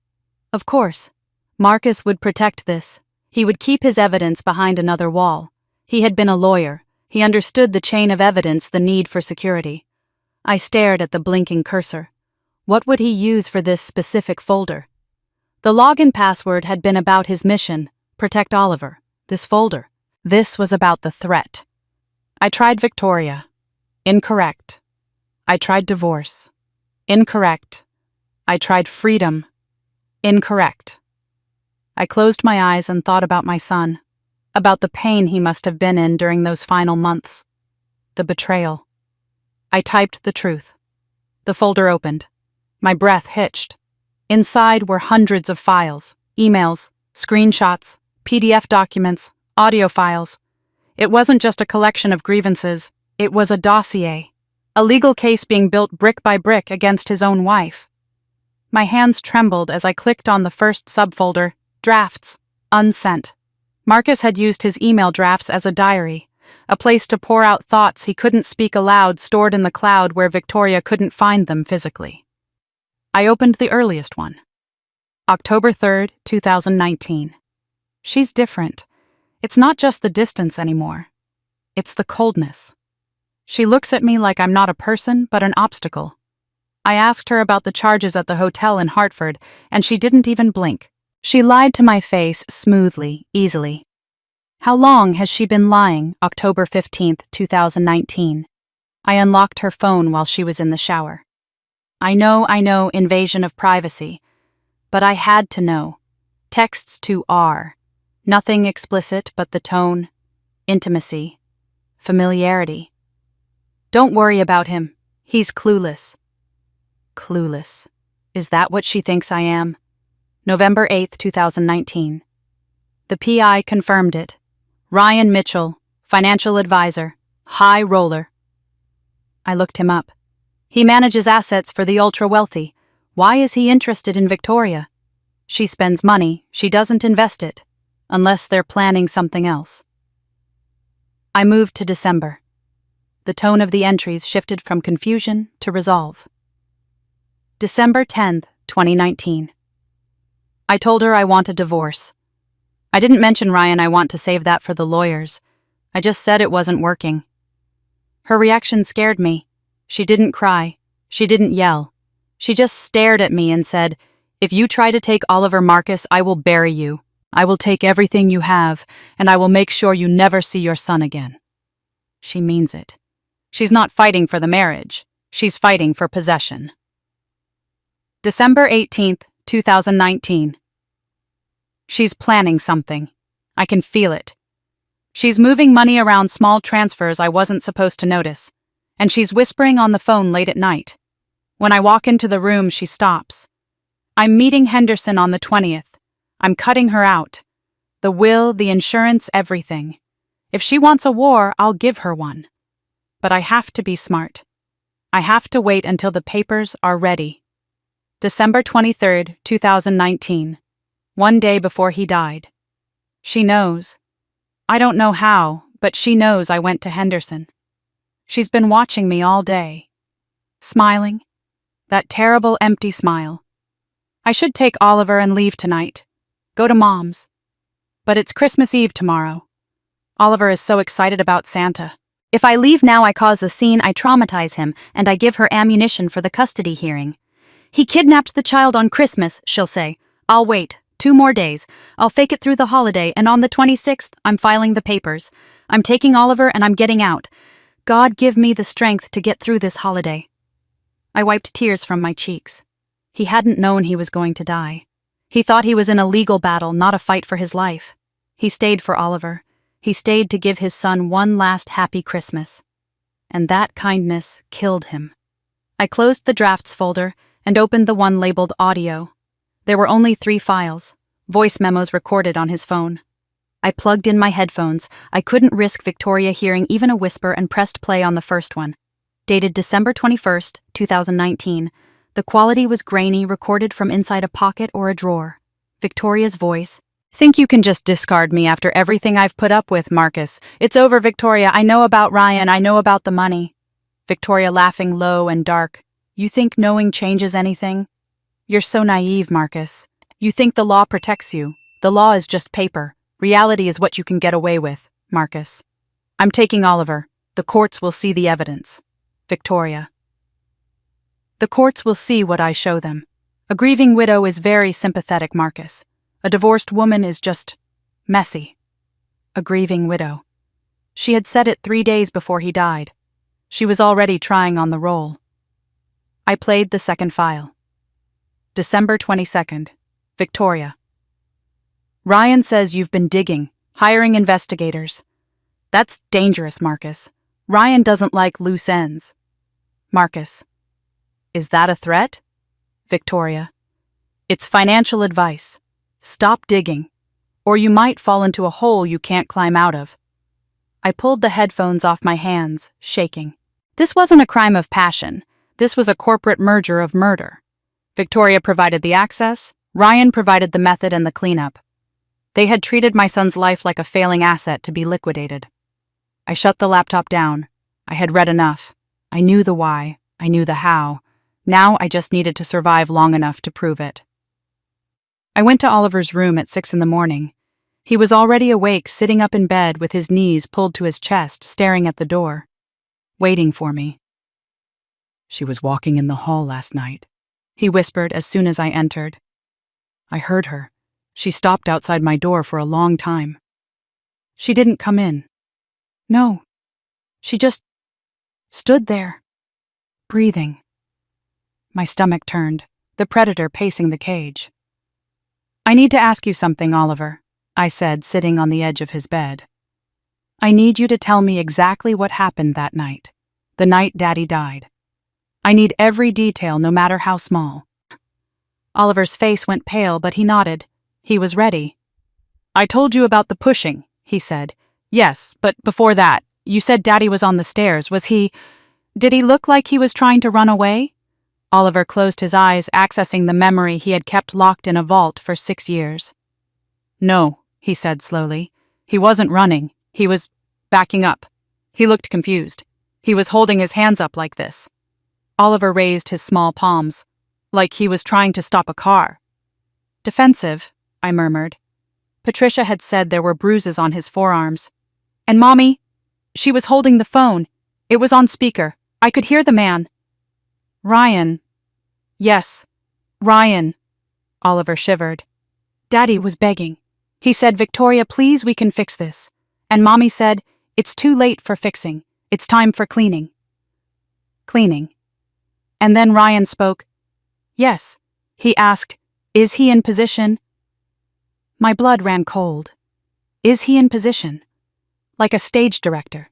Of course. Marcus would protect this. He would keep his evidence behind another wall. He had been a lawyer. He understood the chain of evidence, the need for security. I stared at the blinking cursor. What would he use for this specific folder? The login password had been about his mission, protect Oliver. This folder. This was about the threat. I tried Victoria. Incorrect. I tried divorce. Incorrect. I tried freedom. Incorrect. I closed my eyes and thought about my son, about the pain he must have been in during those final months. The betrayal. I typed the truth. The folder opened. My breath hitched. Inside were hundreds of files, emails, screenshots, PDF documents, audio files. It wasn't just a collection of grievances, it was a dossier. A legal case being built brick by brick against his own wife. My hands trembled as I clicked on the first subfolder, Drafts, Unsent. Marcus had used his email drafts as a diary, a place to pour out thoughts he couldn't speak aloud, stored in the cloud where Victoria couldn't find them physically. I opened the earliest one. October 3rd, 2019. She's different. It's not just the distance anymore. It's the coldness. She looks at me like I'm not a person, but an obstacle. I asked her about the charges at the hotel in Hartford, and she didn't even blink. She lied to my face smoothly, easily. How long has she been lying? October 15th, 2019. I unlocked her phone while she was in the shower. I know, invasion of privacy. But I had to know. Texts to R. Nothing explicit but the tone, intimacy, familiarity. Don't worry about him. He's clueless. Clueless. Is that what she thinks I am? November 8th, 2019. The PI confirmed it. Ryan Mitchell, financial advisor, high roller. I looked him up. He manages assets for the ultra-wealthy. Why is he interested in Victoria? She spends money, she doesn't invest it, unless they're planning something else. I moved to December. The tone of the entries shifted from confusion to resolve. December 10th, 2019. I told her I want a divorce. I didn't mention Ryan, I want to save that for the lawyers. I just said it wasn't working. Her reaction scared me. She didn't cry. She didn't yell. She just stared at me and said, "If you try to take Oliver Marcus, I will bury you. I will take everything you have, and I will make sure you never see your son again." She means it. She's not fighting for the marriage. She's fighting for possession. December 18th, 2019. She's planning something. I can feel it. She's moving money around, small transfers I wasn't supposed to notice. and she's whispering on the phone late at night. When I walk into the room, she stops. I'm meeting Henderson on the 20th. I'm cutting her out. The will, the insurance, everything. If she wants a war, I'll give her one. But I have to be smart. I have to wait until the papers are ready. December 23rd, 2019. One day before he died. She knows. I don't know how, but she knows I went to Henderson. She's been watching me all day. Smiling. That terrible empty smile. I should take Oliver and leave tonight. Go to Mom's. But it's Christmas Eve tomorrow. Oliver is so excited about Santa. If I leave now, I cause a scene, I traumatize him, and I give her ammunition for the custody hearing. He kidnapped the child on Christmas, she'll say. I'll wait. 2 more days. I'll fake it through the holiday, and on the 26th, I'm filing the papers. I'm taking Oliver and I'm getting out. God give me the strength to get through this holiday. I wiped tears from my cheeks. He hadn't known he was going to die. He thought he was in a legal battle, not a fight for his life. He stayed for Oliver. He stayed to give his son one last happy Christmas. And that kindness killed him. I closed the drafts folder and opened the one labeled audio. There were only 3 files, voice memos recorded on his phone. I plugged in my headphones. I couldn't risk Victoria hearing even a whisper and pressed play on the first one. Dated December 21st, 2019. The quality was grainy, recorded from inside a pocket or a drawer. Victoria's voice. Think you can just discard me after everything I've put up with, Marcus? It's over, Victoria. I know about Ryan. I know about the money. Victoria laughing low and dark. You think knowing changes anything? You're so naive, Marcus. You think the law protects you. The law is just paper. Reality is what you can get away with, Marcus. I'm taking Oliver. The courts will see the evidence. Victoria. The courts will see what I show them. A grieving widow is very sympathetic, Marcus. A divorced woman is just messy. A grieving widow. She had said it 3 days before he died. She was already trying on the role. I played the second file. December 22nd. Victoria. Ryan says you've been digging, hiring investigators. That's dangerous, Marcus. Ryan doesn't like loose ends. Marcus. Is that a threat? Victoria. It's financial advice. Stop digging, or you might fall into a hole you can't climb out of. I pulled the headphones off my hands, shaking. This wasn't a crime of passion. This was a corporate merger of murder. Victoria provided the access, Ryan provided the method and the cleanup. They had treated my son's life like a failing asset to be liquidated. I shut the laptop down. I had read enough. I knew the why. I knew the how. Now I just needed to survive long enough to prove it. I went to Oliver's room at 6 a.m. He was already awake, sitting up in bed with his knees pulled to his chest, staring at the door, waiting for me. She was walking in the hall last night, he whispered as soon as I entered. I heard her. She stopped outside my door for a long time. She didn't come in. No. She just stood there, breathing. My stomach turned, the predator pacing the cage. I need to ask you something, Oliver, I said, sitting on the edge of his bed. I need you to tell me exactly what happened that night, the night Daddy died. I need every detail, no matter how small. Oliver's face went pale, but he nodded. He was ready. I told you about the pushing, he said. Yes, but before that, you said Daddy was on the stairs. Did he look like he was trying to run away? Oliver closed his eyes, accessing the memory he had kept locked in a vault for 6 years. No, he said slowly. He wasn't running. He was backing up. He looked confused. He was holding his hands up like this. Oliver raised his small palms, like he was trying to stop a car. Defensive, I murmured. Patricia had said there were bruises on his forearms. And Mommy, she was holding the phone. It was on speaker. I could hear the man. Ryan. Yes, Ryan. Oliver shivered. Daddy was begging. He said, Victoria, please, we can fix this. And Mommy said, it's too late for fixing. It's time for cleaning. Cleaning. And then Ryan spoke. Yes. He asked, is he in position? My blood ran cold. Is he in position? Like a stage director.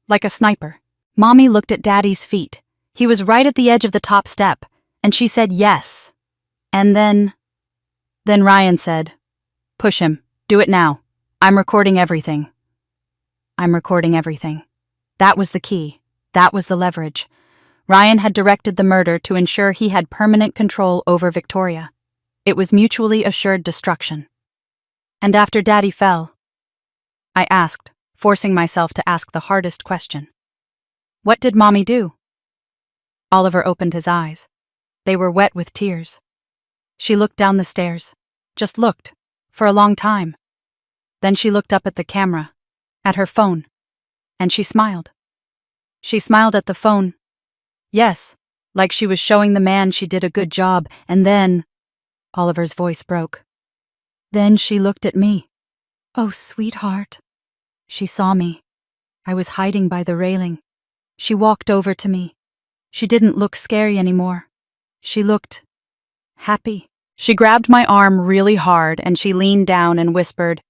Like a sniper. Mommy looked at Daddy's feet. He was right at the edge of the top step, and she said yes. And then Ryan said, "Push him. Do it now. I'm recording everything." I'm recording everything. That was the key. That was the leverage. Ryan had directed the murder to ensure he had permanent control over Victoria. It was mutually assured destruction. And after Daddy fell, I asked, forcing myself to ask the hardest question. What did Mommy do? Oliver opened his eyes. They were wet with tears. She looked down the stairs. Just looked, for a long time. Then she looked up at the camera, at her phone, and she smiled. She smiled at the phone. Yes, like she was showing the man she did a good job, and then... Oliver's voice broke. Then she looked at me. Oh, sweetheart. She saw me. I was hiding by the railing. She walked over to me. She didn't look scary anymore. She looked happy. She grabbed my arm really hard and she leaned down and whispered,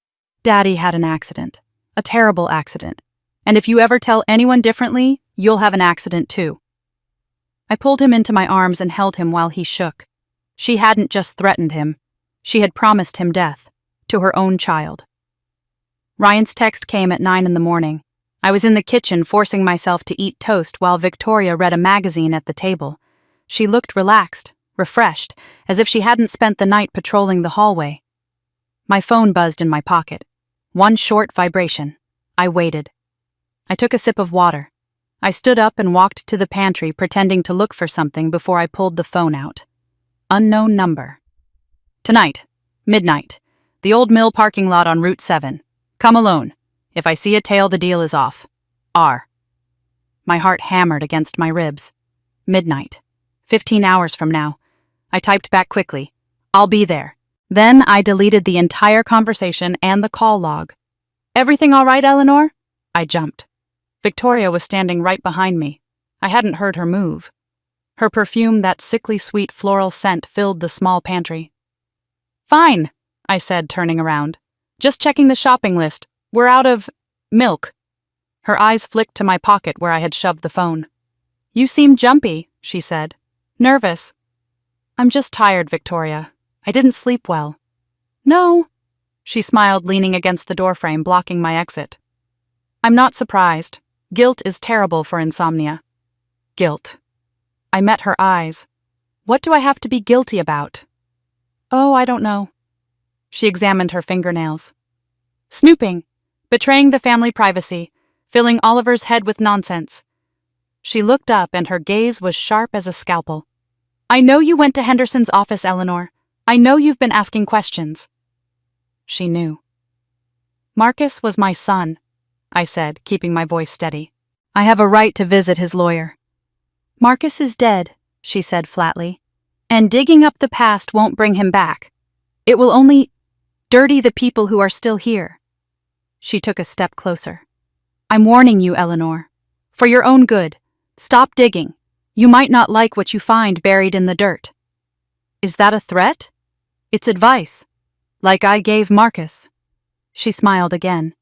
"Daddy had an accident. A terrible accident. And if you ever tell anyone differently, you'll have an accident too." I pulled him into my arms and held him while he shook. She hadn't just threatened him. She had promised him death, to her own child. Ryan's text came at 9 a.m. I was in the kitchen forcing myself to eat toast while Victoria read a magazine at the table. She looked relaxed, refreshed, as if she hadn't spent the night patrolling the hallway. My phone buzzed in my pocket. One short vibration. I waited. I took a sip of water. I stood up and walked to the pantry pretending to look for something before I pulled the phone out. Unknown number. Tonight, midnight. The old mill parking lot on Route 7. Come alone. If I see a tail, the deal is off. R. My heart hammered against my ribs. Midnight. 15 hours from now. I typed back quickly. I'll be there. Then I deleted the entire conversation and the call log. Everything all right, Eleanor? I jumped. Victoria was standing right behind me. I hadn't heard her move. Her perfume, that sickly sweet floral scent, filled the small pantry. Fine, I said, turning around. Just checking the shopping list. We're out of... milk. Her eyes flicked to my pocket where I had shoved the phone. You seem jumpy, she said. Nervous. I'm just tired, Victoria. I didn't sleep well. No. She smiled, leaning against the doorframe, blocking my exit. I'm not surprised. Guilt is terrible for insomnia. Guilt. I met her eyes. What do I have to be guilty about? Oh, I don't know. She examined her fingernails. Snooping. Betraying the family privacy. Filling Oliver's head with nonsense. She looked up and her gaze was sharp as a scalpel. I know you went to Henderson's office, Eleanor. I know you've been asking questions. She knew. Marcus was my son, I said, keeping my voice steady. I have a right to visit his lawyer. Marcus is dead, she said flatly, and digging up the past won't bring him back. It will only dirty the people who are still here. She took a step closer. I'm warning you, Eleanor. For your own good, stop digging. You might not like what you find buried in the dirt. Is that a threat? It's advice. Like I gave Marcus. She smiled again.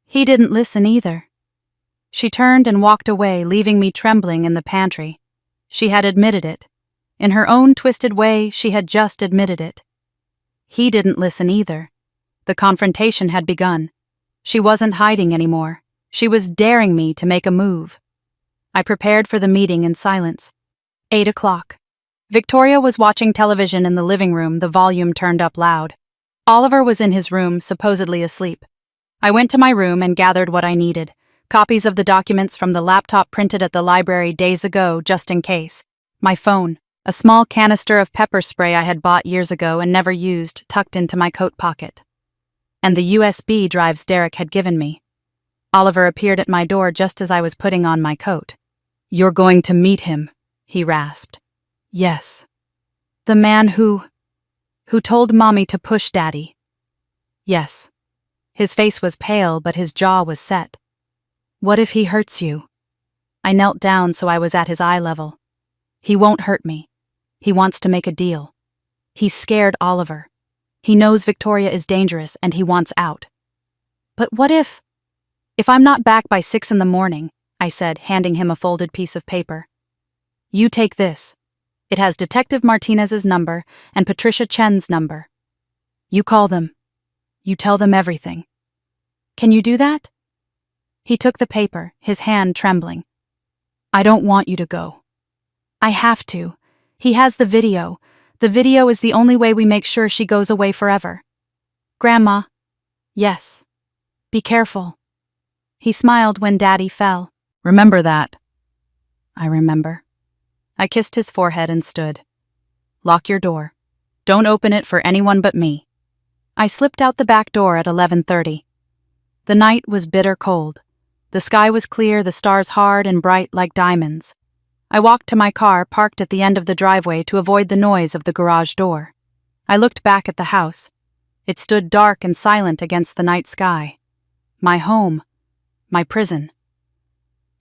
He didn't listen either. She turned and walked away, leaving me trembling in the pantry. She had admitted it. In her own twisted way, she had just admitted it. He didn't listen either. The confrontation had begun. She wasn't hiding anymore. She was daring me to make a move. I prepared for the meeting in silence. 8 o'clock. Victoria was watching television in the living room, the volume turned up loud. Oliver was in his room, supposedly asleep. I went to my room and gathered what I needed. Copies of the documents from the laptop printed at the library days ago, just in case. My phone, a small canister of pepper spray I had bought years ago and never used, tucked into my coat pocket. And the USB drives Derek had given me. Oliver appeared at my door just as I was putting on my coat. You're going to meet him, he rasped. Yes. The man who told Mommy to push Daddy. Yes. His face was pale, but his jaw was set. What if he hurts you? I knelt down so I was at his eye level. He won't hurt me. He wants to make a deal. He's scared Oliver. He knows Victoria is dangerous and he wants out. But what if I'm not back by 6 a.m, I said, handing him a folded piece of paper. You take this. It has Detective Martinez's number and Patricia Chen's number. You call them. You tell them everything. Can you do that? He took the paper, his hand trembling. I don't want you to go. I have to. He has the video. The video is the only way we make sure she goes away forever. Grandma. Yes. Be careful. He smiled when Daddy fell. Remember that. I remember. I kissed his forehead and stood. Lock your door. Don't open it for anyone but me. I slipped out the back door at 11:30. The night was bitter cold. The sky was clear, the stars hard and bright like diamonds. I walked to my car, parked at the end of the driveway to avoid the noise of the garage door. I looked back at the house. It stood dark and silent against the night sky. My home. My prison.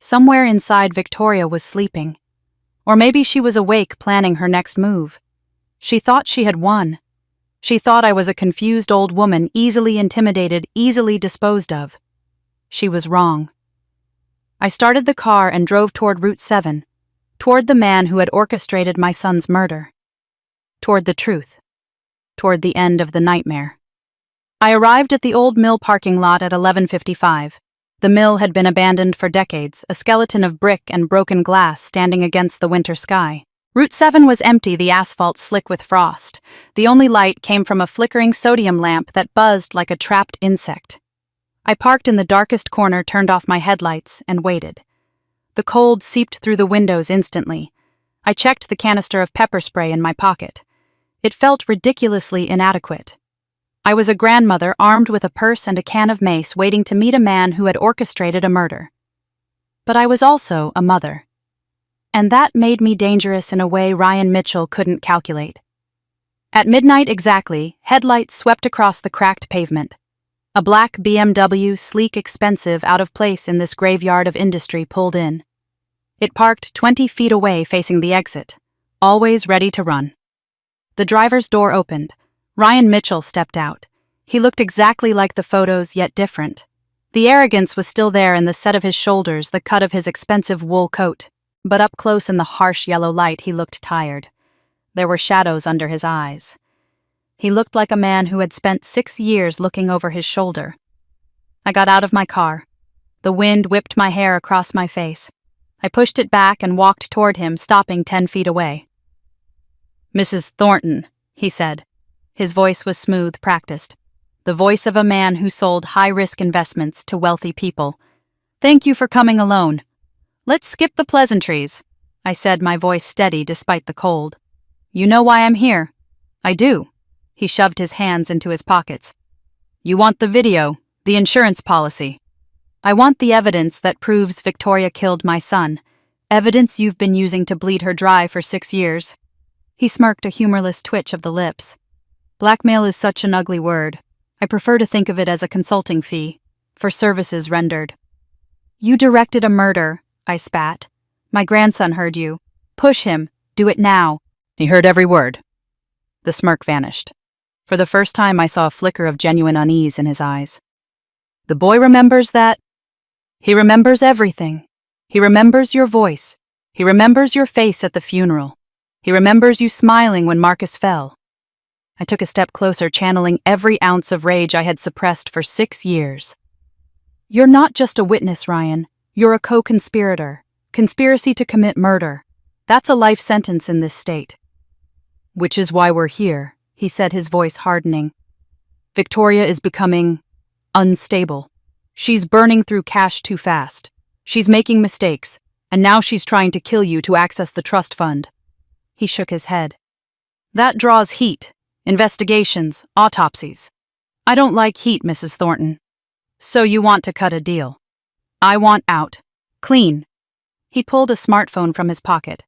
Somewhere inside, Victoria was sleeping. Or maybe she was awake, planning her next move. She thought she had won. She thought I was a confused old woman, easily intimidated, easily disposed of. She was wrong. I started the car and drove toward Route 7, toward the man who had orchestrated my son's murder. Toward the truth. Toward the end of the nightmare. I arrived at the old mill parking lot at 11:55. The mill had been abandoned for decades, a skeleton of brick and broken glass standing against the winter sky. Route 7 was empty, the asphalt slick with frost. The only light came from a flickering sodium lamp that buzzed like a trapped insect. I parked in the darkest corner, turned off my headlights, and waited. The cold seeped through the windows instantly. I checked the canister of pepper spray in my pocket. It felt ridiculously inadequate. I was a grandmother armed with a purse and a can of mace, waiting to meet a man who had orchestrated a murder. But I was also a mother. And that made me dangerous in a way Ryan Mitchell couldn't calculate. At midnight exactly, headlights swept across the cracked pavement. A black BMW, sleek, expensive, out of place in this graveyard of industry, pulled in. It parked 20 feet away facing the exit, always ready to run. The driver's door opened. Ryan Mitchell stepped out. He looked exactly like the photos, yet different. The arrogance was still there in the set of his shoulders, the cut of his expensive wool coat. But up close in the harsh yellow light, he looked tired. There were shadows under his eyes. He looked like a man who had spent 6 years looking over his shoulder. I got out of my car. The wind whipped my hair across my face. I pushed it back and walked toward him, stopping 10 feet away. Mrs. Thornton, he said. His voice was smooth, practiced. The voice of a man who sold high-risk investments to wealthy people. Thank you for coming alone. Let's skip the pleasantries, I said, my voice steady despite the cold. You know why I'm here? I do. He shoved his hands into his pockets. You want the video, the insurance policy. I want the evidence that proves Victoria killed my son. Evidence you've been using to bleed her dry for 6 years. He smirked, a humorless twitch of the lips. Blackmail is such an ugly word. I prefer to think of it as a consulting fee, for services rendered. You directed a murder, I spat. My grandson heard you. Push him. Do it now. He heard every word. The smirk vanished. For the first time, I saw a flicker of genuine unease in his eyes. The boy remembers that. He remembers everything. He remembers your voice. He remembers your face at the funeral. He remembers you smiling when Marcus fell. I took a step closer, channeling every ounce of rage I had suppressed for 6 years. You're not just a witness, Ryan. You're a co-conspirator. Conspiracy to commit murder. That's a life sentence in this state. Which is why we're here, he said, his voice hardening. Victoria is becoming unstable. She's burning through cash too fast. She's making mistakes, and now she's trying to kill you to access the trust fund. He shook his head. That draws heat. Investigations, autopsies. I don't like heat, Mrs. Thornton. So you want to cut a deal. I want out. Clean. He pulled a smartphone from his pocket.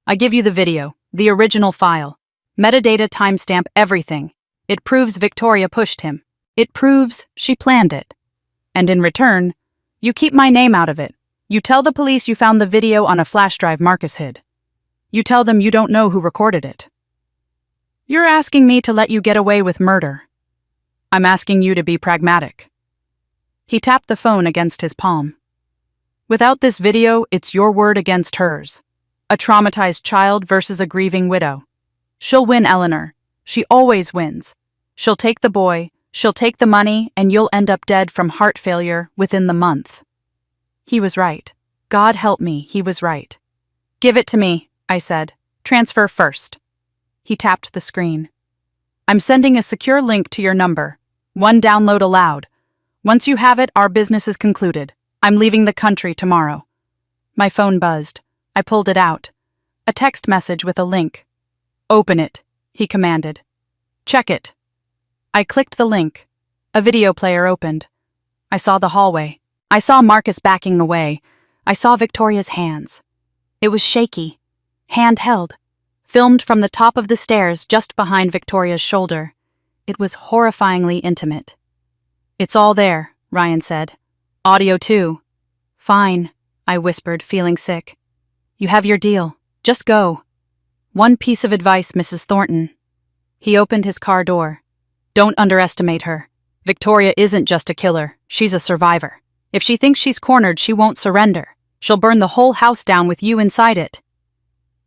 I give you the video, the original file. Metadata, timestamp, everything. It proves Victoria pushed him. It proves she planned it. And in return, you keep my name out of it. You tell the police you found the video on a flash drive Marcus hid. You tell them you don't know who recorded it. You're asking me to let you get away with murder. I'm asking you to be pragmatic. He tapped the phone against his palm. Without this video, it's your word against hers. A traumatized child versus a grieving widow. She'll win, Eleanor. She always wins. She'll take the boy, she'll take the money, and you'll end up dead from heart failure within the month." He was right. God help me, he was right. "Give it to me," I said. "Transfer first." He tapped the screen. "I'm sending a secure link to your number. One download allowed. Once you have it, our business is concluded. I'm leaving the country tomorrow." My phone buzzed. I pulled it out. A text message with a link. "Open it," he commanded. "Check it." I clicked the link. A video player opened. I saw the hallway. I saw Marcus backing away. I saw Victoria's hands. It was shaky. Handheld. Filmed from the top of the stairs just behind Victoria's shoulder. It was horrifyingly intimate. "It's all there," Ryan said. "Audio too." "Fine," I whispered, feeling sick. "You have your deal. Just go." "One piece of advice, Mrs. Thornton." He opened his car door. "Don't underestimate her. Victoria isn't just a killer, she's a survivor. If she thinks she's cornered, she won't surrender. She'll burn the whole house down with you inside it."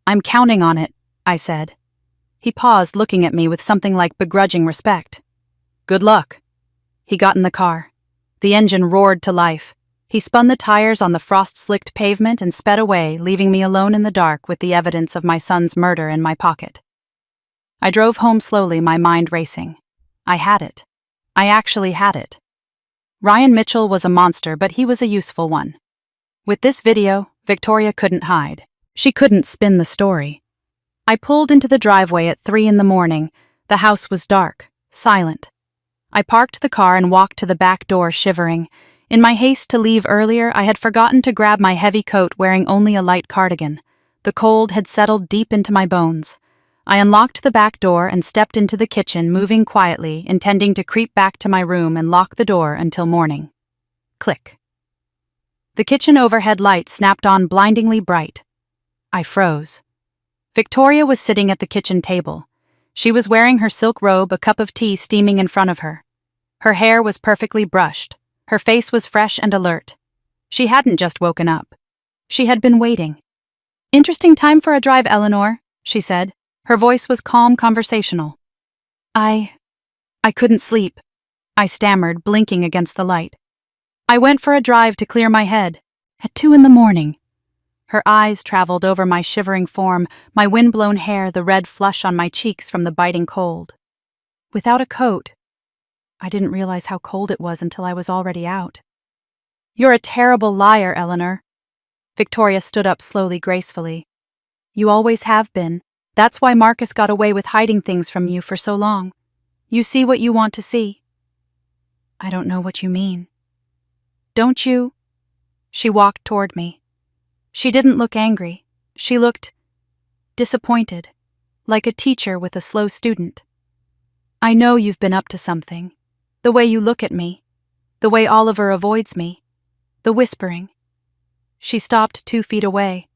"I'm counting on it," I said. He paused, looking at me with something like begrudging respect. "Good luck." He got in the car. The engine roared to life. He spun the tires on the frost-slicked pavement and sped away, leaving me alone in the dark with the evidence of my son's murder in my pocket. I drove home slowly, my mind racing. I had it. I actually had it. Ryan Mitchell was a monster, but he was a useful one. With this video, Victoria couldn't hide. She couldn't spin the story. I pulled into the driveway at 3 a.m. The house was dark, silent. I parked the car and walked to the back door, shivering. In my haste to leave earlier, I had forgotten to grab my heavy coat, wearing only a light cardigan. The cold had settled deep into my bones. I unlocked the back door and stepped into the kitchen, moving quietly, intending to creep back to my room and lock the door until morning. Click. The kitchen overhead light snapped on, blindingly bright. I froze. Victoria was sitting at the kitchen table. She was wearing her silk robe, a cup of tea steaming in front of her. Her hair was perfectly brushed. Her face was fresh and alert. She hadn't just woken up. She had been waiting. "Interesting time for a drive, Eleanor," she said. Her voice was calm, conversational. I couldn't sleep," I stammered, blinking against the light. "I went for a drive to clear my head. At 2 a.m. Her eyes traveled over my shivering form, my wind-blown hair, the red flush on my cheeks from the biting cold. Without a coat. I didn't realize how cold it was until I was already out. "You're a terrible liar, Eleanor." Victoria stood up slowly, gracefully. "You always have been. That's why Marcus got away with hiding things from you for so long. You see what you want to see." "I don't know what you mean." "Don't you?" She walked toward me. She didn't look angry. She looked disappointed, like a teacher with a slow student. "I know you've been up to something. The way you look at me. The way Oliver avoids me. The whispering." She stopped 2 feet away.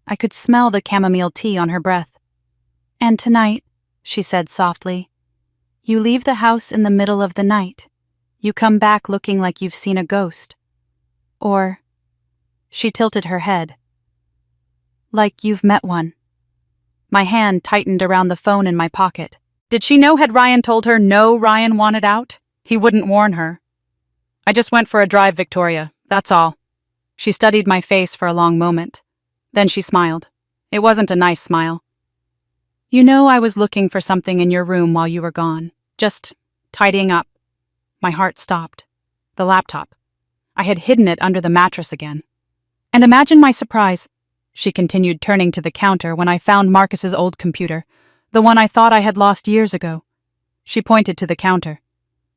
I could smell the chamomile tea on her breath. "And tonight," she said softly, "you leave the house in the middle of the night. You come back looking like you've seen a ghost. Or," she tilted her head, "like you've met one." My hand tightened around the phone in my pocket. Did she know? Had Ryan told her no, Ryan wanted out? He wouldn't warn her. "I just went for a drive, Victoria, that's all." She studied my face for a long moment. Then she smiled. It wasn't a nice smile. "You know, I was looking for something in your room while you were gone. Just tidying up." My heart stopped. The laptop. I had hidden it under the mattress again. "And imagine my surprise," she continued, turning to the counter, "when I found Marcus's old computer, the one I thought I had lost years ago." She pointed to the counter.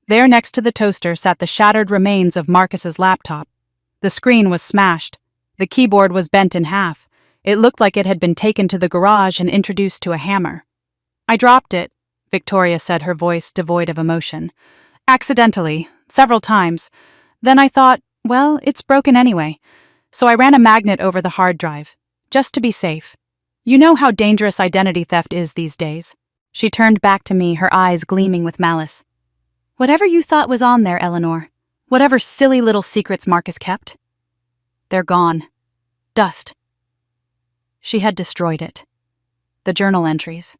There, next to the toaster, sat the shattered remains of Marcus's laptop. The screen was smashed. The keyboard was bent in half. It looked like it had been taken to the garage and introduced to a hammer. "I dropped it," Victoria said, her voice devoid of emotion. "Accidentally, several times. Then I thought, well, it's broken anyway. So I ran a magnet over the hard drive, just to be safe. You know how dangerous identity theft is these days." She turned back to me, her eyes gleaming with malice. "Whatever you thought was on there, Eleanor. Whatever silly little secrets Marcus kept." They're gone. Dust. She had destroyed it. The journal entries,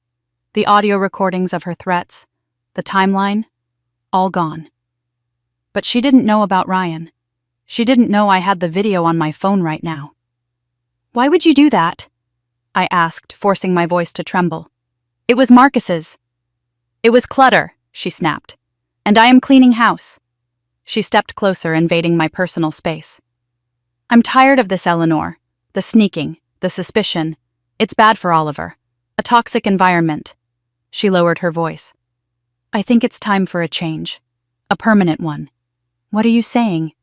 the audio recordings of her threats, the timeline, all gone. But she didn't know about Ryan. She didn't know I had the video on my phone right now. "Why would you do that?" I asked, forcing my voice to tremble. "It was Marcus's." "It was clutter," she snapped. "And I am cleaning house." She stepped closer, invading my personal space. "I'm tired of this, Eleanor. The sneaking, the suspicion. It's bad for Oliver. A toxic environment." She lowered her voice. "I think it's time for a change. A permanent one." "What are you saying?"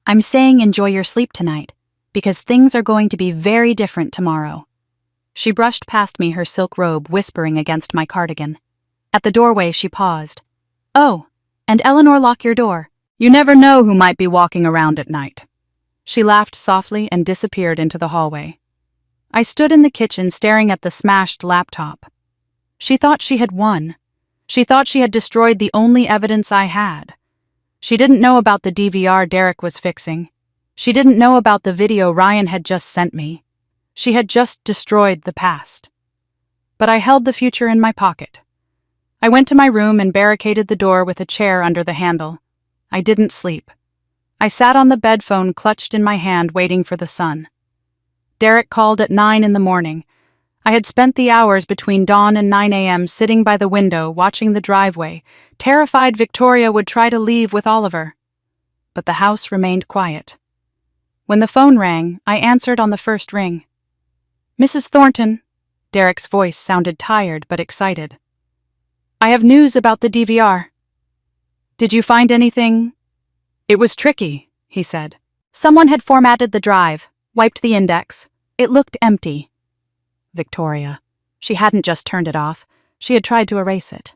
"I'm saying enjoy your sleep tonight, because things are going to be very different tomorrow." She brushed past me, her silk robe whispering against my cardigan. At the doorway, she paused. "Oh, and Eleanor, lock your door. You never know who might be walking around at night." She laughed softly and disappeared into the hallway. I stood in the kitchen staring at the smashed laptop. She thought she had won. She thought she had destroyed the only evidence I had. She didn't know about the DVR Derek was fixing. She didn't know about the video Ryan had just sent me. She had just destroyed the past. But I held the future in my pocket. I went to my room and barricaded the door with a chair under the handle. I didn't sleep. I sat on the bed phone clutched in my hand, waiting for the sun. Derek called at 9 in the morning. I had spent the hours between dawn and 9 a.m. sitting by the window, watching the driveway, terrified Victoria would try to leave with Oliver. But the house remained quiet. When the phone rang, I answered on the first ring. "Mrs. Thornton." Derek's voice sounded tired but excited. "I have news about the DVR." "Did you find anything?" "It was tricky," he said. "Someone had formatted the drive, wiped the index. It looked empty." Victoria. She hadn't just turned it off. She had tried to erase it.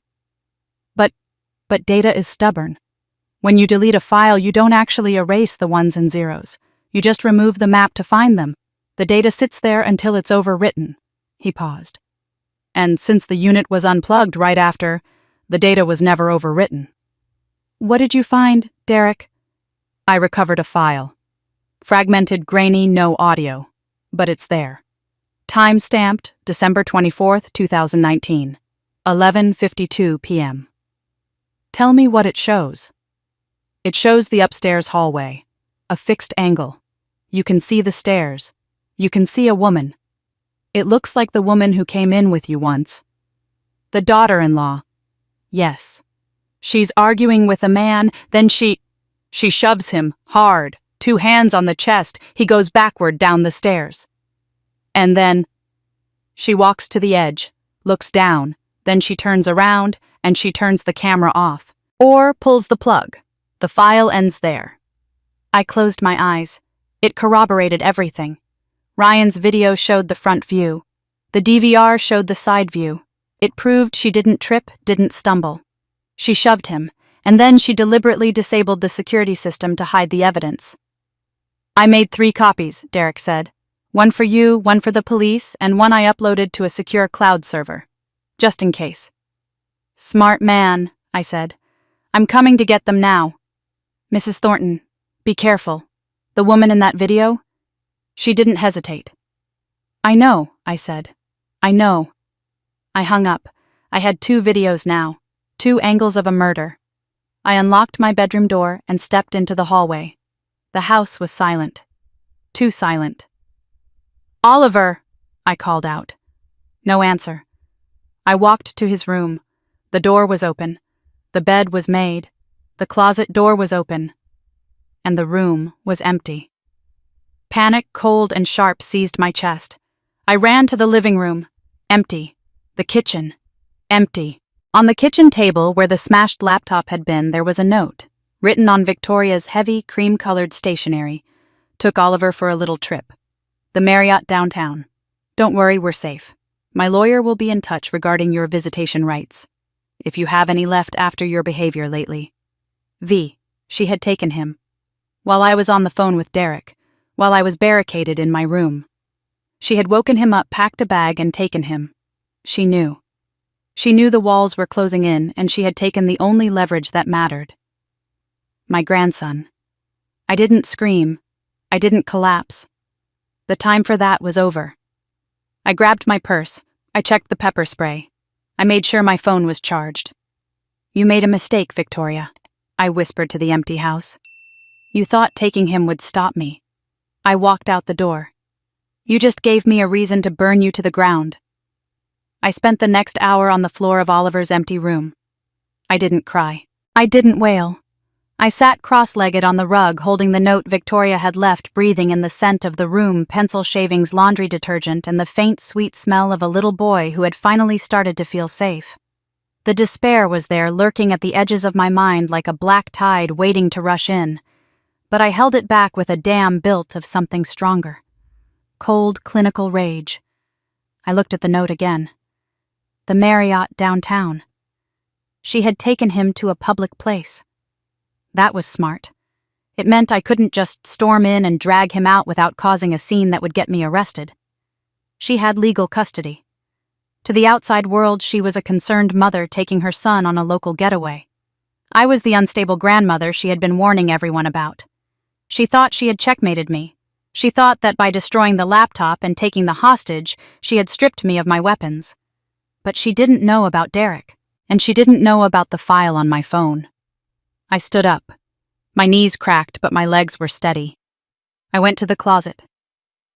But data is stubborn. When you delete a file, you don't actually erase the ones and zeros. You just remove the map to find them. The data sits there until it's overwritten." He paused. "And since the unit was unplugged right after, the data was never overwritten." "What did you find, Derek?" "I recovered a file. Fragmented, grainy, no audio. But it's there. Time-stamped December 24th, 2019, 11:52 p.m. "Tell me what it shows." "It shows the upstairs hallway. A fixed angle. You can see the stairs. You can see a woman. It looks like the woman who came in with you once." "The daughter-in-law." "Yes. She's arguing with a man, then she shoves him, hard, 2 hands on the chest. He goes backward down the stairs. And then she walks to the edge, looks down, then she turns around and she turns the camera off, or pulls the plug. The file ends there." I closed my eyes. It corroborated everything. Ryan's video showed the front view. The DVR showed the side view. It proved she didn't trip, didn't stumble. She shoved him, and then she deliberately disabled the security system to hide the evidence. "I made 3 copies, Derek said. One for you, one for the police, and one I uploaded to a secure cloud server. Just in case." "Smart man," I said. "I'm coming to get them now." "Mrs. Thornton, be careful. The woman in that video?" She didn't hesitate. "I know," I said. "I know." I hung up. I had 2 videos now, 2 angles of a murder. I unlocked my bedroom door and stepped into the hallway. The house was silent. Too silent. "Oliver!" I called out. No answer. I walked to his room. The door was open. The bed was made. The closet door was open. And the room was empty. Panic, cold and sharp, seized my chest. I ran to the living room. Empty. The kitchen. Empty. On the kitchen table, where the smashed laptop had been, there was a note, written on Victoria's heavy, cream-colored stationery. "Took Oliver for a little trip. The Marriott downtown. Don't worry, we're safe. My lawyer will be in touch regarding your visitation rights, if you have any left after your behavior lately." V. She had taken him. While I was on the phone with Derek, while I was barricaded in my room. She had woken him up, packed a bag, and taken him. She knew. She knew the walls were closing in, and she had taken the only leverage that mattered. My grandson. I didn't scream. I didn't collapse. The time for that was over. I grabbed my purse. I checked the pepper spray. I made sure my phone was charged. "You made a mistake, Victoria," I whispered to the empty house. "You thought taking him would stop me." I walked out the door. "You just gave me a reason to burn you to the ground." I spent the next hour on the floor of Oliver's empty room. I didn't cry. I didn't wail. I sat cross-legged on the rug, holding the note Victoria had left, breathing in the scent of the room, pencil shavings, laundry detergent, and the faint, sweet smell of a little boy who had finally started to feel safe. The despair was there, lurking at the edges of my mind like a black tide waiting to rush in. But I held it back with a dam built of something stronger. Cold, clinical rage. I looked at the note again. The Marriott downtown. She had taken him to a public place. That was smart. It meant I couldn't just storm in and drag him out without causing a scene that would get me arrested. She had legal custody. To the outside world, she was a concerned mother taking her son on a local getaway. I was the unstable grandmother she had been warning everyone about. She thought she had checkmated me. She thought that by destroying the laptop and taking the hostage, she had stripped me of my weapons. But she didn't know about Derek, and she didn't know about the file on my phone. I stood up. My knees cracked, but my legs were steady. I went to the closet.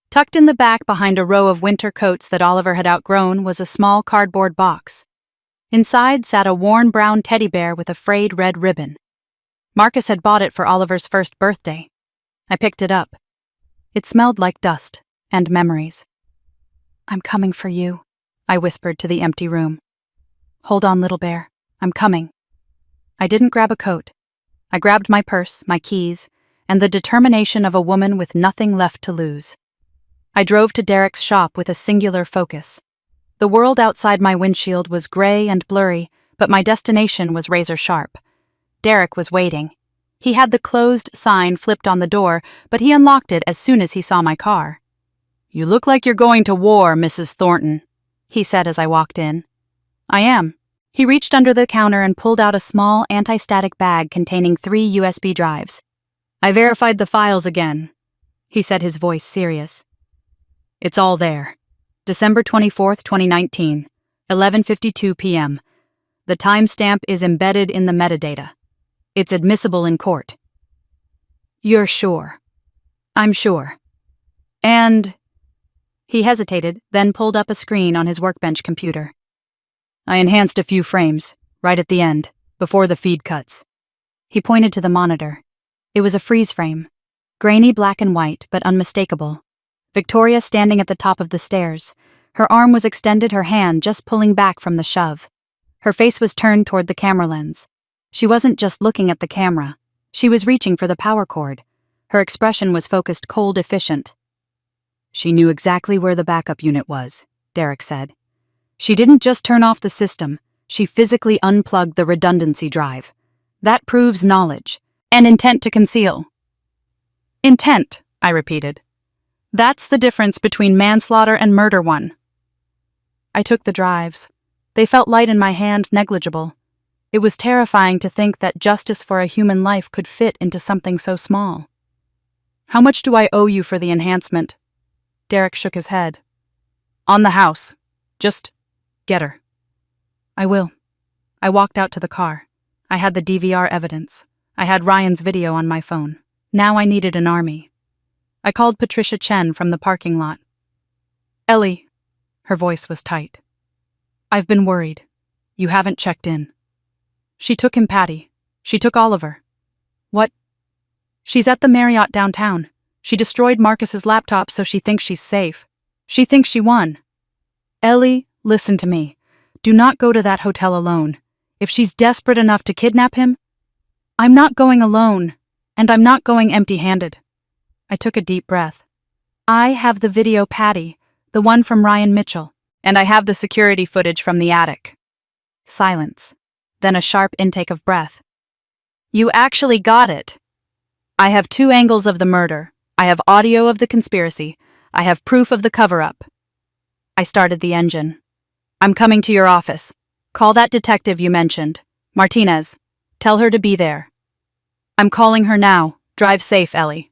Tucked in the back behind a row of winter coats that Oliver had outgrown was a small cardboard box. Inside sat a worn brown teddy bear with a frayed red ribbon. Marcus had bought it for Oliver's first birthday. I picked it up. It smelled like dust and memories. "I'm coming for you," I whispered to the empty room. "Hold on, little bear. I'm coming." I didn't grab a coat. I grabbed my purse, my keys, and the determination of a woman with nothing left to lose. I drove to Derek's shop with a singular focus. The world outside my windshield was gray and blurry, but my destination was razor sharp. Derek was waiting. He had the closed sign flipped on the door, but he unlocked it as soon as he saw my car. "You look like you're going to war, Mrs. Thornton," he said as I walked in. "I am." He reached under the counter and pulled out a small anti-static bag containing 3 USB drives. "I verified the files again," he said, his voice serious. "It's all there. December 24th, 2019, 11:52 p.m. The timestamp is embedded in the metadata. It's admissible in court." "You're sure?" "I'm sure." "And—" He hesitated, then pulled up a screen on his workbench computer. "I enhanced a few frames, right at the end, before the feed cuts." He pointed to the monitor. It was a freeze frame. Grainy black and white, but unmistakable. Victoria standing at the top of the stairs. Her arm was extended, her hand just pulling back from the shove. Her face was turned toward the camera lens. She wasn't just looking at the camera. She was reaching for the power cord. Her expression was focused, cold, efficient. "She knew exactly where the backup unit was," Derek said. "She didn't just turn off the system, she physically unplugged the redundancy drive. That proves knowledge, and intent to conceal." "Intent," I repeated. "That's the difference between manslaughter and murder one." I took the drives. They felt light in my hand, negligible. It was terrifying to think that justice for a human life could fit into something so small. "How much do I owe you for the enhancement?" Derek shook his head. "On the house. Just get her." "I will." I walked out to the car. I had the DVR evidence. I had Ryan's video on my phone. Now I needed an army. I called Patricia Chen from the parking lot. "Ellie," her voice was tight. "I've been worried. You haven't checked in." "She took him, Patty. She took Oliver." "What?" "She's at the Marriott downtown. She destroyed Marcus's laptop so she thinks she's safe. She thinks she won." "Ellie, listen to me. Do not go to that hotel alone. If she's desperate enough to kidnap him..." "I'm not going alone, and I'm not going empty-handed." I took a deep breath. "I have the video, Patty, the one from Ryan Mitchell, and I have the security footage from the attic." Silence, then a sharp intake of breath. "You actually got it." "I have 2 angles of the murder. I have audio of the conspiracy. I have proof of the cover-up." I started the engine. "I'm coming to your office. Call that detective you mentioned. Martinez. Tell her to be there." "I'm calling her now. Drive safe, Ellie."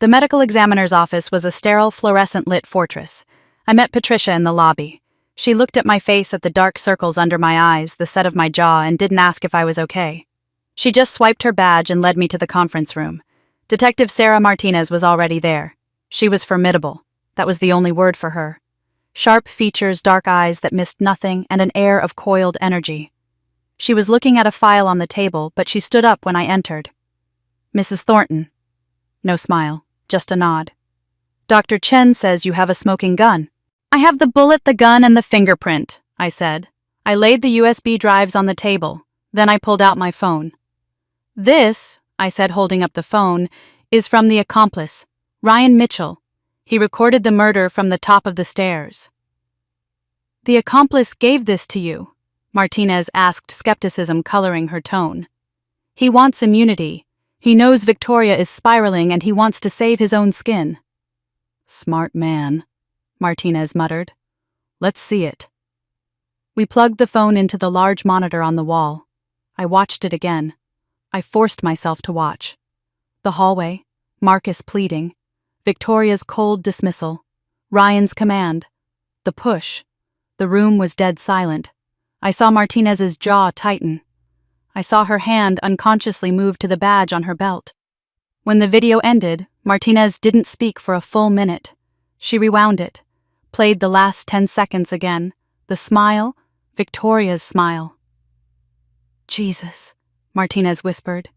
The medical examiner's office was a sterile, fluorescent-lit fortress. I met Patricia in the lobby. She looked at my face at the dark circles under my eyes, the set of my jaw, and didn't ask if I was okay. She just swiped her badge and led me to the conference room. Detective Sarah Martinez was already there. She was formidable. That was the only word for her. Sharp features, dark eyes that missed nothing, and an air of coiled energy. She was looking at a file on the table, but she stood up when I entered. "Mrs. Thornton." No smile, just a nod. "Dr. Chen says you have a smoking gun." "I have the bullet, the gun, and the fingerprint," I said. I laid the USB drives on the table. Then I pulled out my phone. "This," I said, holding up the phone, "is from the accomplice, Ryan Mitchell. He recorded the murder from the top of the stairs." "The accomplice gave this to you?" Martinez asked, skepticism coloring her tone. "He wants immunity. He knows Victoria is spiraling and he wants to save his own skin." "Smart man," Martinez muttered. "Let's see it." We plugged the phone into the large monitor on the wall. I watched it again. I forced myself to watch. The hallway, Marcus pleading, Victoria's cold dismissal, Ryan's command, the push. The room was dead silent. I saw Martinez's jaw tighten. I saw her hand unconsciously move to the badge on her belt. When the video ended, Martinez didn't speak for a full minute. She rewound it, played the last 10 seconds again, the smile, Victoria's smile. "Jesus," Martinez whispered.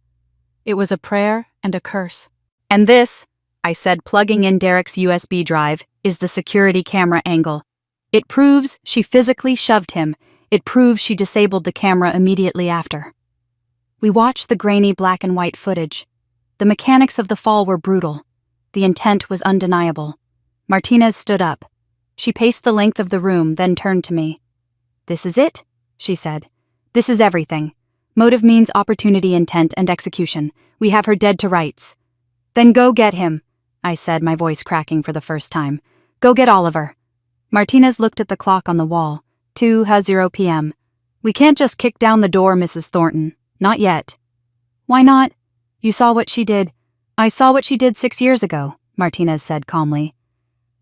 It was a prayer and a curse. "And this," I said, plugging in Derek's USB drive, "is the security camera angle. It proves she physically shoved him. It proves she disabled the camera immediately after." We watched the grainy black and white footage. The mechanics of the fall were brutal. The intent was undeniable. Martinez stood up. She paced the length of the room, then turned to me. "This is it," she said. "This is everything. Motive means opportunity, intent, and execution. We have her dead to rights." "Then go get him," I said, my voice cracking for the first time. "Go get Oliver." Martinez looked at the clock on the wall. 2:00 p.m. "We can't just kick down the door, Mrs. Thornton. Not yet." "Why not? You saw what she did." "I saw what she did 6 years ago," Martinez said calmly.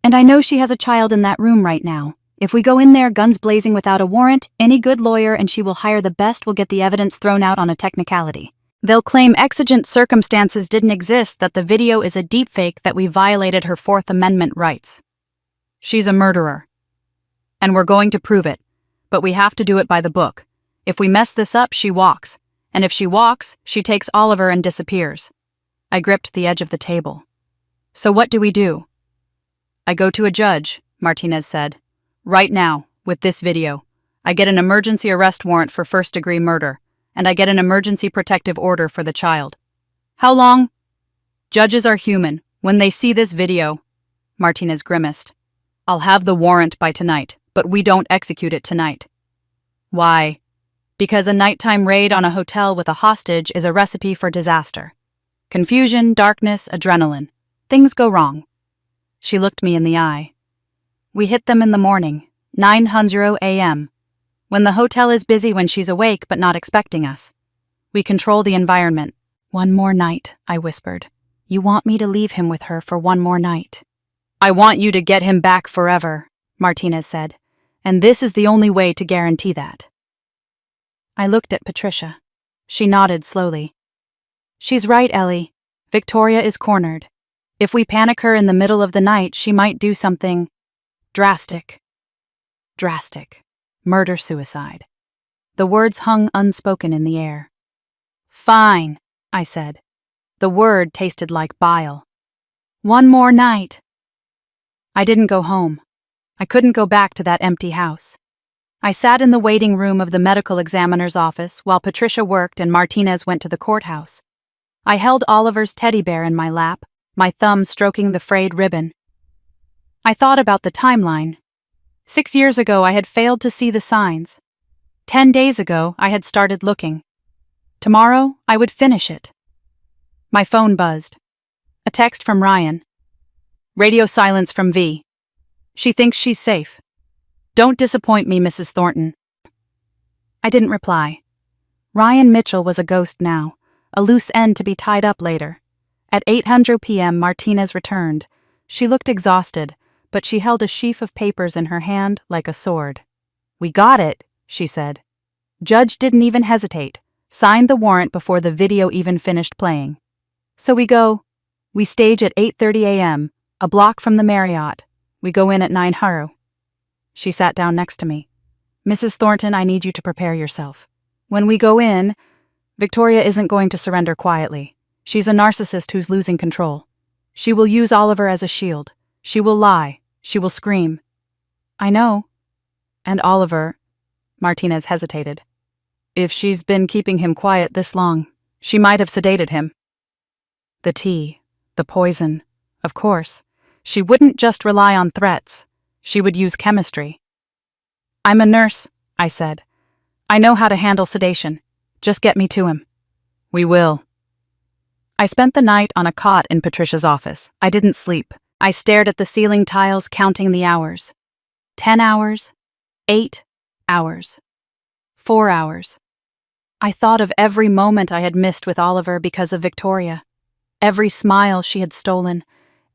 "And I know she has a child in that room right now. If we go in there guns blazing without a warrant, any good lawyer and she will hire the best will get the evidence thrown out on a technicality. They'll claim exigent circumstances didn't exist, that the video is a deepfake, that we violated her Fourth Amendment rights. She's a murderer. And we're going to prove it. But we have to do it by the book. If we mess this up, she walks. And if she walks, she takes Oliver and disappears." I gripped the edge of the table. "So what do we do?" "I go to a judge," Martinez said. "Right now, with this video. I get an emergency arrest warrant for first-degree murder, and I get an emergency protective order for the child." "How long?" "Judges are human. When they see this video," Martinez grimaced, "I'll have the warrant by tonight, but we don't execute it tonight." "Why?" "Because a nighttime raid on a hotel with a hostage is a recipe for disaster. Confusion, darkness, adrenaline. Things go wrong." She looked me in the eye. "We hit them in the morning, 9:00 a.m. When the hotel is busy, when she's awake but not expecting us. We control the environment." "One more night," I whispered. "You want me to leave him with her for one more night?" "I want you to get him back forever," Martinez said. "And this is the only way to guarantee that." I looked at Patricia. She nodded slowly. "She's right, Ellie. Victoria is cornered. If we panic her in the middle of the night, she might do something drastic. Drastic. Murder-suicide." The words hung unspoken in the air. "Fine," I said. The word tasted like bile. "One more night." I didn't go home. I couldn't go back to that empty house. I sat in the waiting room of the medical examiner's office while Patricia worked and Martinez went to the courthouse. I held Oliver's teddy bear in my lap, my thumb stroking the frayed ribbon. I thought about the timeline. 6 years ago, I had failed to see the signs. 10 days ago, I had started looking. Tomorrow, I would finish it. My phone buzzed. A text from Ryan. "Radio silence from V. She thinks she's safe. Don't disappoint me, Mrs. Thornton." I didn't reply. Ryan Mitchell was a ghost now, a loose end to be tied up later. At 8:00 p.m., Martinez returned. She looked exhausted, but she held a sheaf of papers in her hand like a sword. "We got it," she said. "Judge didn't even hesitate. Signed the warrant before the video even finished playing. So we stage at 8:30 a.m., a block from the Marriott. We go in at 9:00. She sat down next to me. "Mrs. Thornton, I need you to prepare yourself. When we go in, Victoria isn't going to surrender quietly. She's a narcissist who's losing control. She will use Oliver as a shield. She will lie. She will scream." "I know." "And Oliver," Martinez hesitated. "If she's been keeping him quiet this long, she might have sedated him." The tea, the poison, of course. She wouldn't just rely on threats. She would use chemistry. "I'm a nurse," I said. "I know how to handle sedation. Just get me to him." "We will." I spent the night on a cot in Patricia's office. I didn't sleep. I stared at the ceiling tiles, counting the hours. 10 hours, 8 hours, 4 hours. I thought of every moment I had missed with Oliver because of Victoria. Every smile she had stolen,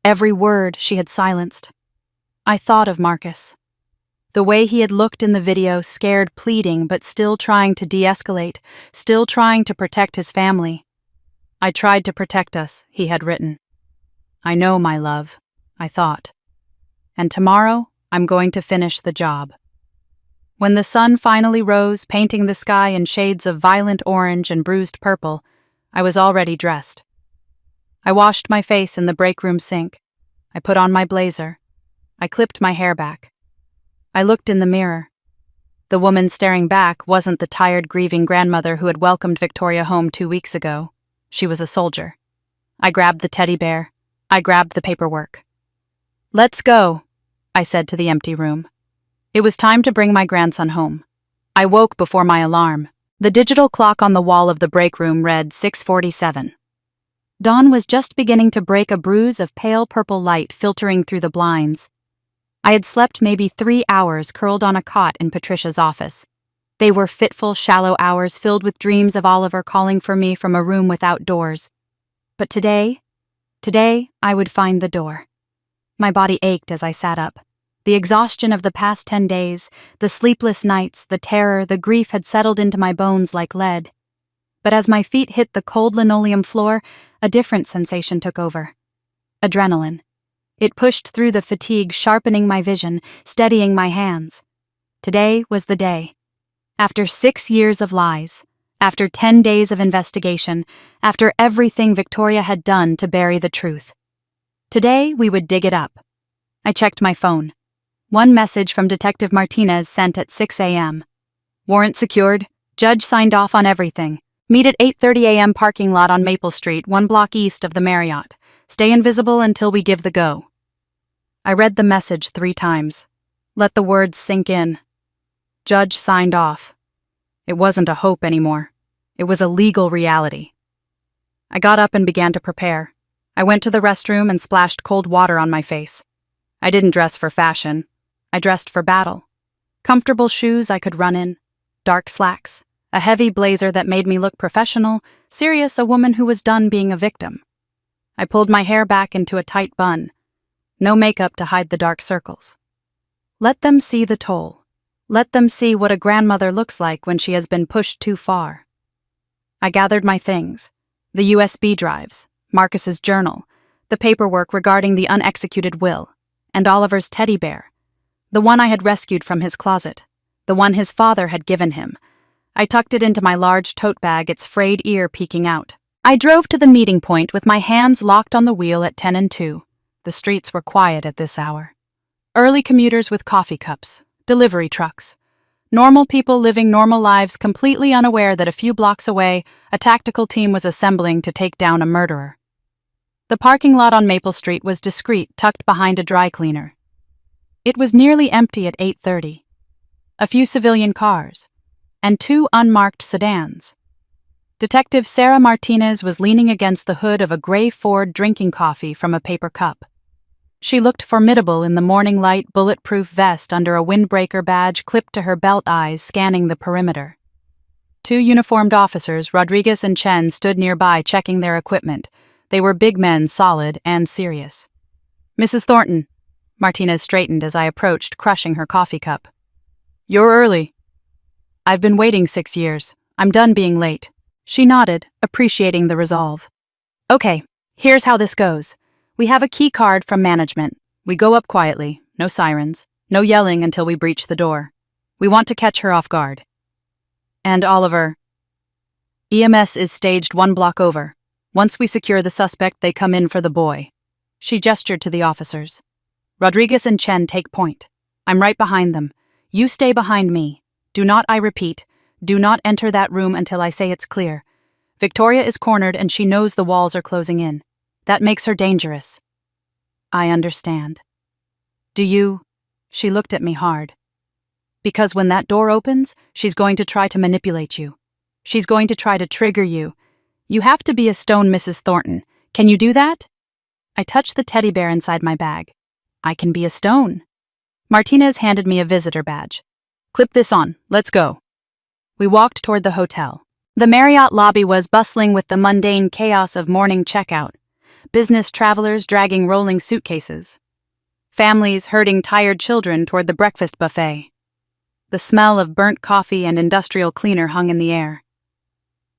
every word she had silenced. I thought of Marcus. The way he had looked in the video, scared, pleading, but still trying to de-escalate, still trying to protect his family. "I tried to protect us," he had written. "I know, my love," I thought. "And tomorrow, I'm going to finish the job." When the sun finally rose, painting the sky in shades of violent orange and bruised purple, I was already dressed. I washed my face in the break room sink. I put on my blazer. I clipped my hair back. I looked in the mirror. The woman staring back wasn't the tired, grieving grandmother who had welcomed Victoria home 2 weeks ago. She was a soldier. I grabbed the teddy bear. I grabbed the paperwork. "Let's go," I said to the empty room. It was time to bring my grandson home. I woke before my alarm. The digital clock on the wall of the break room read 6:47. Dawn was just beginning to break, a bruise of pale purple light filtering through the blinds. I had slept maybe 3 hours curled on a cot in Patricia's office. They were fitful, shallow hours filled with dreams of Oliver calling for me from a room without doors. But today I would find the door. My body ached as I sat up. The exhaustion of the past 10 days, the sleepless nights, the terror, the grief had settled into my bones like lead. But as my feet hit the cold linoleum floor, a different sensation took over. Adrenaline. It pushed through the fatigue, sharpening my vision, steadying my hands. Today was the day. After 6 years of lies, after 10 days of investigation, after everything Victoria had done to bury the truth. Today we would dig it up. I checked my phone. One message from Detective Martinez sent at 6 a.m. "Warrant secured. Judge signed off on everything. Meet at 8:30 a.m. parking lot on Maple Street, 1 block east of the Marriott. Stay invisible until we give the go." I read the message 3 times. Let the words sink in. Judge signed off. It wasn't a hope anymore. It was a legal reality. I got up and began to prepare. I went to the restroom and splashed cold water on my face. I didn't dress for fashion. I dressed for battle. Comfortable shoes I could run in, dark slacks, a heavy blazer that made me look professional, serious, a woman who was done being a victim. I pulled my hair back into a tight bun. No makeup to hide the dark circles. Let them see the toll. Let them see what a grandmother looks like when she has been pushed too far. I gathered my things. The USB drives, Marcus's journal, the paperwork regarding the unexecuted will, and Oliver's teddy bear, the one I had rescued from his closet, the one his father had given him. I tucked it into my large tote bag, its frayed ear peeking out. I drove to the meeting point with my hands locked on the wheel at 10:02. The streets were quiet at this hour. Early commuters with coffee cups, delivery trucks. Normal people living normal lives, completely unaware that a few blocks away, a tactical team was assembling to take down a murderer. The parking lot on Maple Street was discreet, tucked behind a dry cleaner. It was nearly empty at 8:30. A few civilian cars, and 2 unmarked sedans. Detective Sarah Martinez was leaning against the hood of a gray Ford, drinking coffee from a paper cup. She looked formidable in the morning light, bulletproof vest under a windbreaker badge clipped to her belt, eyes scanning the perimeter. 2 uniformed officers, Rodriguez and Chen, stood nearby checking their equipment, They were big men, solid and serious. "Mrs. Thornton." Martinez straightened as I approached, crushing her coffee cup. "You're early." "I've been waiting 6 years. I'm done being late." She nodded, appreciating the resolve. "Okay, here's how this goes. We have a key card from management. We go up quietly, no sirens, no yelling until we breach the door. We want to catch her off guard." "And Oliver?" "EMS is staged 1 block over. Once we secure the suspect, they come in for the boy." She gestured to the officers. "Rodriguez and Chen take point. I'm right behind them. You stay behind me. Do not, I repeat, do not enter that room until I say it's clear. Victoria is cornered and she knows the walls are closing in. That makes her dangerous." "I understand." "Do you?" She looked at me hard. "Because when that door opens, she's going to try to manipulate you. She's going to try to trigger you. You have to be a stone, Mrs. Thornton. Can you do that?" I touched the teddy bear inside my bag. "I can be a stone." Martinez handed me a visitor badge. "Clip this on. Let's go." We walked toward the hotel. The Marriott lobby was bustling with the mundane chaos of morning checkout. Business travelers dragging rolling suitcases. Families herding tired children toward the breakfast buffet. The smell of burnt coffee and industrial cleaner hung in the air.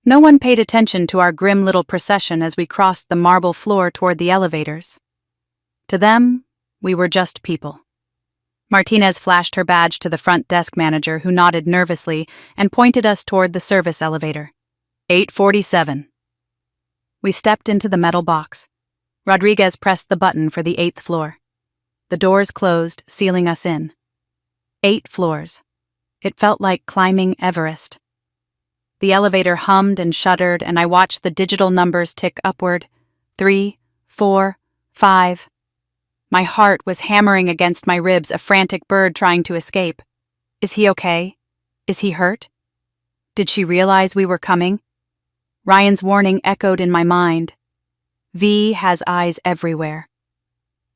No one paid attention to our grim little procession as we crossed the marble floor toward the elevators. To them, we were just people. Martinez flashed her badge to the front desk manager, who nodded nervously and pointed us toward the service elevator. 847. We stepped into the metal box. Rodriguez pressed the button for the 8th floor. The doors closed, sealing us in. 8 floors. It felt like climbing Everest. The elevator hummed and shuddered, and I watched the digital numbers tick upward. 3, 4, 5. My heart was hammering against my ribs, a frantic bird trying to escape. Is he okay? Is he hurt? Did she realize we were coming? Ryan's warning echoed in my mind. V has eyes everywhere.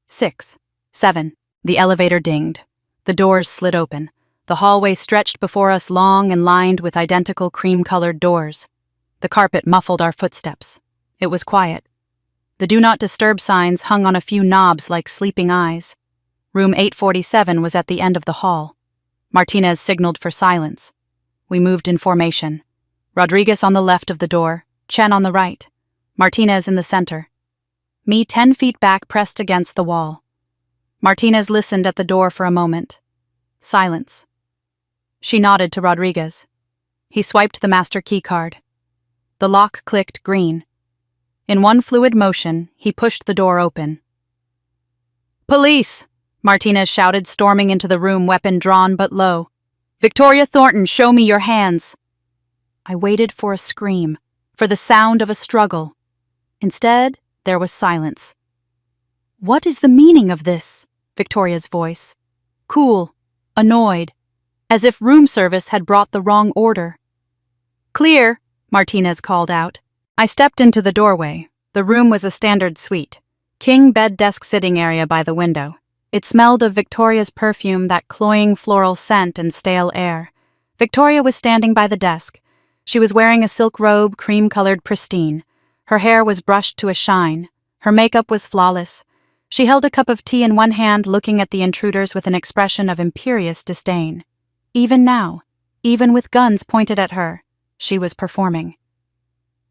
6, 7. The elevator dinged. The doors slid open. The hallway stretched before us, long and lined with identical cream-colored doors. The carpet muffled our footsteps. It was quiet. The Do Not Disturb signs hung on a few knobs like sleeping eyes. Room 847 was at the end of the hall. Martinez signaled for silence. We moved in formation. Rodriguez on the left of the door, Chen on the right, Martinez in the center. Me 10 feet back, pressed against the wall. Martinez listened at the door for a moment. Silence. She nodded to Rodriguez. He swiped the master key card. The lock clicked green. In one fluid motion, he pushed the door open. "Police!" Martinez shouted, storming into the room, weapon drawn but low. "Victoria Thornton, show me your hands!" I waited for a scream, for the sound of a struggle. Instead, there was silence. "What is the meaning of this?" Victoria's voice. Cool, annoyed, as if room service had brought the wrong order. "Clear," Martinez called out. I stepped into the doorway. The room was a standard suite. King bed desk sitting area by the window. It smelled of Victoria's perfume, that cloying floral scent and stale air. Victoria was standing by the desk. She was wearing a silk robe, cream-colored pristine. Her hair was brushed to a shine. Her makeup was flawless. She held a cup of tea in one hand, looking at the intruders with an expression of imperious disdain. Even now, even with guns pointed at her, she was performing.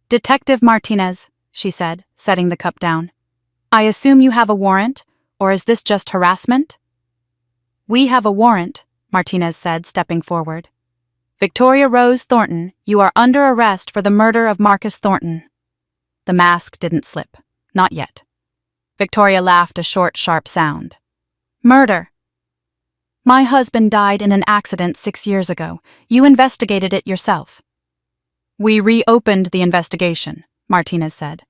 "Detective Martinez," she said, setting the cup down. "I assume you have a warrant, or is this just harassment?" "We have a warrant," Martinez said, stepping forward. "Victoria Rose Thornton, you are under arrest for the murder of Marcus Thornton." The mask didn't slip. Not yet. Victoria laughed, a short, sharp sound. "Murder. My husband died in an accident 6 years ago. You investigated it yourself." "We reopened the investigation," Martinez said.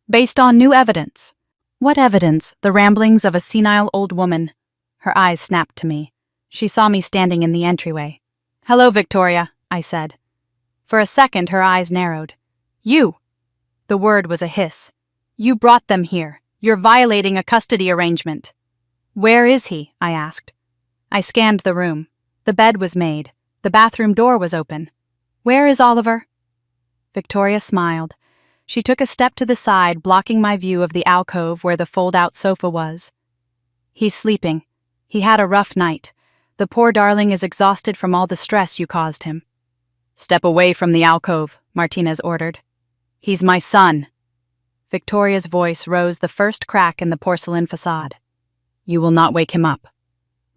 "Based on new evidence." "What evidence?" "The ramblings of a senile old woman." Her eyes snapped to me. She saw me standing in the entryway. "Hello, Victoria," I said. For a second, her eyes narrowed. "You!" The word was a hiss. "You brought them here. You're violating a custody arrangement." "Where is he?" I asked. I scanned the room. The bed was made. The bathroom door was open. "Where is Oliver?" Victoria smiled. She took a step to the side, blocking my view of the alcove where the fold-out sofa was. He's sleeping. He had a rough night. The poor darling is exhausted from all the stress you caused him. Step away from the alcove, Martinez ordered. He's my son. Victoria's voice rose the first crack in the porcelain facade. You will not wake him up.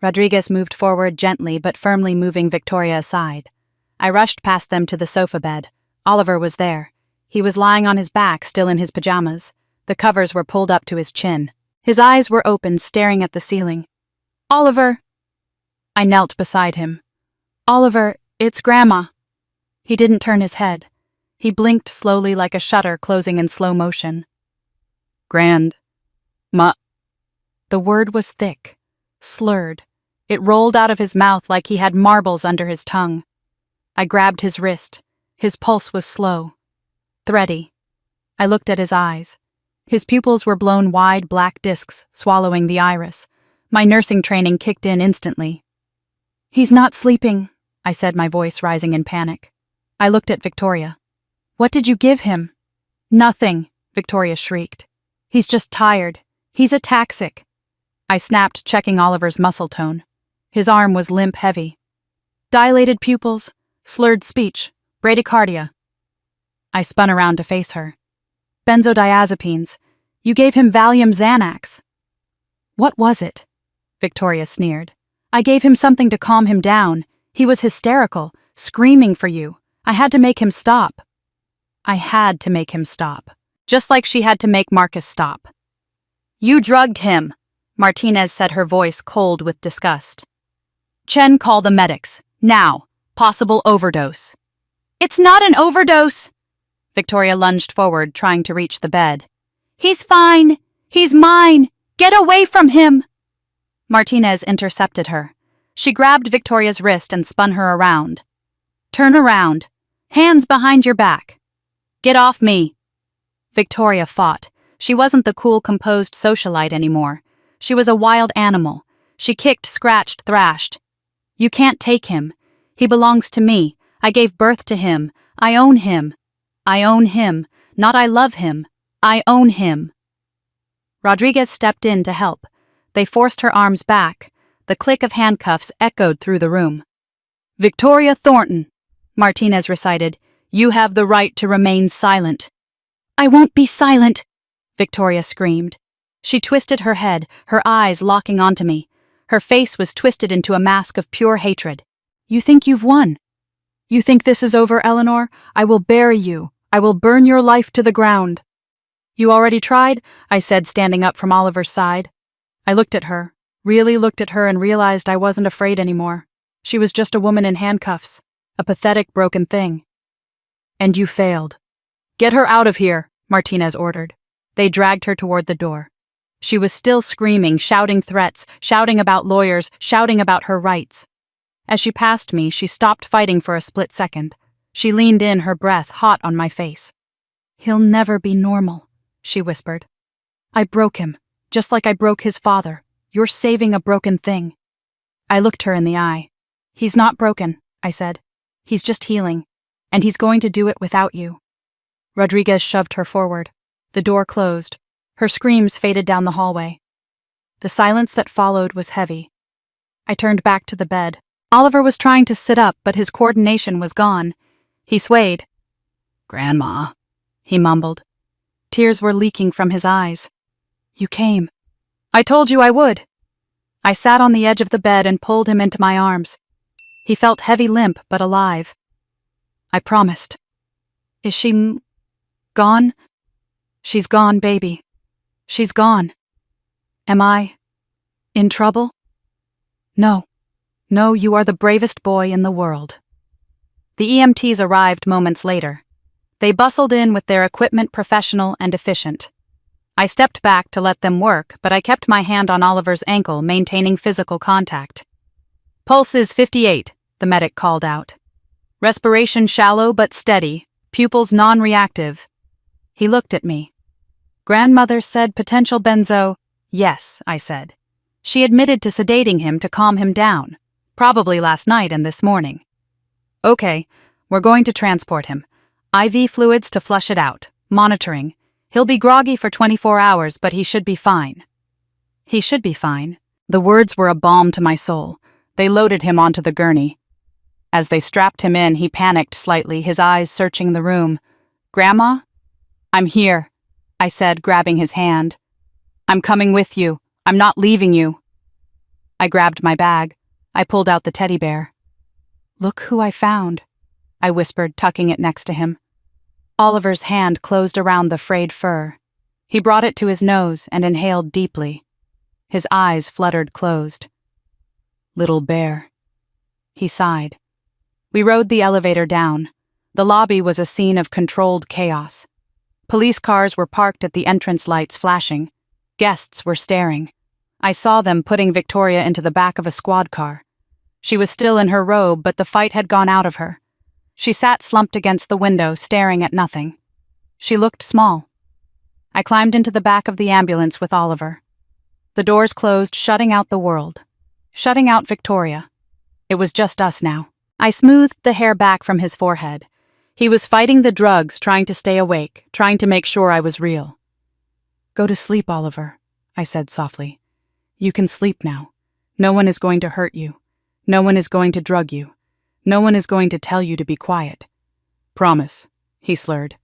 Rodriguez moved forward gently but firmly, moving Victoria aside. I rushed past them to the sofa bed. Oliver was there. He was lying on his back, still in his pajamas. The covers were pulled up to his chin. His eyes were open, staring at the ceiling. Oliver! I knelt beside him. Oliver, it's Grandma. He didn't turn his head. He blinked slowly like a shutter closing in slow motion. Ma. The word was thick, slurred. It rolled out of his mouth like he had marbles under his tongue. I grabbed his wrist. His pulse was slow, thready. I looked at his eyes. His pupils were blown wide black discs, swallowing the iris. My nursing training kicked in instantly. He's not sleeping, I said, my voice rising in panic. I looked at Victoria. What did you give him? Nothing, Victoria shrieked. He's just tired. He's ataxic. I snapped, checking Oliver's muscle tone. His arm was limp heavy. Dilated pupils, slurred speech, bradycardia. I spun around to face her. Benzodiazepines. You gave him Valium Xanax. What was it? Victoria sneered. I gave him something to calm him down. He was hysterical, screaming for you. I had to make him stop. I had to make him stop. Just like she had to make Marcus stop. You drugged him, Martinez said, her voice cold with disgust. Chen, call the medics. Now. Possible overdose. It's not an overdose. Victoria lunged forward, trying to reach the bed. He's fine. He's mine. Get away from him. Martinez intercepted her. She grabbed Victoria's wrist and spun her around. Turn around. Hands behind your back. Get off me. Victoria fought. She wasn't the cool, composed socialite anymore. She was a wild animal. She kicked, scratched, thrashed. You can't take him. He belongs to me. I gave birth to him. I own him. I own him. Not I love him. I own him. Rodriguez stepped in to help. They forced her arms back. The click of handcuffs echoed through the room. Victoria Thornton, Martinez recited, you have the right to remain silent. I won't be silent, Victoria screamed. She twisted her head, her eyes locking onto me. Her face was twisted into a mask of pure hatred. You think you've won? You think this is over, Eleanor? I will bury you. I will burn your life to the ground. You already tried? I said, standing up from Oliver's side. I looked at her, really looked at her, and realized I wasn't afraid anymore. She was just a woman in handcuffs, a pathetic, broken thing. And you failed. Get her out of here, Martinez ordered. They dragged her toward the door. She was still screaming, shouting threats, shouting about lawyers, shouting about her rights. As she passed me, she stopped fighting for a split second. She leaned in, her breath hot on my face. He'll never be normal, she whispered. I broke him, just like I broke his father. You're saving a broken thing. I looked her in the eye. He's not broken, I said. He's just healing, and he's going to do it without you. Rodriguez shoved her forward. The door closed. Her screams faded down the hallway. The silence that followed was heavy. I turned back to the bed. Oliver was trying to sit up, but his coordination was gone. He swayed. Grandma, he mumbled. Tears were leaking from his eyes. You came. I told you I would. I sat on the edge of the bed and pulled him into my arms. He felt heavy, limp, but alive. I promised. Is she gone? She's gone, baby. She's gone. Am I in trouble? No. No, you are the bravest boy in the world. The EMTs arrived moments later. They bustled in with their equipment, professional and efficient. I stepped back to let them work, but I kept my hand on Oliver's ankle, maintaining physical contact. Pulse is 58, the medic called out. Respiration shallow but steady, pupils non-reactive. He looked at me. Grandmother said potential benzo. Yes, I said. She admitted to sedating him to calm him down. Probably last night and this morning. Okay, we're going to transport him. IV fluids to flush it out. Monitoring. He'll be groggy for 24 hours, but he should be fine. He should be fine. The words were a balm to my soul. They loaded him onto the gurney. As they strapped him in, he panicked slightly, his eyes searching the room. "Grandma?" "I'm here," I said, grabbing his hand. "I'm coming with you. I'm not leaving you." I grabbed my bag. I pulled out the teddy bear. "Look who I found," I whispered, tucking it next to him. Oliver's hand closed around the frayed fur. He brought it to his nose and inhaled deeply. His eyes fluttered closed. "Little bear." He sighed. We rode the elevator down. The lobby was a scene of controlled chaos. Police cars were parked at the entrance lights flashing. Guests were staring. I saw them putting Victoria into the back of a squad car. She was still in her robe, but the fight had gone out of her. She sat slumped against the window, staring at nothing. She looked small. I climbed into the back of the ambulance with Oliver. The doors closed, shutting out the world. Shutting out Victoria. It was just us now. I smoothed the hair back from his forehead. He was fighting the drugs, trying to stay awake, trying to make sure I was real. "Go to sleep, Oliver," I said softly. "You can sleep now. No one is going to hurt you. No one is going to drug you. No one is going to tell you to be quiet." "Promise," he slurred.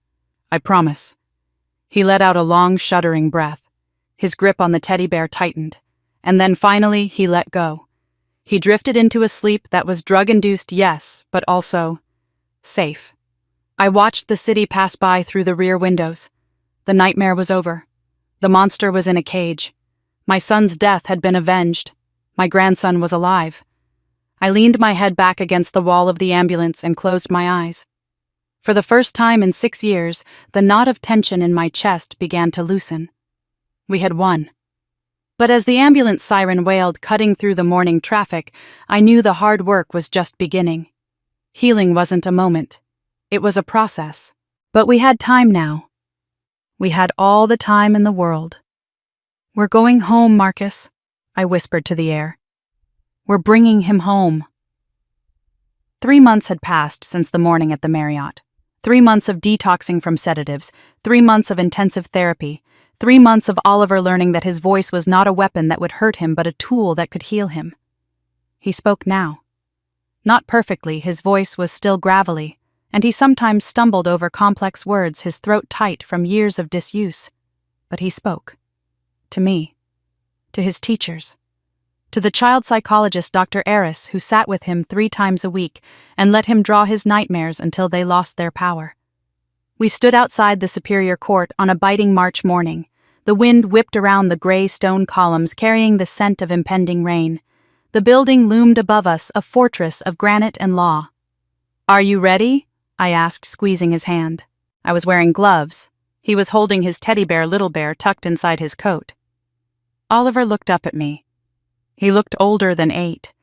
"I promise." He let out a long, shuddering breath. His grip on the teddy bear tightened, and then finally he let go. He drifted into a sleep that was drug-induced, yes, but also safe. I watched the city pass by through the rear windows. The nightmare was over. The monster was in a cage. My son's death had been avenged. My grandson was alive. I leaned my head back against the wall of the ambulance and closed my eyes. For the first time in 6 years, the knot of tension in my chest began to loosen. We had won. But as the ambulance siren wailed, cutting through the morning traffic, I knew the hard work was just beginning. Healing wasn't a moment. It was a process. But we had time now. We had all the time in the world. "We're going home, Marcus," I whispered to the air. "We're bringing him home." 3 months had passed since the morning at the Marriott. 3 months of detoxing from sedatives, 3 months of intensive therapy, 3 months of Oliver learning that his voice was not a weapon that would hurt him but a tool that could heal him. He spoke now. Not perfectly, his voice was still gravelly, and he sometimes stumbled over complex words, his throat tight from years of disuse. But he spoke. To me. To his teachers. To the child psychologist Dr. Eris, who sat with him 3 times a week and let him draw his nightmares until they lost their power. We stood outside the Superior Court on a biting March morning. The wind whipped around the gray stone columns, carrying the scent of impending rain. The building loomed above us, a fortress of granite and law. "Are you ready?" I asked, squeezing his hand. I was wearing gloves. He was holding his teddy bear, Little Bear, tucked inside his coat. Oliver looked up at me. He looked older than 8.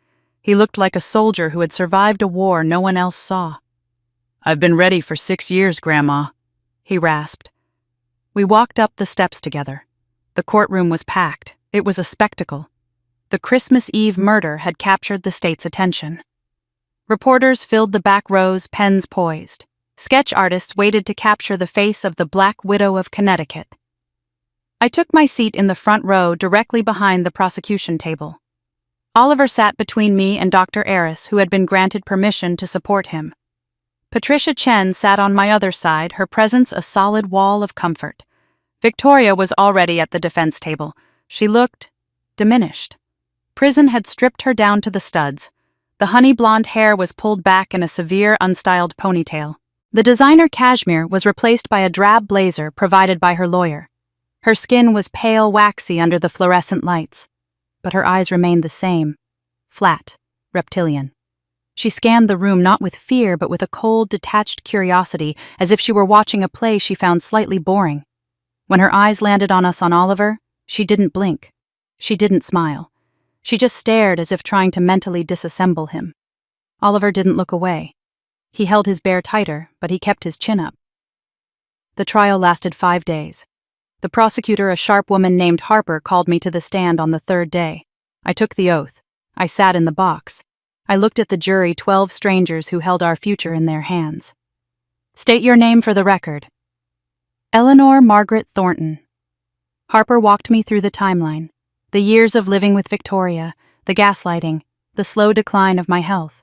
He looked like a soldier who had survived a war no one else saw. "I've been ready for 6 years, Grandma," he rasped. We walked up the steps together. The courtroom was packed. It was a spectacle. The Christmas Eve murder had captured the state's attention. Reporters filled the back rows, pens poised. Sketch artists waited to capture the face of the Black Widow of Connecticut. I took my seat in the front row, directly behind the prosecution table. Oliver sat between me and Dr. Eris, who had been granted permission to support him. Patricia Chen sat on my other side, her presence a solid wall of comfort. Victoria was already at the defense table. She looked diminished. Prison had stripped her down to the studs. The honey blonde hair was pulled back in a severe, unstyled ponytail. The designer cashmere was replaced by a drab blazer provided by her lawyer. Her skin was pale, waxy under the fluorescent lights, but her eyes remained the same, flat, reptilian. She scanned the room not with fear but with a cold, detached curiosity, as if she were watching a play she found slightly boring. When her eyes landed on us on Oliver, she didn't blink. She didn't smile. She just stared as if trying to mentally disassemble him. Oliver didn't look away. He held his bear tighter, but he kept his chin up. The trial lasted 5 days. The prosecutor, a sharp woman named Harper, called me to the stand on the 3rd day. I took the oath. I sat in the box. I looked at the jury, 12 strangers who held our future in their hands. "State your name for the record." Eleanor Margaret Thornton. Harper walked me through the timeline. The years of living with Victoria, the gaslighting, the slow decline of my health.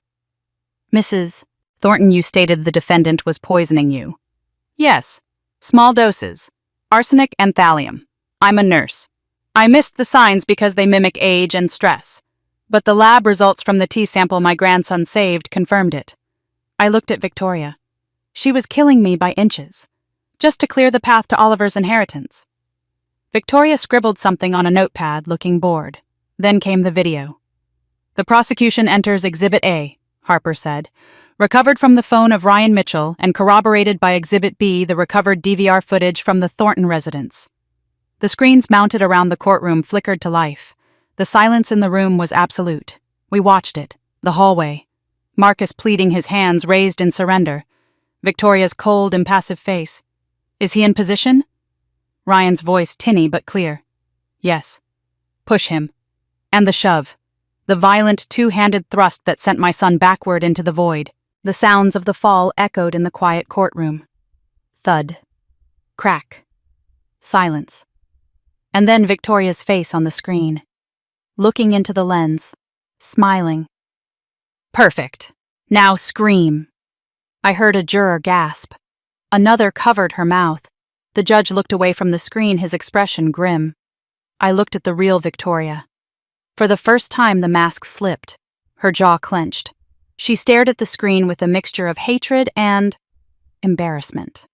Mrs. Thornton, you stated the defendant was poisoning you. Yes. Small doses. Arsenic and thallium. I'm a nurse. I missed the signs because they mimic age and stress. But the lab results from the tea sample my grandson saved confirmed it. I looked at Victoria. She was killing me by inches, just to clear the path to Oliver's inheritance. Victoria scribbled something on a notepad, looking bored. Then came the video. The prosecution enters Exhibit A, Harper said, recovered from the phone of Ryan Mitchell and corroborated by Exhibit B, the recovered DVR footage from the Thornton residence. The screens mounted around the courtroom flickered to life. The silence in the room was absolute. We watched it, the hallway. Marcus pleading, his hands raised in surrender. Victoria's cold, impassive face. Is he in position? Ryan's voice tinny but clear. Yes. Push him. And the shove. The violent two-handed thrust that sent my son backward into the void. The sounds of the fall echoed in the quiet courtroom. Thud. Crack. Silence. And then Victoria's face on the screen. Looking into the lens. Smiling. Perfect. Now scream. I heard a juror gasp. Another covered her mouth. The judge looked away from the screen, his expression grim. I looked at the real Victoria. For the first time, the mask slipped. Her jaw clenched. She stared at the screen with a mixture of hatred and embarrassment.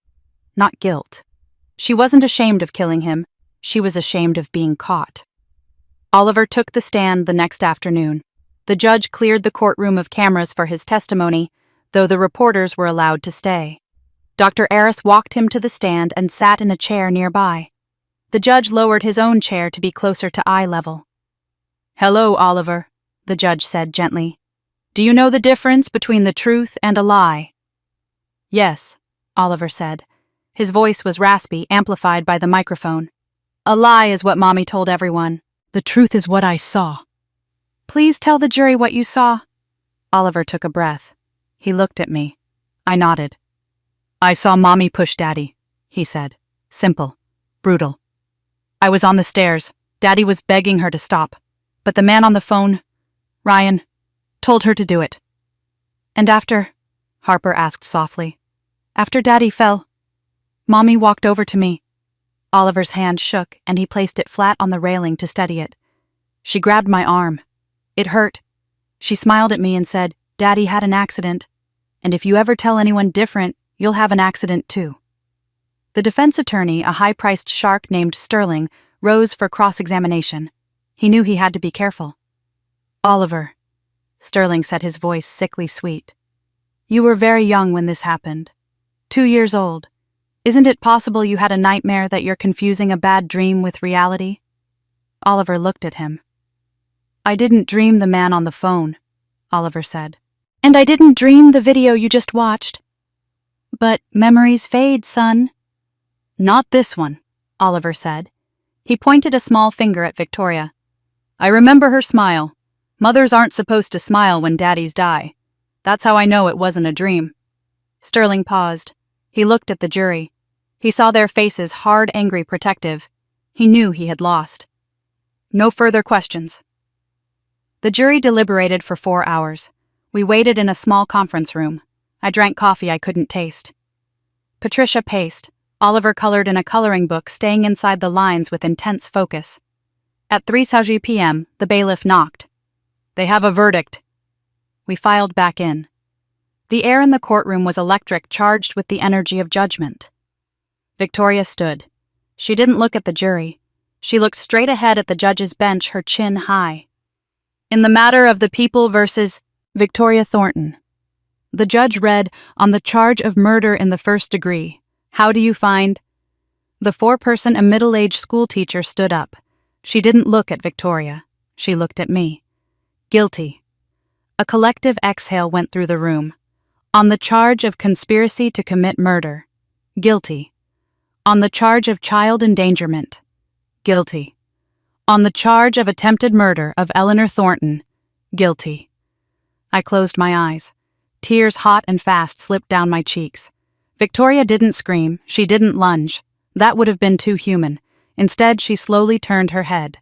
Not guilt. She wasn't ashamed of killing him. She was ashamed of being caught. Oliver took the stand the next afternoon. The judge cleared the courtroom of cameras for his testimony, though the reporters were allowed to stay. Dr. Aris walked him to the stand and sat in a chair nearby. The judge lowered his own chair to be closer to eye level. Hello, Oliver, the judge said gently. Do you know the difference between the truth and a lie? Yes, Oliver said. His voice was raspy, amplified by the microphone. A lie is what Mommy told everyone. The truth is what I saw. Please tell the jury what you saw. Oliver took a breath. He looked at me. I nodded. I saw Mommy push Daddy, he said. Simple. Brutal. I was on the stairs. Daddy was begging her to stop. But the man on the phone, Ryan, told her to do it. And after, Harper asked softly, after Daddy fell, Mommy walked over to me. Oliver's hand shook and he placed it flat on the railing to steady it. She grabbed my arm. It hurt. She smiled at me and said, Daddy had an accident, and if you ever tell anyone different, you'll have an accident too. The defense attorney, a high-priced shark named Sterling, rose for cross-examination. He knew he had to be careful. Oliver, Sterling said, his voice sickly sweet. You were very young when this happened. 2 years old. Isn't it possible you had a nightmare that you're confusing a bad dream with reality? Oliver looked at him. I didn't dream the man on the phone, Oliver said. And I didn't dream the video you just watched. But memories fade, son. Not this one, Oliver said. He pointed a small finger at Victoria. I remember her smile. Mothers aren't supposed to smile when daddies die. That's how I know it wasn't a dream. Sterling paused. He looked at the jury. He saw their faces hard, angry, protective. He knew he had lost. No further questions. The jury deliberated for 4 hours. We waited in a small conference room. I drank coffee I couldn't taste. Patricia paced. Oliver colored in a coloring book, staying inside the lines with intense focus. At 3:30 p.m., the bailiff knocked. They have a verdict. We filed back in. The air in the courtroom was electric, charged with the energy of judgment. Victoria stood. She didn't look at the jury. She looked straight ahead at the judge's bench, her chin high. In the matter of the people versus Victoria Thornton. The judge read, on the charge of murder in the first degree. How do you find? The foreperson, a middle-aged schoolteacher, stood up. She didn't look at Victoria. She looked at me. Guilty. A collective exhale went through the room. On the charge of conspiracy to commit murder. Guilty. On the charge of child endangerment. Guilty. On the charge of attempted murder of Eleanor Thornton. Guilty. I closed my eyes. Tears hot and fast slipped down my cheeks. Victoria didn't scream. She didn't lunge. That would have been too human. Instead, she slowly turned her head.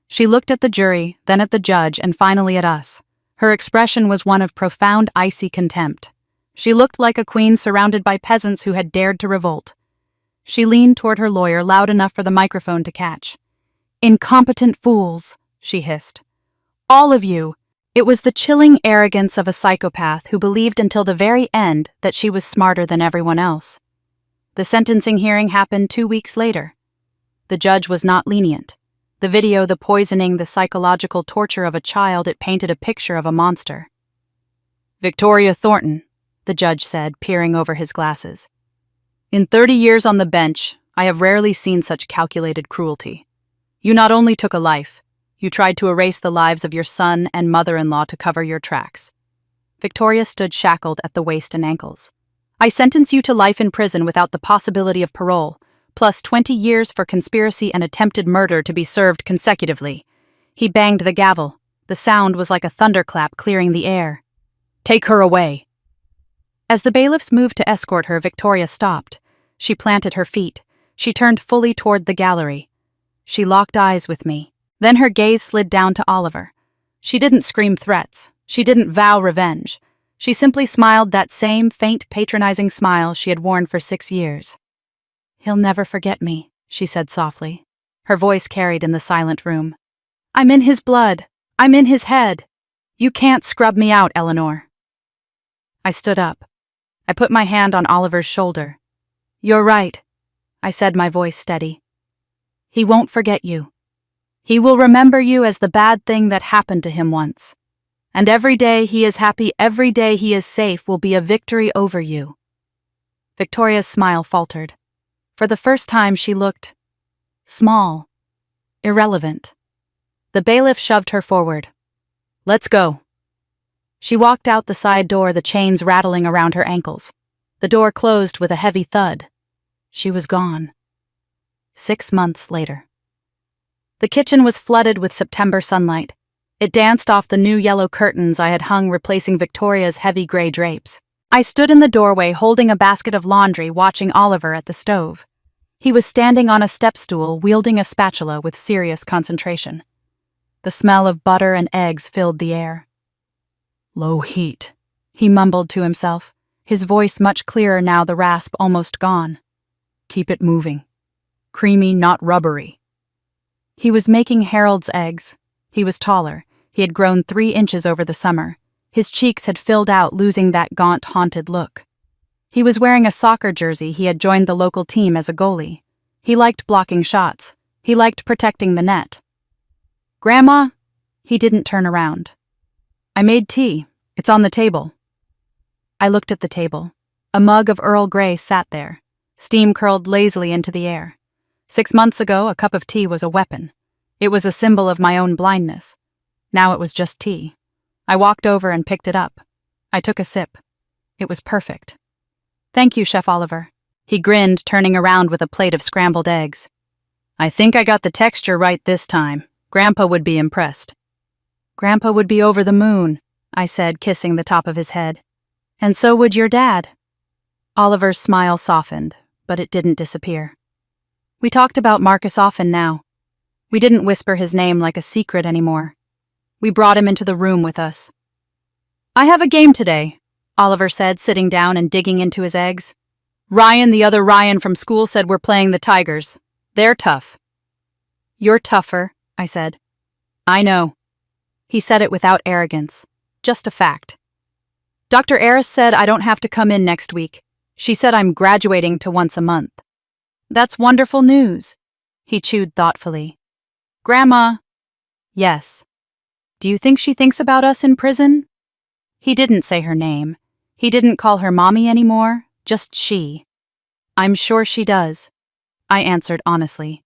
She looked at the jury, then at the judge, and finally at us. Her expression was one of profound, icy contempt. She looked like a queen surrounded by peasants who had dared to revolt. She leaned toward her lawyer loud enough for the microphone to catch. "Incompetent fools," she hissed. "All of you." It was the chilling arrogance of a psychopath who believed until the very end that she was smarter than everyone else. The sentencing hearing happened 2 weeks later. The judge was not lenient. The video, the poisoning, the psychological torture of a child, it painted a picture of a monster. "Victoria Thornton," the judge said, peering over his glasses. "In 30 years on the bench, I have rarely seen such calculated cruelty. You not only took a life, you tried to erase the lives of your son and mother-in-law to cover your tracks." Victoria stood shackled at the waist and ankles. "I sentence you to life in prison without the possibility of parole, plus 20 years for conspiracy and attempted murder to be served consecutively." He banged the gavel. The sound was like a thunderclap clearing the air. "Take her away." As the bailiffs moved to escort her, Victoria stopped. She planted her feet. She turned fully toward the gallery. She locked eyes with me. Then her gaze slid down to Oliver. She didn't scream threats. She didn't vow revenge. She simply smiled that same faint, patronizing smile she had worn for 6 years. "He'll never forget me," she said softly. Her voice carried in the silent room. "I'm in his blood. I'm in his head. You can't scrub me out, Eleanor." I stood up. I put my hand on Oliver's shoulder. "You're right," I said, my voice steady. "He won't forget you. He will remember you as the bad thing that happened to him once. And every day he is happy, every day he is safe will be a victory over you." Victoria's smile faltered. For the first time she looked small, irrelevant. The bailiff shoved her forward. "Let's go." She walked out the side door, the chains rattling around her ankles. The door closed with a heavy thud. She was gone. 6 months later. The kitchen was flooded with September sunlight. It danced off the new yellow curtains I had hung, replacing Victoria's heavy gray drapes. I stood in the doorway holding a basket of laundry, watching Oliver at the stove. He was standing on a step stool, wielding a spatula with serious concentration. The smell of butter and eggs filled the air. "Low heat," he mumbled to himself, his voice much clearer now, the rasp almost gone. "Keep it moving. Creamy, not rubbery." He was making Harold's eggs. He was taller. He had grown 3 inches over the summer. His cheeks had filled out, losing that gaunt, haunted look. He was wearing a soccer jersey. He had joined the local team as a goalie. He liked blocking shots. He liked protecting the net. "Grandma?" He didn't turn around. "I made tea. It's on the table." I looked at the table. A mug of Earl Grey sat there. Steam curled lazily into the air. 6 months ago, a cup of tea was a weapon. It was a symbol of my own blindness. Now it was just tea. I walked over and picked it up. I took a sip. It was perfect. "Thank you, Chef Oliver." He grinned, turning around with a plate of scrambled eggs. "I think I got the texture right this time. Grandpa would be impressed." "Grandpa would be over the moon," I said, kissing the top of his head. "And so would your dad." Oliver's smile softened, but it didn't disappear. We talked about Marcus often now. We didn't whisper his name like a secret anymore. We brought him into the room with us. "I have a game today," Oliver said, sitting down and digging into his eggs. "Ryan, the other Ryan from school, said we're playing the Tigers. They're tough." "You're tougher," I said. "I know." He said it without arrogance. Just a fact. "Dr. Eris said I don't have to come in next week. She said I'm graduating to once a month." "That's wonderful news." He chewed thoughtfully. "Grandma." "Yes." "Do you think she thinks about us in prison?" He didn't say her name. He didn't call her Mommy anymore, just she. "I'm sure she does," I answered honestly.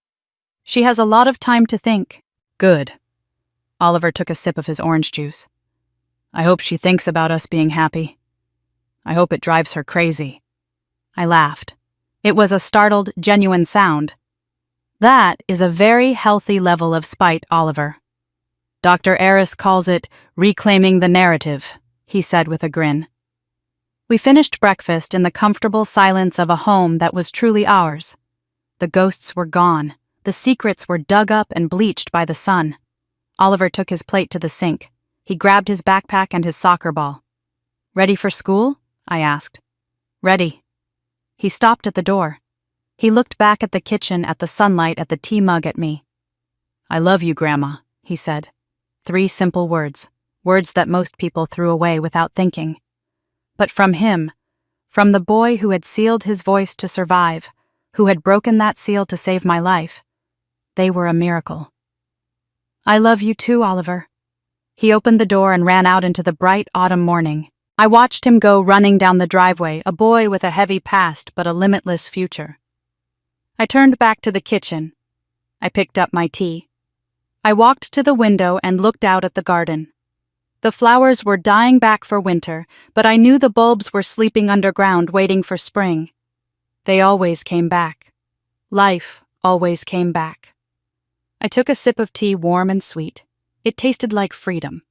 "She has a lot of time to think." "Good." Oliver took a sip of his orange juice. "I hope she thinks about us being happy. I hope it drives her crazy." I laughed. It was a startled, genuine sound. "That is a very healthy level of spite, Oliver. Dr. Eris calls it reclaiming the narrative," he said with a grin. We finished breakfast in the comfortable silence of a home that was truly ours. The ghosts were gone. The secrets were dug up and bleached by the sun. Oliver took his plate to the sink. He grabbed his backpack and his soccer ball. "Ready for school?" I asked. "Ready." He stopped at the door. He looked back at the kitchen, at the sunlight, at the tea mug, at me. "I love you, Grandma," he said. 3 simple words, words that most people threw away without thinking. But from him, from the boy who had sealed his voice to survive, who had broken that seal to save my life, they were a miracle. "I love you too, Oliver." He opened the door and ran out into the bright autumn morning. I watched him go running down the driveway, a boy with a heavy past but a limitless future. I turned back to the kitchen. I picked up my tea. I walked to the window and looked out at the garden. The flowers were dying back for winter, but I knew the bulbs were sleeping underground waiting for spring. They always came back. Life always came back. I took a sip of tea, warm and sweet. It tasted like freedom.